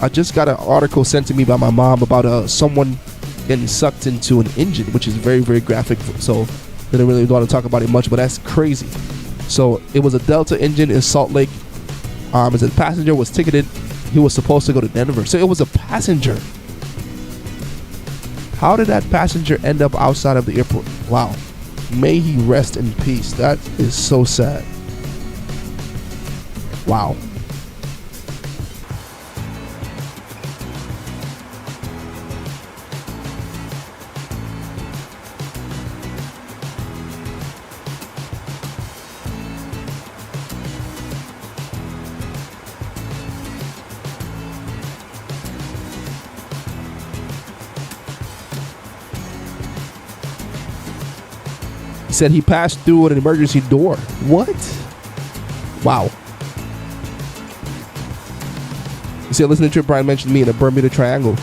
I just got an article sent to me by my mom about someone getting sucked into an engine, which is very, very graphic. So didn't really want to talk about it much, but that's crazy. So it was a Delta engine in Salt Lake. As a passenger was ticketed, he was supposed to go to Denver. So it was a passenger. How did that passenger end up outside of the airport? Wow. May he rest in peace. That is so sad. Wow. He said he passed through an emergency door. What? Wow. He said, listening to it, Brian mentioned me in the Bermuda Triangle.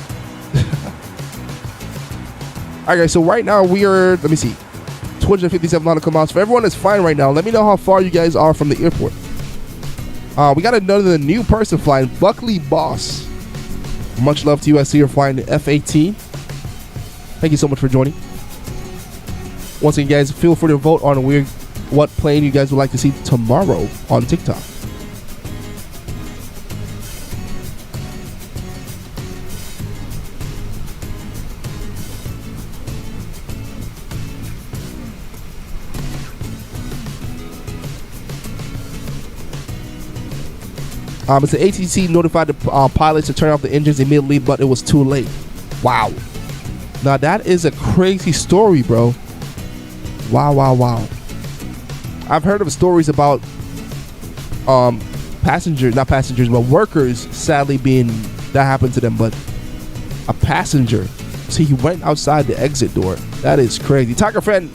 All right, guys. So right now we are, let me see, 257 nautical miles. For everyone that's flying right now, let me know how far you guys are from the airport. We got another new person flying, Buckley Boss. Much love to you. I see you're flying the F-18. Thank you so much for joining. Once again, guys, feel free to vote on what plane you guys would like to see tomorrow on TikTok. It's the ATC notified the pilots to turn off the engines immediately, but it was too late. Wow. Now that is a crazy story, bro. Wow. I've heard of stories about not passengers, but workers sadly that happened to them, but a passenger. See, he went outside the exit door. That is crazy. Tiger friend,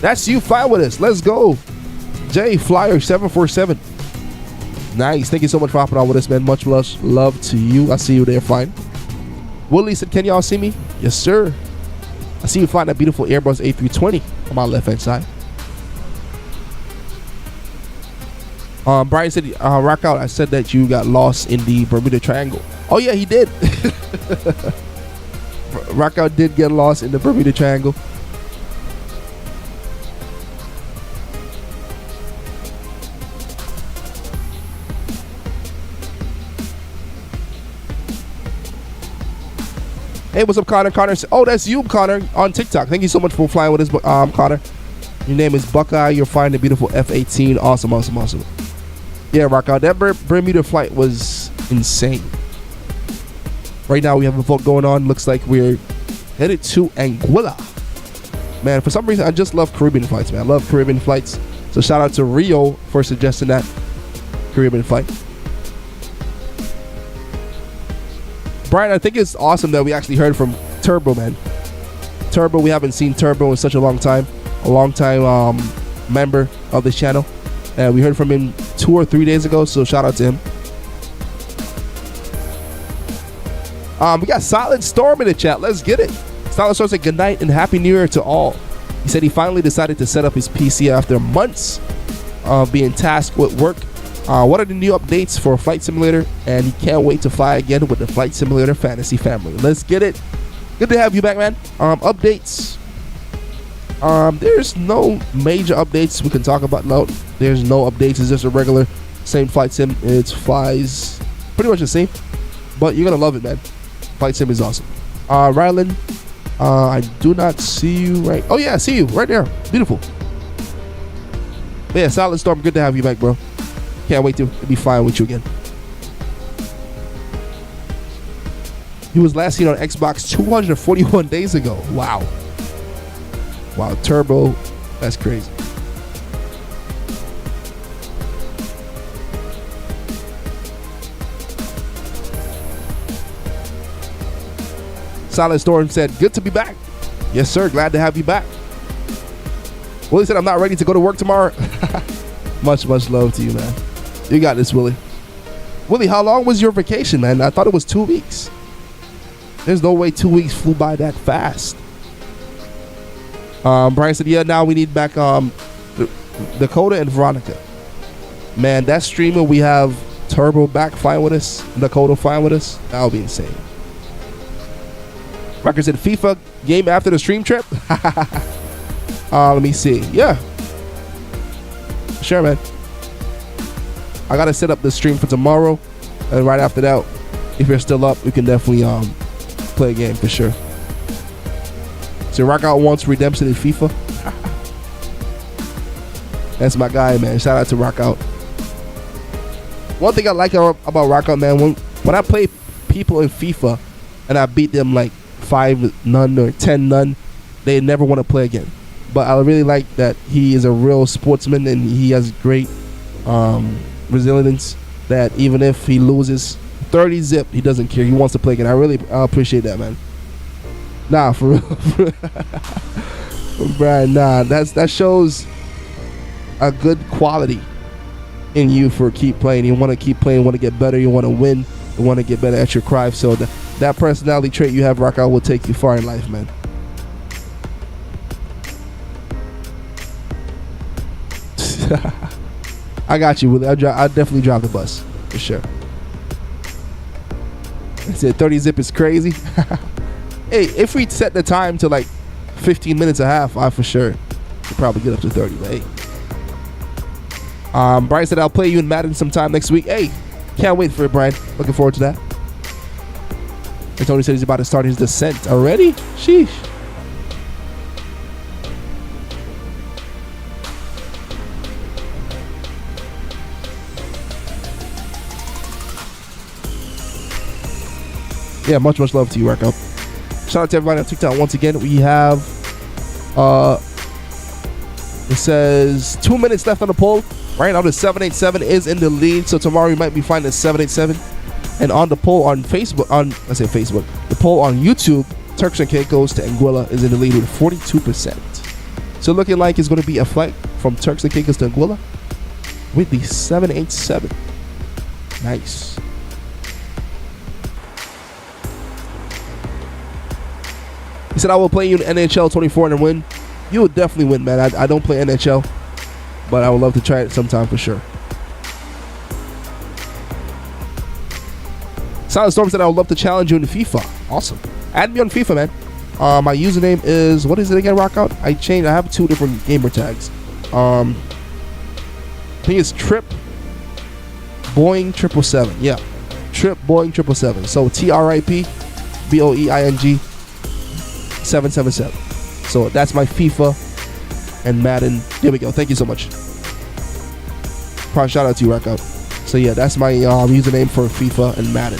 that's you. Fly with us. Let's go. Jay Flyer 747. Nice. Thank you so much for hopping on with us, man. Much love to you. I see you there flying. Willie said, can y'all see me? Yes, sir. I see you flying that beautiful Airbus A320 on my left-hand side. Brian said, rock out. I said that you got lost in the Bermuda Triangle. Oh, yeah, he did. Rock out did get lost in the Bermuda Triangle. Hey, what's up, Connor? Connor, oh, that's you, Connor, on TikTok. Thank you so much for flying with us, Connor. Your name is Buckeye. You're flying the beautiful F-18. Awesome. Yeah, rock out. That Bermuda flight was insane. Right now, we have a vote going on. Looks like we're headed to Anguilla. Man, for some reason, I just love Caribbean flights, man. I love Caribbean flights. So shout out to Rio for suggesting that Caribbean flight. Brian, I think it's awesome that we actually heard from Turbo, man. Turbo. We haven't seen Turbo in such a long time. A long time member of this channel. And we heard from him 2 or 3 days ago, so shout out to him. We got Solid Storm in the chat. Let's get it. Solid Storm said good night and happy new year to all. He said he finally decided to set up his PC after months of being tasked with work. What are the new updates for Flight Simulator? And he can't wait to fly again with the Flight Simulator Fantasy family. Let's get it. Good to have you back, man. Updates. There's no major updates we can talk about. No, there's no updates. It's just a regular same Flight Sim. It flies pretty much the same, but you're gonna love it, man. Flight Sim is awesome. Rylan, I do not see you right. Oh yeah, I see you right there. Beautiful. But yeah, Solid Storm, good to have you back, bro. Can't wait to be flying with you again. He was last seen on Xbox 241 days ago. Wow. Wow, Turbo, that's crazy. Solid Storm said, good to be back. Yes, sir, glad to have you back. Willie said, I'm not ready to go to work tomorrow. Much love to you, man. You got this, Willie. Willie, how long was your vacation, man? I thought it was 2 weeks. There's no way 2 weeks flew by that fast. Brian said, yeah, now we need back Dakota and Veronica. Man, that streamer, we have Turbo back flying with us, Dakota flying with us. That would be insane. Rocker said, FIFA game after the stream trip? Let me see. Yeah. Sure, man. I got to set up the stream for tomorrow. And right after that, if you're still up, we can definitely play a game for sure. So Rockout wants redemption in FIFA. That's my guy, man. Shout out to Rockout. One thing I like about Rockout, man, when I play people in FIFA and I beat them like 5-0 or 10-0, they never want to play again. But I really like that he is a real sportsman and he has great resilience, that even if he loses 30 zip, he doesn't care. He wants to play again. I really appreciate that, man. Nah, for real. Brian, nah, that shows a good quality in you for keep playing. You want to keep playing, want to get better, you want to win, you want to get better at your craft. So that personality trait you have, Rockout, will take you far in life, man. I got you, Willie. I'll definitely drive the bus for sure. I said 30 zip is crazy. Hey, if we set the time to like 15 minutes a half, I for sure could probably get up to 30. But hey, Brian said I'll play you in Madden sometime next week. Hey, can't wait for it, Brian. Looking forward to that. And Tony said he's about to start his descent already. Sheesh. Yeah, much love to you, Rocco. Shout out to everybody on TikTok. Once again, we have it says 2 minutes left on the poll. Right now the 787 is in the lead, so tomorrow you might be finding 787. And on the poll on Facebook, the poll on YouTube, Turks and Caicos to Anguilla is in the lead with 42%. So looking like it's going to be a flight from Turks and Caicos to Anguilla with the 787. Nice. He said, I will play you in NHL 24 and win. You will definitely win, man. I don't play NHL, but I would love to try it sometime for sure. Silent Storm said, I would love to challenge you in FIFA. Awesome. Add me on FIFA, man. My username is, what is it again, Rockout? I have 2 different gamer tags. I think it's Trip Boeing 777. Yeah. Trip Boeing 777. So TRIP BOEING 777. So that's my FIFA and Madden. There we go. Thank you so much. Probably shout out to you, Rockout. So yeah, that's my username for FIFA and Madden.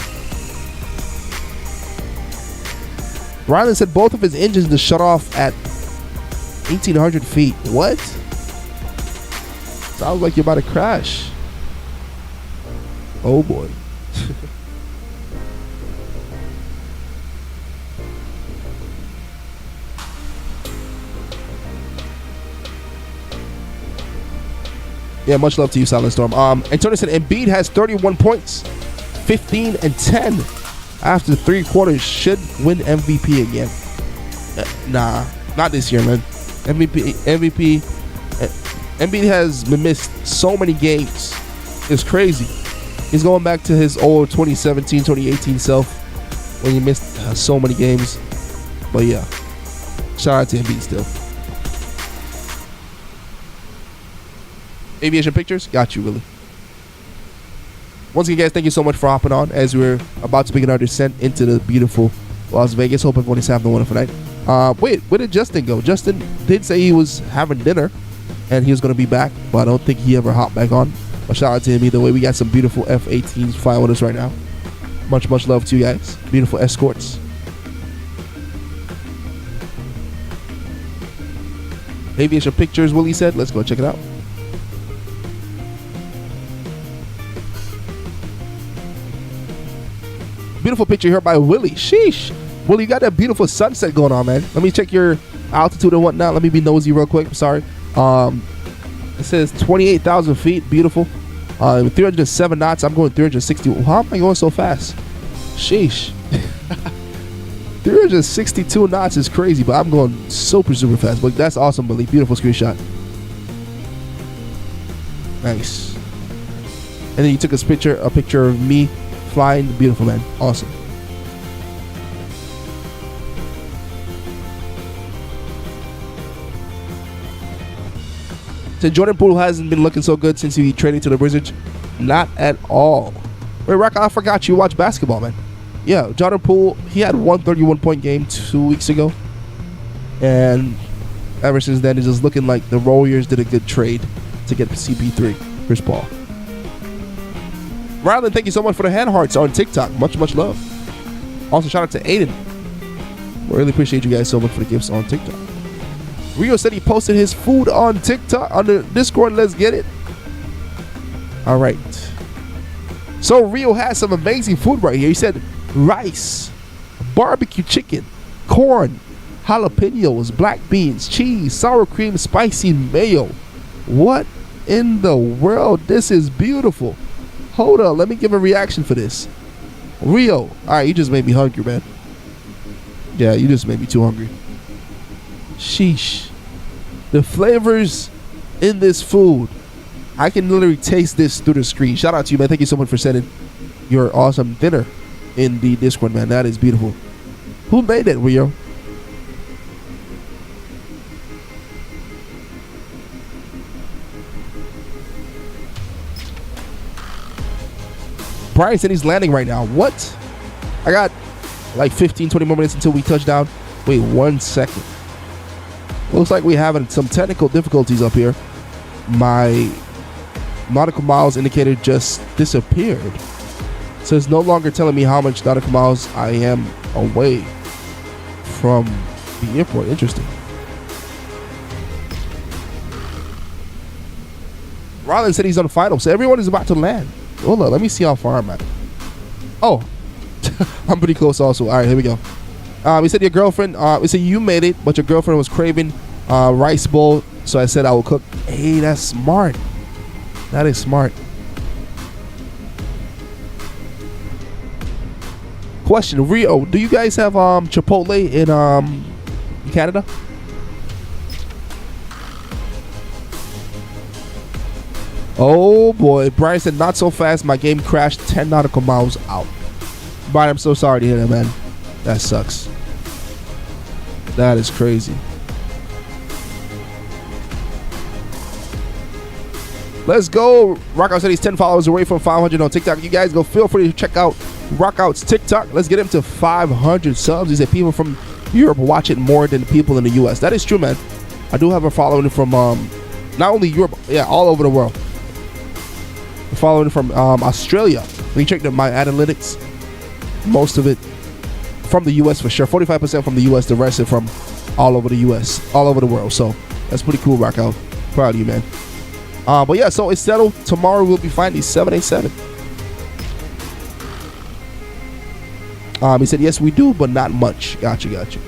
Rylan said both of his engines just shut off at 1,800 feet. What? Sounds like you're about to crash. Oh boy. Yeah, much love to you, Silent Storm. Antonio said Embiid has 31 points, 15 and 10 after 3 quarters. Should win MVP again. Nah, not this year, man. MVP. Embiid has missed so many games. It's crazy. He's going back to his old 2017, 2018 self when he missed so many games. But yeah, shout out to Embiid still. Aviation Pictures, got you, Willie. Once again, guys, thank you so much for hopping on as we're about to begin our descent into the beautiful Las Vegas. Hope everyone is having a wonderful night. Wait, where did Justin go? Justin did say he was having dinner and he was going to be back, but I don't think he ever hopped back on. But shout out to him either way. We got some beautiful F-18s flying with us right now. Much love to you guys. Beautiful escorts. Aviation Pictures, Willie said. Let's go check it out. Beautiful picture here by Willie. Sheesh. Willie, you got that beautiful sunset going on, man. Let me check your altitude and whatnot. Let me be nosy real quick. I'm sorry. It says 28,000 feet. Beautiful. 307 knots. I'm going 360. How am I going so fast? Sheesh. 362 knots is crazy, but I'm going super fast. But that's awesome, Willie. Beautiful screenshot. Nice. And then you took a picture of me flying. Beautiful, man. Awesome. So Jordan Poole hasn't been looking so good since he traded to the Wizards. Not at all. Wait, Rock, I forgot you watch basketball, man. Yeah, Jordan Poole, he had 131-point game 2 weeks ago. And ever since then, it's just looking like the Warriors did a good trade to get CP3, Chris Paul. Rylan, thank you so much for the hand hearts on TikTok. Much love. Also, shout out to Aiden. Really appreciate you guys so much for the gifts on TikTok. Rio said he posted his food on TikTok, on the Discord. Let's get it. All right. So Rio has some amazing food right here. He said rice, barbecue chicken, corn, jalapenos, black beans, cheese, sour cream, spicy mayo. What in the world? This is beautiful. Hold on, let me give a reaction for this. Rio, all right, you just made me hungry, man. Yeah, you just made me too hungry. Sheesh. The flavors in this food, I can literally taste this through the screen. Shout out to you, man. Thank you so much for sending your awesome dinner in the Discord, man. That is beautiful. Who made it, Rio? Brian said he's landing right now. What? I got like 15-20 more minutes until we touch down. Wait 1 second. Looks like we're having some technical difficulties up here. My nautical miles indicator just disappeared. So it's no longer telling me how much nautical miles I am away from the airport. Interesting. Rollins said he's on the final, so everyone is about to land. Hold on, let me see how far I'm at. Oh, I'm pretty close also. All right, here we go. He said your girlfriend, he said you made it, but your girlfriend was craving rice bowl, so I said I will cook. Hey, that's smart. That is smart. Question, Rio, do you guys have Chipotle in Canada? Oh boy, Brian said not so fast. My game crashed 10 nautical miles out. Brian, I'm so sorry to hear that, man. That sucks. That is crazy. Let's go. Rockout said he's 10 followers away from 500 on TikTok. You guys go feel free to check out Rockout's TikTok. Let's get him to 500 subs. He said people from Europe watch it more than people in the US. That is true, man. I do have a following from not only Europe, yeah, all over the world. I'm following from Australia. When you check my analytics, most of it from the US for sure. 45% from the US, the rest are from all over the US, all over the world. So that's pretty cool, Rockout. Proud of you, man. But yeah, so it's settled. Tomorrow we'll be finding 787. He said, yes, we do, but not much. Gotcha.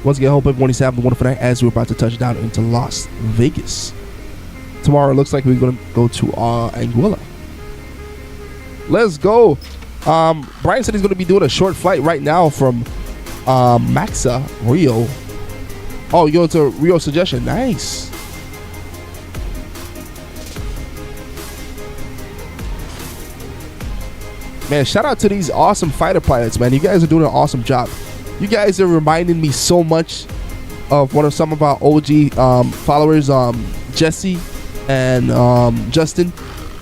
Once again, hope everyone is having a wonderful night as we're about to touch down into Las Vegas. Tomorrow, it looks like we're going to go to Anguilla. Let's go. Brian said he's going to be doing a short flight right now from Maxa, Rio. Oh, you're going to Rio Suggestion. Nice. Man, shout out to these awesome fighter pilots, man. You guys are doing an awesome job. You guys are reminding me so much of some of our OG followers, Jesse and Justin.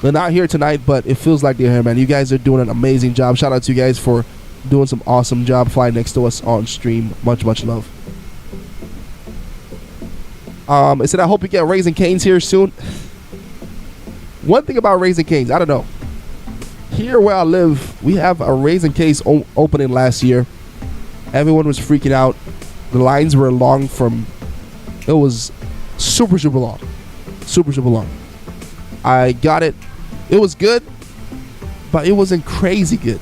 They're not here tonight, but it feels like they're here, man. You guys are doing an amazing job. Shout out to you guys for doing some awesome job flying next to us on stream. Much, much love. It said, I hope you get Raising Cane's here soon. One thing about Raising Cane's, I don't know. Here where I live, we have a Raising Cane's opening last year. Everyone was freaking out. The lines were long it was super, super long. Super, super long. I got it. It was good, but it wasn't crazy good.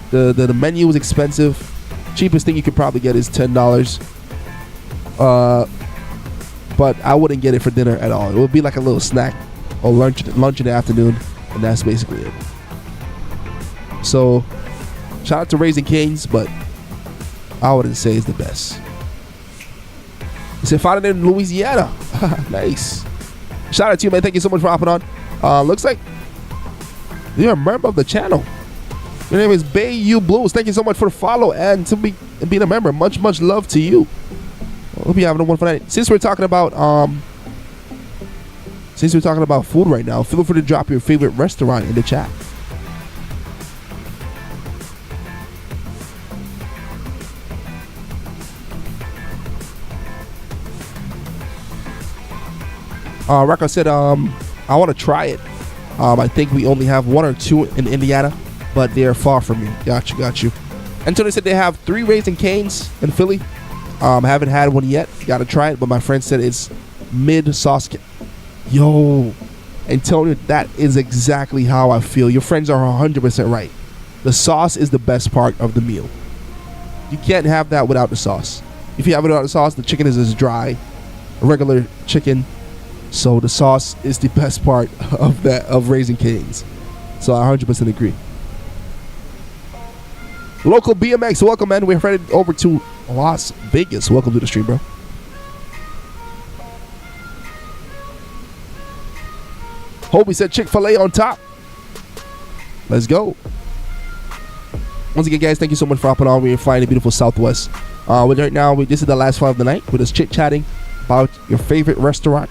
The menu was expensive. Cheapest thing you could probably get is $10. But I wouldn't get it for dinner at all. It would be like a little snack or lunch in the afternoon, and that's basically it. So, shout out to Raising Cane's, but I wouldn't say it's the best. He said, found it in Louisiana. Nice. Shout out to you, man. Thank you so much for hopping on. Looks like you're a member of the channel. Your name is Bayou Blues. Thank you so much for the follow and to being a member. Much, much love to you. Hope you're having a wonderful night. Since we're talking about food right now, feel free to drop your favorite restaurant in the chat. Rocco said, I want to try it. I think we only have 1 or 2 in Indiana, but they're far from me. Got you. Antonio said they have 3 Raising Cane's in Philly. Haven't had one yet. Got to try it, but my friend said it's mid-sauce. Yo, Antonio, that is exactly how I feel. Your friends are 100% right. The sauce is the best part of the meal. You can't have that without the sauce. If you have it without the sauce, the chicken is as dry, regular chicken. So the sauce is the best part of Raising Cane's. So I 100% agree. Local BMX, welcome, man. We're headed over to Las Vegas. Welcome to the stream, bro. Hobie said Chick-fil-A on top. Let's go. Once again, guys, thank you so much for hopping on. We're flying the beautiful Southwest. Right now, this is the last flight of the night. We're just chit-chatting about your favorite restaurant.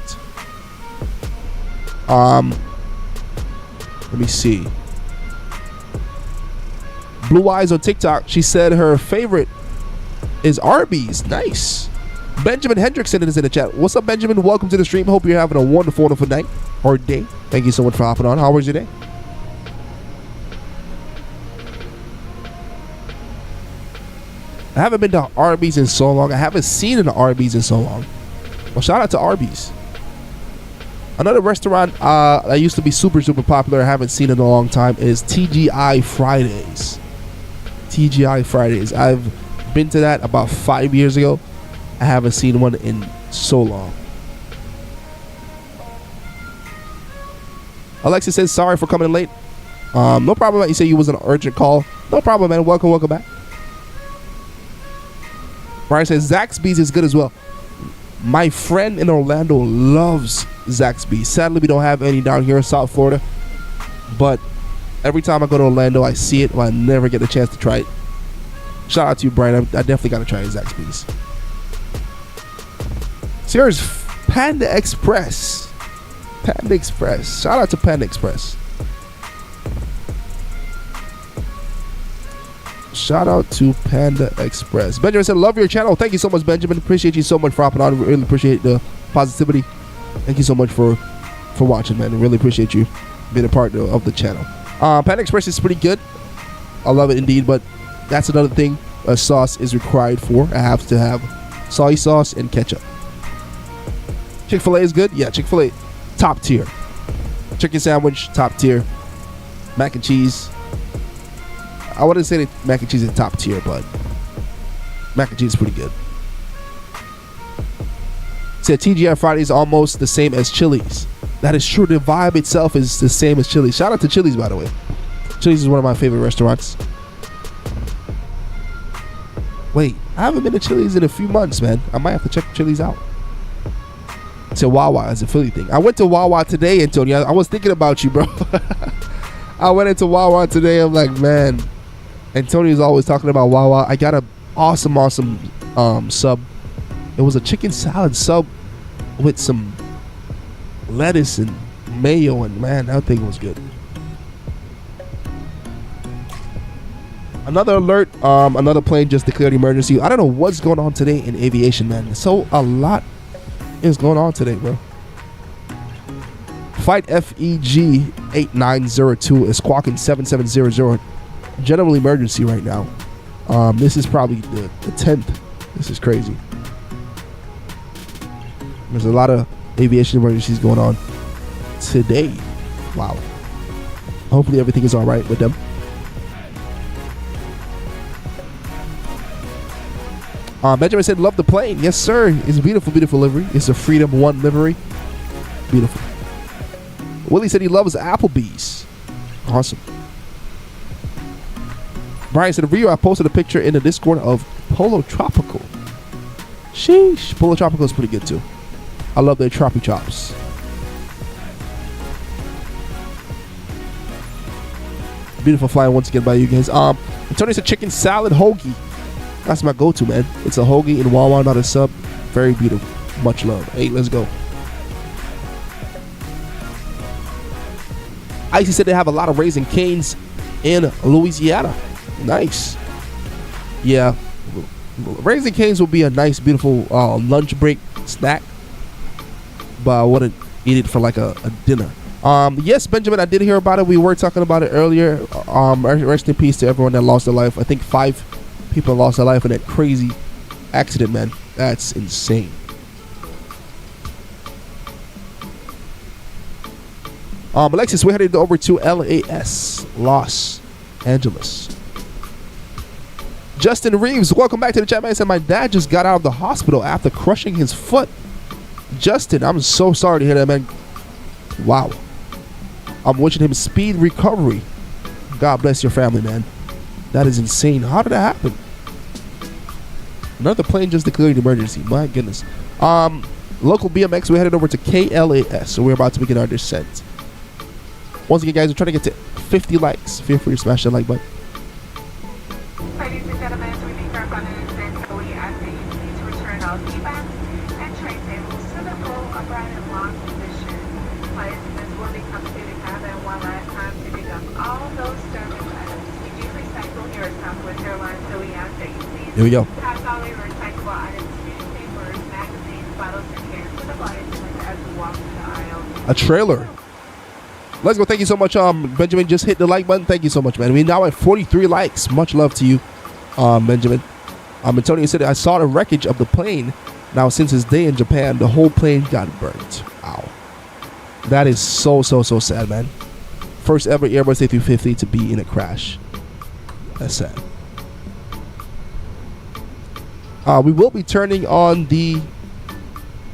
Let me see. Blue Eyes on TikTok, she said her favorite is Arby's. Nice. Benjamin Hendrickson is in the chat. What's up, Benjamin? Welcome to the stream. Hope you're having a wonderful, wonderful night or day. Thank you so much for hopping on. How was your day? I haven't been to Arby's in so long. I haven't seen an Arby's in so long. Well, shout out to Arby's. Another restaurant that used to be super, super popular, I haven't seen in a long time, is TGI Fridays. TGI Fridays. I've been to that about 5 years ago. I haven't seen one in so long. Alexis says, sorry for coming late. No problem. You say you was an urgent call. No problem, man. Welcome back. Brian says, Zaxby's is good as well. My friend in Orlando loves Zaxby's. Sadly, we don't have any down here in South Florida. But every time I go to Orlando, I see it, but I never get a chance to try it. Shout out to you, Brian. I definitely got to try Zaxby's. So here's Panda Express. Panda Express. Shout out to Panda Express. Shout out to Panda Express. Benjamin said, love your channel. Thank you so much, Benjamin. Appreciate you so much for hopping on. Really appreciate the positivity. Thank you so much for watching, man. Really appreciate you being a part of the channel. Panda Express is pretty good. I love it indeed, but that's another thing a sauce is required for. I have to have soy sauce and ketchup. Chick-fil-A is good? Yeah, Chick-fil-A, top tier. Chicken sandwich, top tier. Mac and cheese. I wouldn't say that mac and cheese is top tier, but mac and cheese is pretty good. Said TGI Friday is almost the same as Chili's. That is true. The vibe itself is the same as Chili's. Shout out to Chili's, by the way. Chili's is one of my favorite restaurants. Wait, I haven't been to Chili's in a few months, man. I might have to check Chili's out. It's a Wawa. It's a Philly thing. I went to Wawa today, Antonio. I was thinking about you, bro. I went into Wawa today. I'm like, man, Antonio's always talking about Wawa. I got a awesome sub. It was a chicken salad sub with some lettuce and mayo, and man, that thing was good. Another alert, another plane just declared emergency. I don't know what's going on today in aviation, man. So a lot is going on today, bro. Flight FEG 8902 is squawking 7700. General emergency right now. This is probably the 10th. This is crazy. There's a lot of aviation emergencies going on today. Wow. Hopefully everything is all right with them. Benjamin said, love the plane. Yes, sir. It's a beautiful, beautiful livery. It's a Freedom 1 livery. Beautiful. Willie said he loves Applebee's. Awesome. Brian said, Rio, I posted a picture in the Discord of Polo Tropical. Sheesh. Polo Tropical is pretty good, too. I love their Troppy Chops. Beautiful flying once again by you guys. Tony said chicken salad hoagie. That's my go-to, man. It's a hoagie in Wawa, not a sub. Very beautiful. Much love. Hey, let's go. Icy said they have a lot of Raising Cane's in Louisiana. Nice. Yeah. Raising Cane's will be a nice, beautiful lunch break snack. But I wouldn't eat it for like a dinner. Yes, Benjamin, I did hear about it. We were talking about it earlier. Rest in peace to everyone that lost their life. I think 5 people lost their life in that crazy accident, man. That's insane. Alexis, we're headed over to LAS, Los Angeles. Justin Reeves, welcome back to the chat, man. Said my dad just got out of the hospital after crushing his foot. Justin, I'm so sorry to hear that, man. Wow. I'm wishing him speed recovery. God bless your family, man. That is insane. How did that happen? Another plane just declared emergency. My goodness. Local BMX, we're headed over to KLAS, so we're about to begin our descent. Once again, guys, we're trying to get to 50 likes. Feel free to smash that like button. Ladies and gentlemen, we think our fun and events we ask that you please return all seatbelts and tray tables to the full upright and long position. Participants will be coming to the cabin one last time to pick up all those service items. We do recycle here at Southwest Airlines, so we ask that you please here we go. pass all your recyclable items, newspapers, magazines, bottles, and cans to the flight attendant as we walk through the aisle. A trailer. Let's go. Thank you so much. Benjamin just hit the like button. Thank you so much, man. We're now at 43 likes. Much love to you, Benjamin. Antonio said, I saw the wreckage of the plane. Now, since his day in Japan, the whole plane got burnt. Wow. That is so sad, man. First ever Airbus A350 to be in a crash. That's sad. We will be turning on the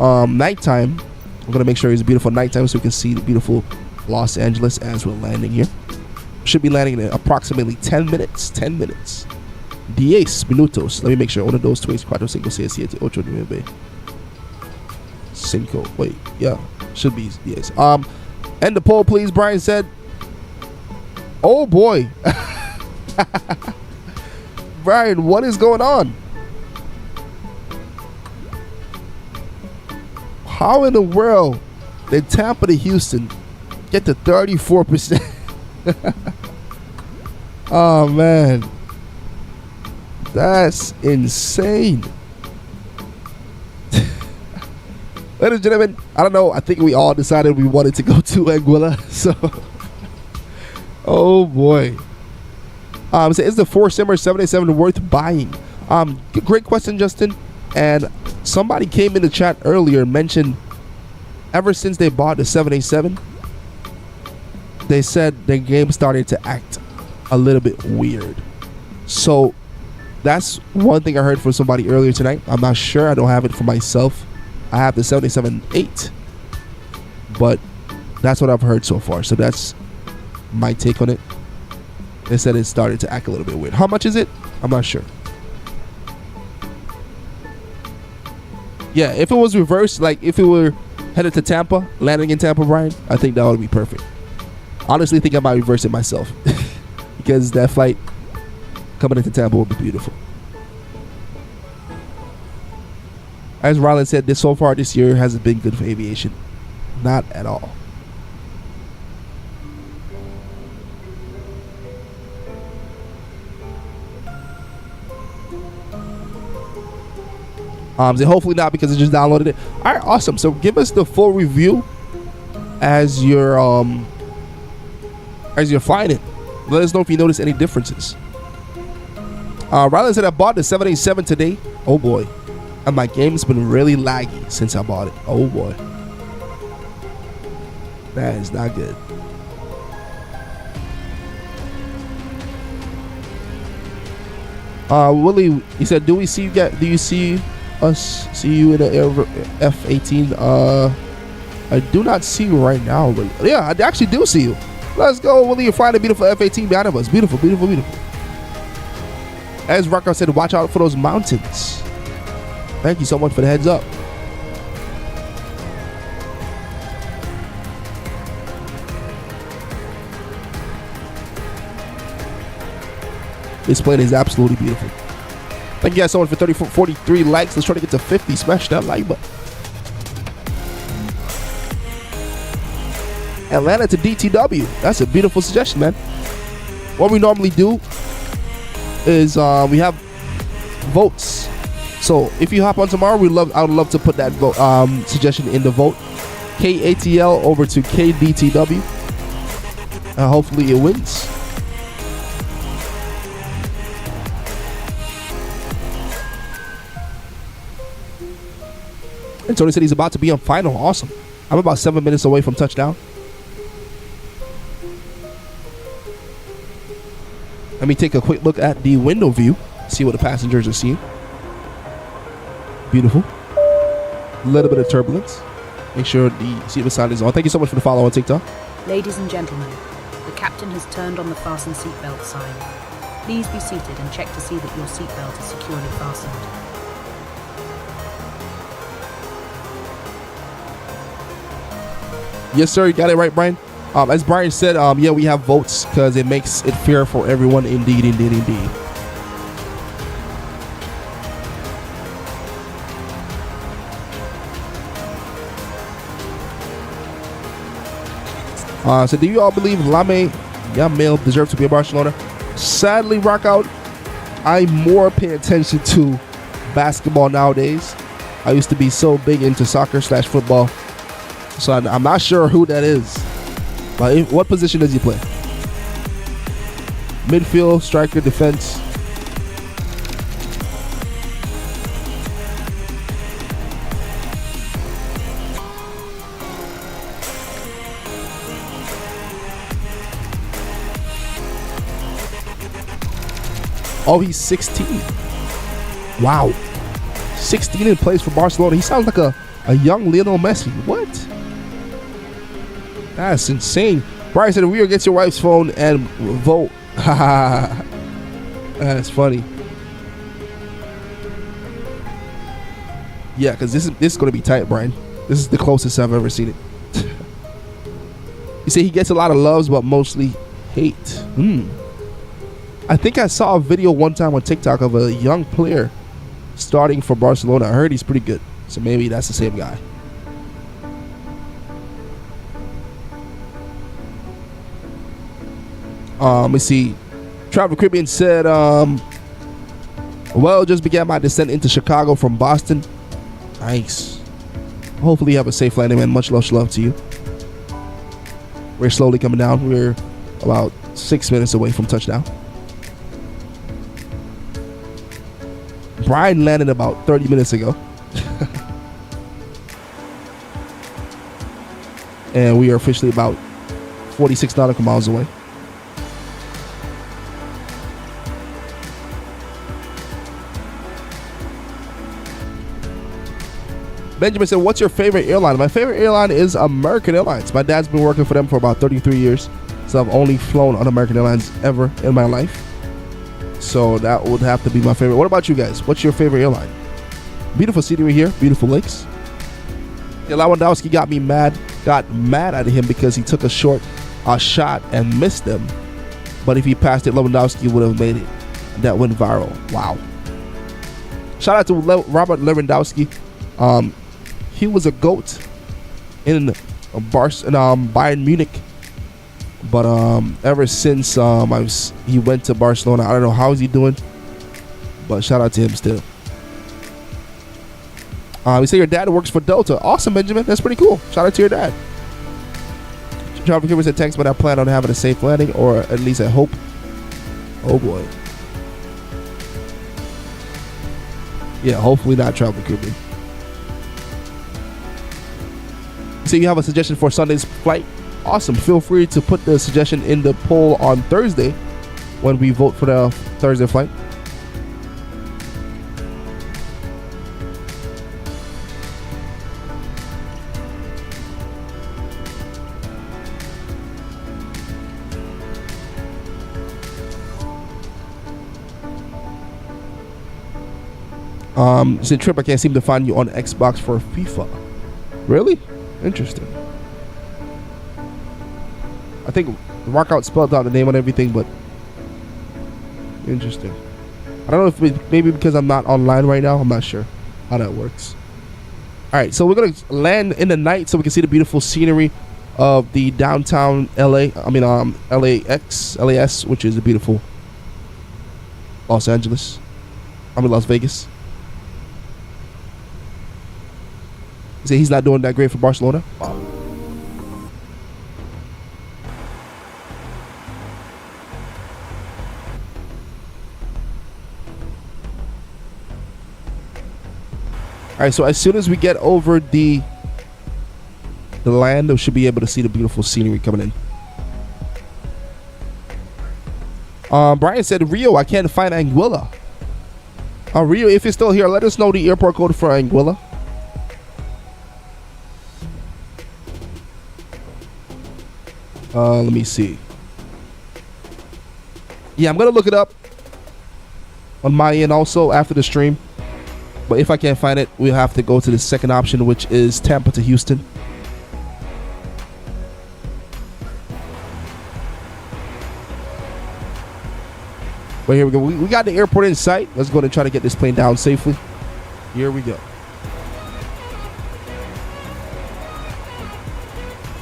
nighttime. I'm going to make sure it's a beautiful nighttime so we can see the beautiful Los Angeles as we're landing here. Should be landing in approximately 10 minutes. 10 minutes. 10 minutos. Let me make sure. 1, 2, 3, 4, 5, 6, 7, 8, 9, 5. Wait, yeah. Should be yes. End the poll, please. Brian said. Oh boy. Brian, what is going on? How in the world did Tampa to Houston get to 34%? Oh man, that's insane. Ladies and gentlemen, I don't know. I think we all decided we wanted to go to Anguilla. So, oh boy. So is the 4-simmer 787 worth buying? Great question, Justin. And somebody came in the chat earlier and mentioned ever since they bought the 787, they said their game started to act a little bit weird. So that's one thing I heard from somebody earlier tonight. I'm not sure. I don't have it for myself. I have the 77-8, but that's what I've heard so far. So that's my take on it. They said it started to act a little bit weird. How much is it? I'm not sure. Yeah, if it was reversed, like if it were headed to Tampa, landing in Tampa, Brian, I think that would be perfect. Honestly, think I might reverse it myself because that flight coming into Tampa would be beautiful. As Rylan said, this so far this year hasn't been good for aviation. Not at all. So hopefully not, because it just downloaded it. All right, awesome. So give us the full review as you're flying it. Let us know if you notice any differences. Rylan said I bought the 787 today. Oh boy. And my game's been really laggy since I bought it. Oh boy. That is not good. Willie, he said, do you see us see you in the F-18? I do not see you right now, but yeah, I actually do see you. Let's go, Willie. You're flying a beautiful F-18 behind of us. Beautiful, beautiful, beautiful. As Rocco said, watch out for those mountains. Thank you so much for the heads up. This plane is absolutely beautiful. Thank you guys so much for 43 likes. Let's try to get to 50. Smash that like button. Atlanta to DTW. That's a beautiful suggestion, man. What we normally do is we have votes. So if you hop on tomorrow, I would love to put that vote suggestion in the vote. KATL over to KDTW. Hopefully it wins. And Tony said he's about to be on final. Awesome. I'm about 7 minutes away from touchdown. Let me take a quick look at the window view. See what the passengers are seeing. Beautiful. A little bit of turbulence. Make sure the seatbelt sign is on. Thank you so much for the follow on TikTok. Ladies and gentlemen, the captain has turned on the fasten seatbelt sign. Please be seated and check to see that your seatbelt is securely fastened. Yes, sir. You got it right, Brian. As Brian said, yeah, we have votes because it makes it fair for everyone. Indeed, indeed, indeed. So do you all believe Lamine Yamal deserves to be a Barcelona? Sadly, rock out. I more pay attention to basketball nowadays. I used to be so big into soccer/football. So I'm not sure who that is. But what position does he play? Midfield, striker, defense. Oh, he's 16. Wow. 16 and plays for Barcelona. He sounds like a young Lionel Messi. What? That's insane. Brian said, "We will get your wife's phone and vote." That's funny. Yeah, because this is going to be tight, Brian. This is the closest I've ever seen it. You say he gets a lot of loves, but mostly hate. I think I saw a video one time on TikTok of a young player starting for Barcelona. I heard he's pretty good, so maybe that's the same guy. Let me see. Travel Caribbean said, well, just began my descent into Chicago from Boston. Nice. Hopefully you have a safe landing, man. Much love to you. We're slowly coming down. We're about 6 minutes away from touchdown. Brian landed about 30 minutes ago. And we are officially about 46 nautical miles away. Benjamin said, what's your favorite airline? My favorite airline is American Airlines. My dad's been working for them for about 33 years. So I've only flown on American Airlines ever in my life. So that would have to be my favorite. What about you guys? What's your favorite airline? Beautiful scenery here. Beautiful lakes. Yeah, Lewandowski got mad at him because he took a shot and missed them. But if he passed it, Lewandowski would have made it. That went viral. Wow. Shout out to Robert Lewandowski. He was a GOAT in Bayern Munich. But ever since he went to Barcelona, I don't know how is he doing. But shout out to him still. We say your dad works for Delta. Awesome, Benjamin. That's pretty cool. Shout out to your dad. Travel Cooper said, thanks, but I plan on having a safe landing, or at least I hope. Oh boy. Yeah, hopefully not Travel Cooper. So you have a suggestion for Sunday's flight? Awesome. Feel free to put the suggestion in the poll on Thursday when we vote for the Thursday flight. Said Trip, I can't seem to find you on Xbox for FIFA. Really? Interesting. I think Rockout spelled out the name on everything, but interesting. I don't know if maybe because I'm not online right now. I'm not sure how that works. All right, so we're gonna land in the night so we can see the beautiful scenery of the downtown LA. I mean, LAS, which is the beautiful Las Vegas. Say he's not doing that great for Barcelona. Wow. All right, so as soon as we get over the land, we should be able to see the beautiful scenery coming in. Brian said, Rio, I can't find Anguilla. Rio, if you're still here, let us know the airport code for Anguilla. Let me see. Yeah, I'm going to look it up on my end also after the stream. But if I can't find it, we'll have to go to the second option, which is Tampa to Houston. But here we go. We got the airport in sight. Let's go and try to get this plane down safely. Here we go.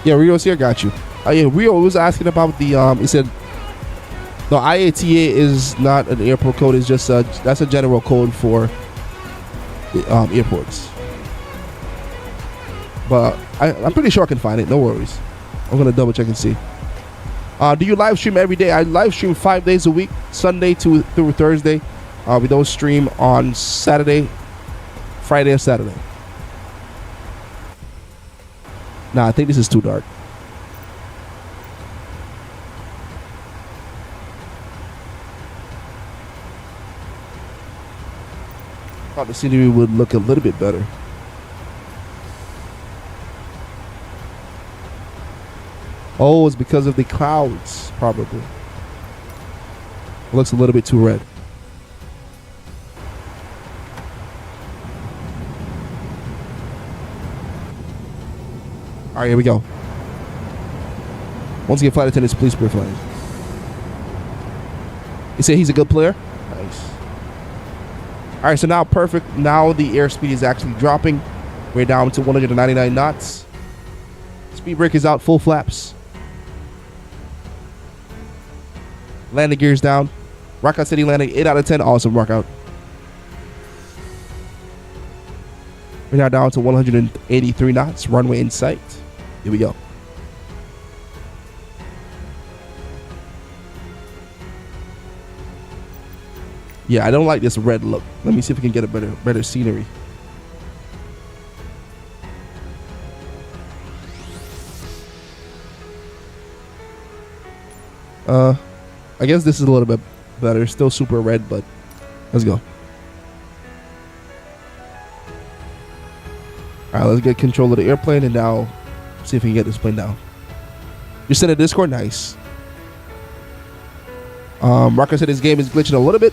Yeah, Rio's here. Got you. Yeah, Rio was asking about the he said no, IATA is not an airport code. It's just that's a general code for airports. But I'm pretty sure I can find it. No worries. I'm gonna double check and see. Do you live stream every day? I live stream 5 days a week, Sunday through Thursday. We don't stream on Saturday, Friday, or Saturday. Nah, I think this is too dark. Thought the scenery would look a little bit better. Oh, it's because of the clouds, probably. It looks a little bit too red. All right, here we go. Once again, flight attendants, please prepare flying. You say he's a good player? Nice. All right, so now perfect. Now the airspeed is actually dropping. We're down to 199 knots. Speed brake is out, full flaps. Landing gears down. Rockout City landing, 8 out of 10. Awesome, Rockout. We're now down to 183 knots. Runway in sight. Here we go. Yeah, I don't like this red look. Let me see if we can get a better scenery. I guess this is a little bit better. Still super red, but let's go. All All right, let's get control of the airplane and now see if we can get this plane down. You're sending Discord, nice. Rocker said his game is glitching a little bit.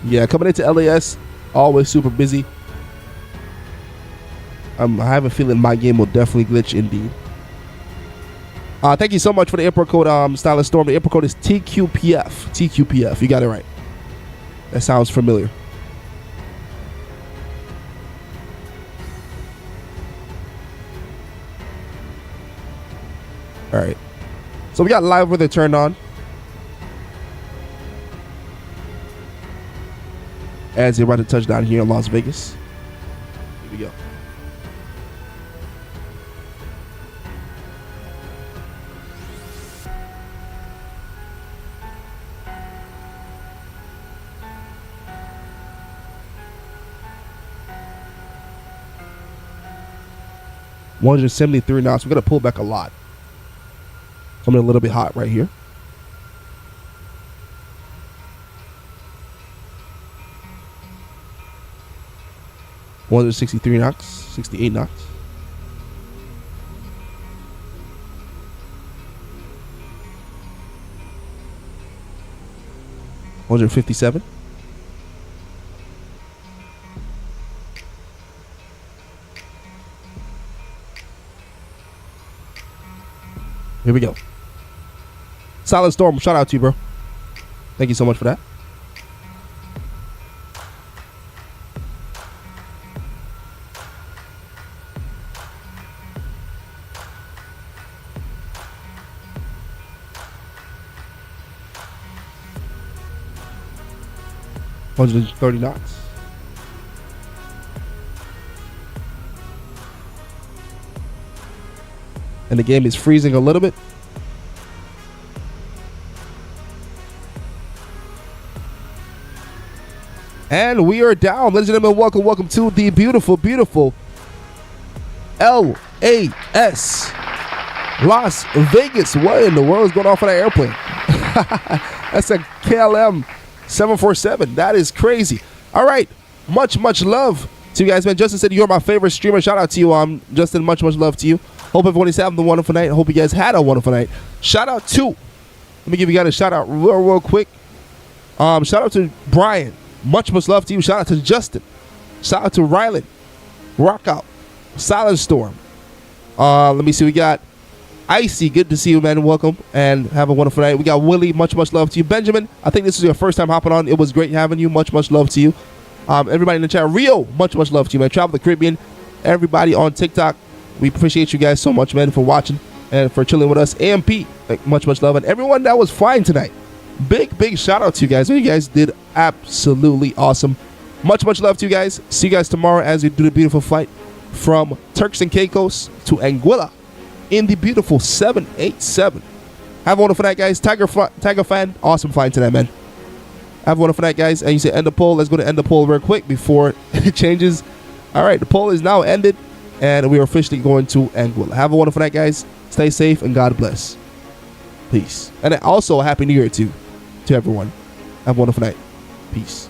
Yeah, coming into LAS, always super busy. I have a feeling my game will definitely glitch indeed. Thank you so much for the airport code, Stylist Storm. The airport code is TQPF. TQPF, you got it right. That sounds familiar. All right. So we got live weather turned on. As you're about to touch down here in Las Vegas. Here we go. $173 knots. We're gonna pull back a lot. Coming a little bit hot right here. $163 knots, 68 knots. $157. Here we go. Silent Storm, shout out to you, bro. Thank you so much for that. $130 knots. And the game is freezing a little bit. And we are down. Ladies and gentlemen, welcome to the beautiful LAS Las Vegas. What in the world is going on for that airplane? That's a KLM 747. That is crazy. All right. Much love to you guys, man. Justin said you're my favorite streamer. Shout out to you, Justin. Much love to you. Hope everyone is having a wonderful night. Hope you guys had a wonderful night. Shout out to, let me give you guys a shout out real quick. Shout out to Brian. Much love to you. Shout out to Justin. Shout out to Rylan. Rock out. Silent Storm. Let me see. We got Icy. Good to see you, man. Welcome and have a wonderful night. We got Willie. Much love to you. Benjamin, I think this is your first time hopping on. It was great having you. Much love to you. Everybody in the chat. Rio, much love to you, man. Travel the Caribbean. Everybody on TikTok. We appreciate you guys so much, man, for watching and for chilling with us. AMP, much love. And everyone that was flying tonight. Big shout out to you guys. You guys did absolutely awesome. Much love to you guys. See you guys tomorrow as we do the beautiful flight from Turks and Caicos to Anguilla in the beautiful 787. Have a wonderful night, guys. Tiger fan, awesome flying tonight, man. Have a wonderful night, guys. And you say end the poll. Let's go to end the poll real quick before it changes. All right, the poll is now ended, and we are officially going to Anguilla. Have a wonderful night, guys. Stay safe, and God bless. Peace. And also a Happy New Year, too, to everyone. Have a wonderful night. Peace.